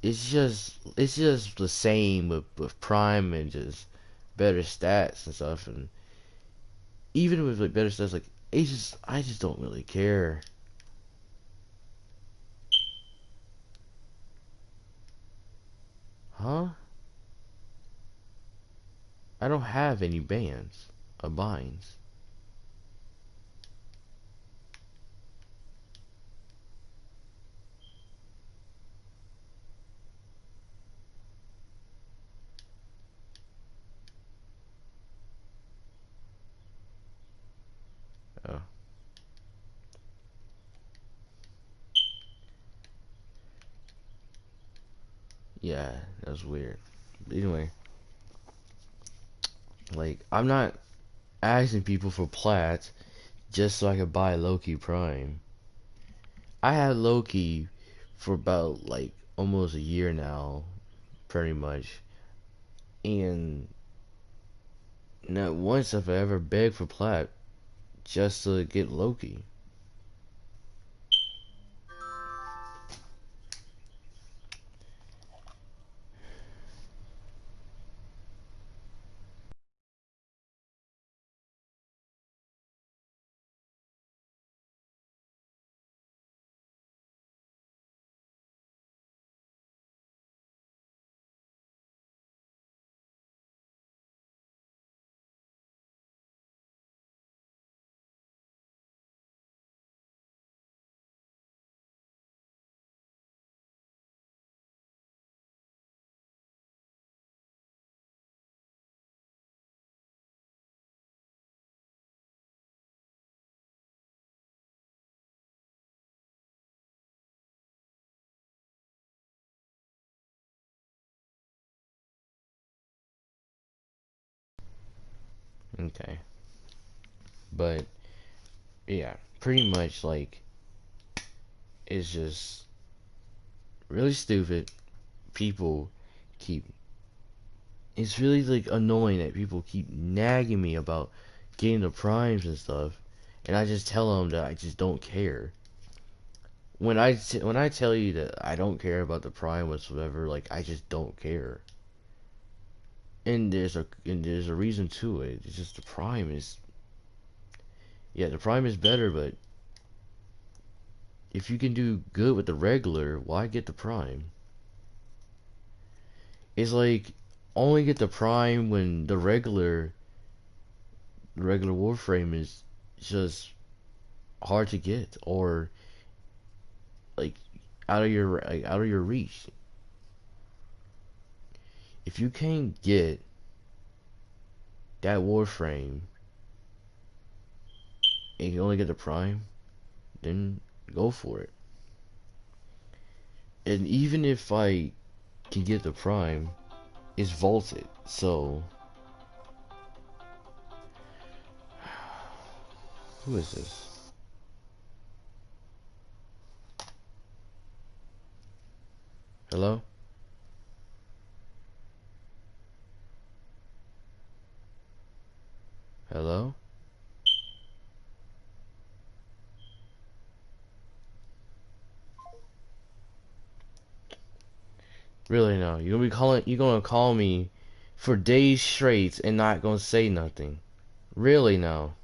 it's just the same with Prime and just better stats and stuff, and even with like better stats, like I just don't really care. Huh? I don't have any bans or binds. Yeah, that's weird. But anyway, like I'm not asking people for plats just so I could buy Loki Prime. I had Loki for about like almost a year now, pretty much, and not once have I ever begged for plat just to get Loki. Okay, but yeah, pretty much like it's just really stupid. People keep it's really like annoying that people keep nagging me about getting the primes and stuff, and I just tell them that I just don't care. When I tell you that I don't care about the prime whatsoever, like I just don't care. And there's a reason to it. It's just the prime is yeah, the prime is better, but if you can do good with the regular, why get the prime? It's like only get the prime when the regular Warframe is just hard to get or like out of your reach. If you can't get that Warframe and you only get the prime, then go for it. And even if I can get the prime, it's vaulted. So who is this? Hello? Hello? Really now? You gonna call me for days straight and not gonna say nothing? Really now?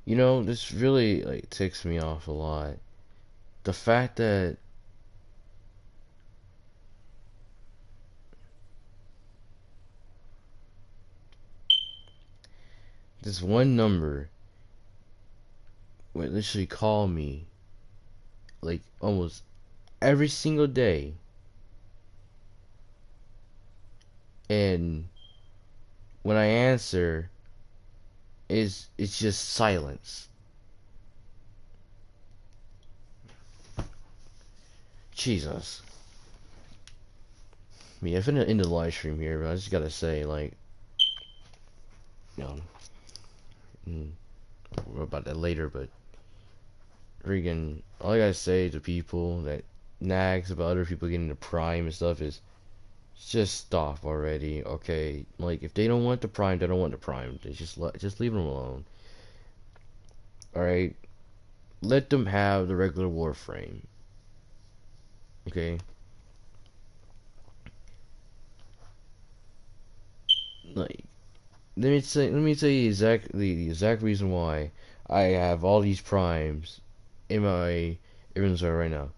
You know, this really like ticks me off a lot. The fact that this one number would literally call me like almost every single day and when I answer, it's just silence. Jesus. I mean, if in the live stream here, but I just gotta say, like, you know, more about that later, but freaking, all I gotta say to people that nags about other people getting the prime and stuff is just stop already, okay? Like, if they don't want the prime, they don't want the prime. They just leave them alone. All right, let them have the regular Warframe. Okay, like let me tell you exactly the exact reason why I have all these primes in my inventory right now.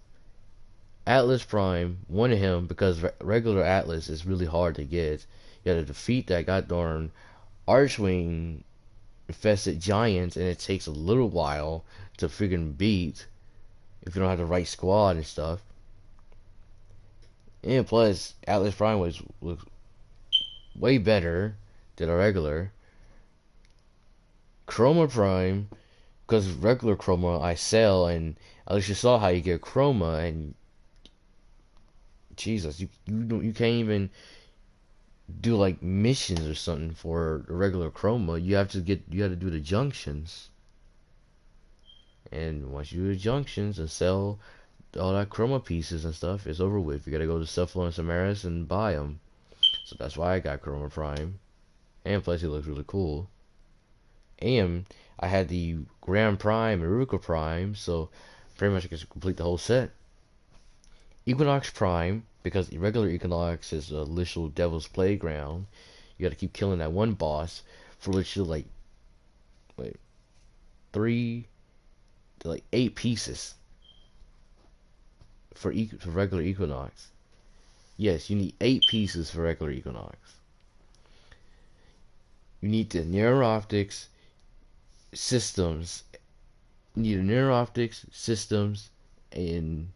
Atlas Prime, one of him because regular Atlas is really hard to get. You gotta defeat that goddamn Archwing infested giants, and it takes a little while to freaking beat if you don't have the right squad and stuff. And plus, Atlas Prime was way better than a regular. Chroma Prime, because regular Chroma I sell, and at least you saw how you get Chroma, and Jesus, you can't even do like missions or something for the regular Chroma. You have to do the junctions, and once you do the junctions and sell all that Chroma pieces and stuff, it's over with. You gotta go to Cephalo and Samaris and buy them. So that's why I got Chroma Prime, and plus it looks really cool. And I had the Grand Prime and Ruka Prime, so pretty much I could complete the whole set. Equinox Prime, because the regular Equinox is a literal Devil's Playground. You gotta keep killing that one boss for literally like, wait, 3 to like 8 pieces for regular Equinox. Yes, you need 8 pieces for regular Equinox. You need the Neural Optics systems. You need the Neural Optics systems and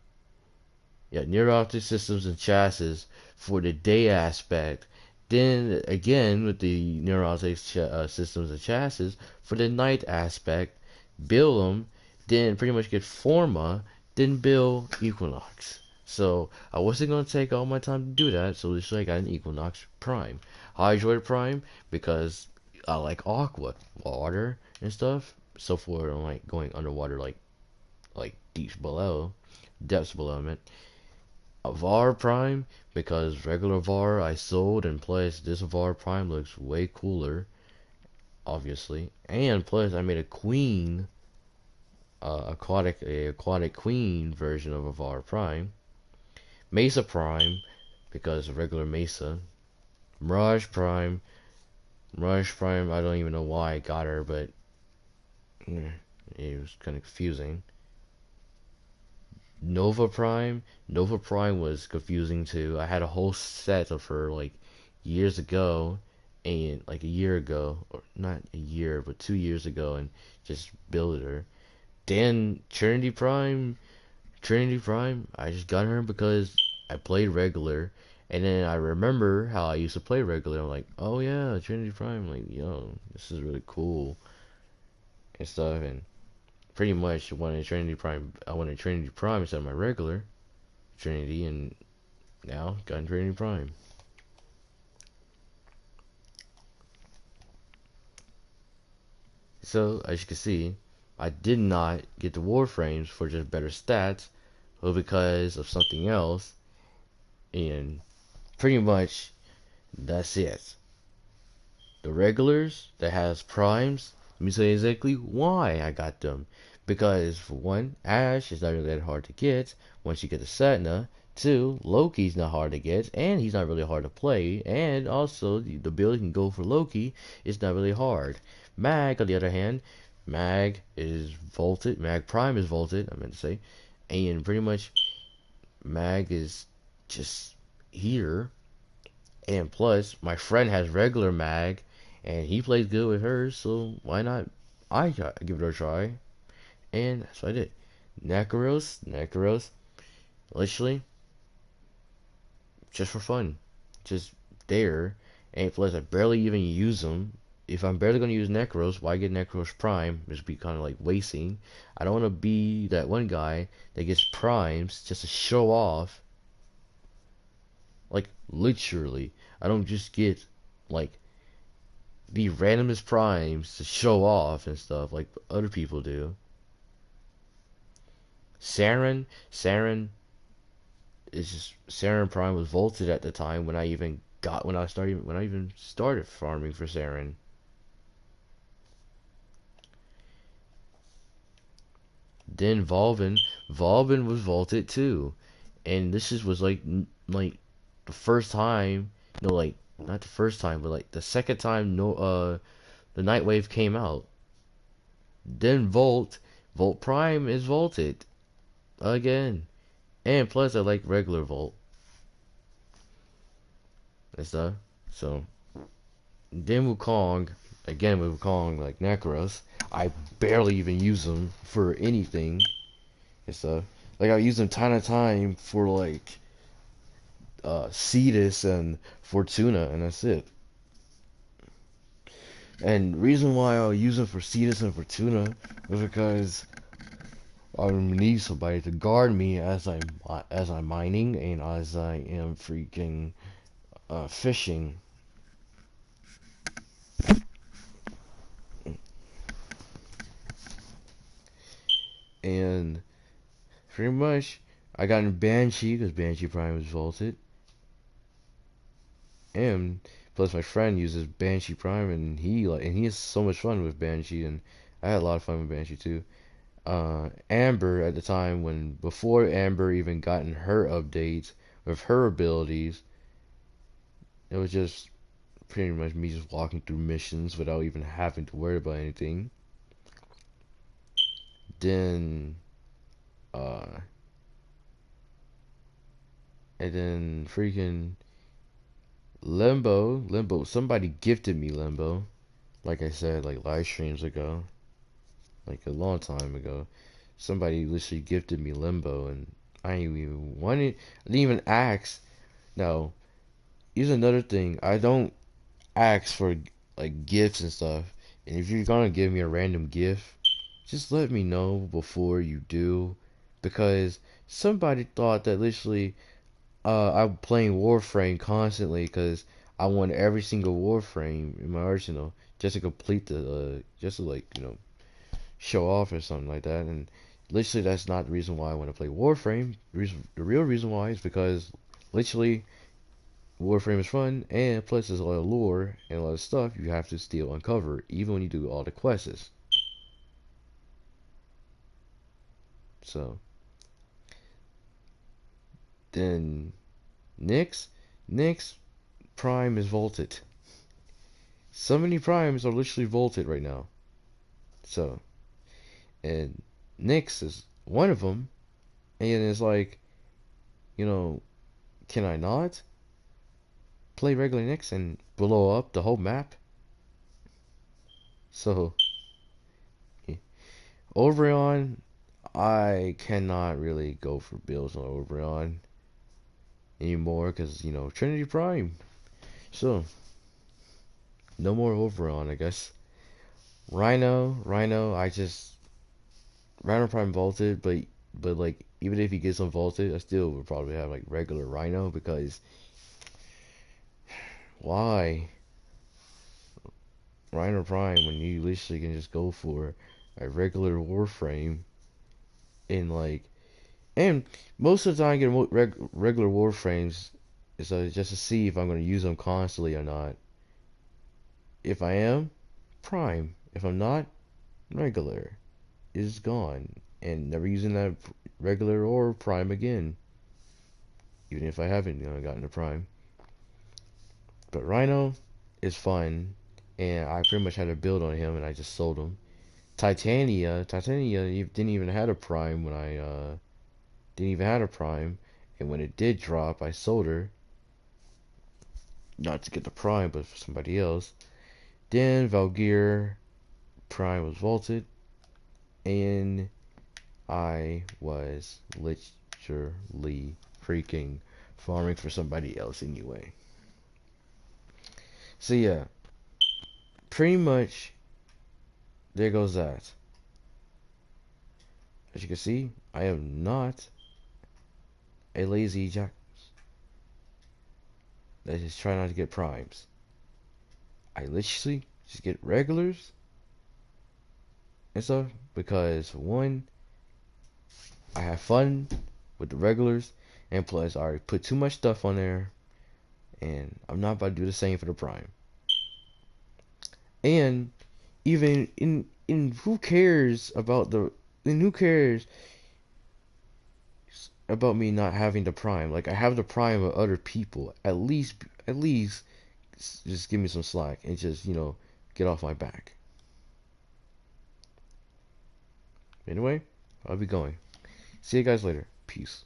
Neural Optics systems and chassis for the day aspect. Then again with the Neural Optics systems and chassis for the night aspect. Build them, then pretty much get Forma, then build Equinox. So I wasn't gonna take all my time to do that, so this I got an Equinox Prime. I enjoyed Prime because I like aqua, water and stuff. So for like going underwater, like deep below, depths below, I meant. A VAR Prime because regular VAR I sold, and plus this VAR Prime looks way cooler, obviously. And plus I made a queen, aquatic queen version of a VAR Prime. Mesa Prime because regular Mesa. Mirage Prime. Mirage Prime, I don't even know why I got her, but it was kind of confusing. Nova Prime. Nova Prime was confusing too. I had a whole set of her like years ago, and like a year ago, or not a year, but 2 years ago, and just built her. Then Trinity Prime. Trinity Prime, I just got her because I played regular, and then I remember how I used to play regular. I'm like, oh yeah, Trinity Prime, like, yo, this is really cool and stuff, and pretty much I wanted Trinity Prime instead of my regular Trinity, and now got Trinity Prime. So as you can see, I did not get the Warframes for just better stats, but because of something else, and pretty much that's it. The regulars that has primes, let me tell you exactly why I got them. Because for one, Ash is not really that hard to get once you get the Satna. Two, Loki's not hard to get, and he's not really hard to play. And also, the build you can go for Loki is not really hard. Mag, on the other hand, Mag is vaulted. Mag Prime is vaulted, I meant to say. And pretty much, Mag is just here. And plus, my friend has regular Mag, and he plays good with hers, so why not give it a try? And that's what I did. Nakaros, literally, just for fun. Just there. And plus, I barely even use them. If I'm barely gonna use Necros, why get Necros Prime? Just be kind of like wasting. I don't want to be that one guy that gets primes just to show off. Like literally, I don't just get like the randomest primes to show off and stuff like other people do. Saren is just Saren Prime was vaulted at the time when I even started farming for Saren. Then Volvin was vaulted too, and was like the first time, like not the first time, but like the second time the Nightwave came out. Then Volt Prime is vaulted again, and plus I like regular Volt and stuff. So then Wukong, again with Wukong like Necros, I barely even use them for anything and stuff. Like I use them time to time for like Cetus and Fortuna, and that's it. And reason why I'll use them for Cetus and Fortuna is because I need somebody to guard me as I'm mining and as I am freaking fishing. And pretty much I got in Banshee because Banshee Prime was vaulted, and plus my friend uses Banshee Prime and he has so much fun with Banshee, and I had a lot of fun with Banshee too. Amber at the time when before Amber even gotten her updates with her abilities, it was just pretty much me just walking through missions without even having to worry about anything. Then uh and then freaking Limbo, somebody gifted me Limbo. Like I said, like live streams ago, like a long time ago. Somebody literally gifted me Limbo and I didn't even want it. I didn't even ask. No, here's another thing. I don't ask for like gifts and stuff. And if you're gonna give me a random gift, just let me know before you do, because somebody thought that literally I'm playing Warframe constantly because I want every single Warframe in my arsenal just to complete just to like show off or something like that. And literally that's not the reason why I want to play Warframe. The real reason why is because literally Warframe is fun, and plus there's a lot of lore and a lot of stuff you have to still uncover, even when you do all the quests. So, then Nyx, Nyx Prime is vaulted. So many Primes are literally vaulted right now. So, and Nyx is one of them, and it's like, you know, can I not play regular Nyx and blow up the whole map? So, Overon, I cannot really go for builds on Overon anymore because Trinity Prime. So no more Overon, I guess. Rhino, Rhino Prime vaulted, but like even if he gets unvaulted, I still would probably have like regular Rhino because why Rhino Prime when you literally can just go for a regular Warframe in like. And most of the time, I get regular Warframes is just to see if I'm going to use them constantly or not. If I am, Prime. If I'm not, regular is gone. And never using that regular or Prime again. Even if I haven't gotten a Prime. But Rhino is fun. And I pretty much had a build on him and I just sold him. Titania didn't even have a Prime when I didn't even have a Prime. And when it did drop, I sold her. Not to get the Prime, but for somebody else. Then Valgear Prime was vaulted. And I was literally freaking farming for somebody else anyway. So yeah, pretty much there goes that. As you can see, I am not a lazy jack that is trying not to get primes. I literally just get regulars and stuff because one, I have fun with the regulars, and plus I already put too much stuff on there, and I'm not about to do the same for the prime. And even in who cares about the and who cares about me not having the prime? Like I have the prime of other people. At least just give me some slack and just get off my back. Anyway, I'll be going. See you guys later. Peace.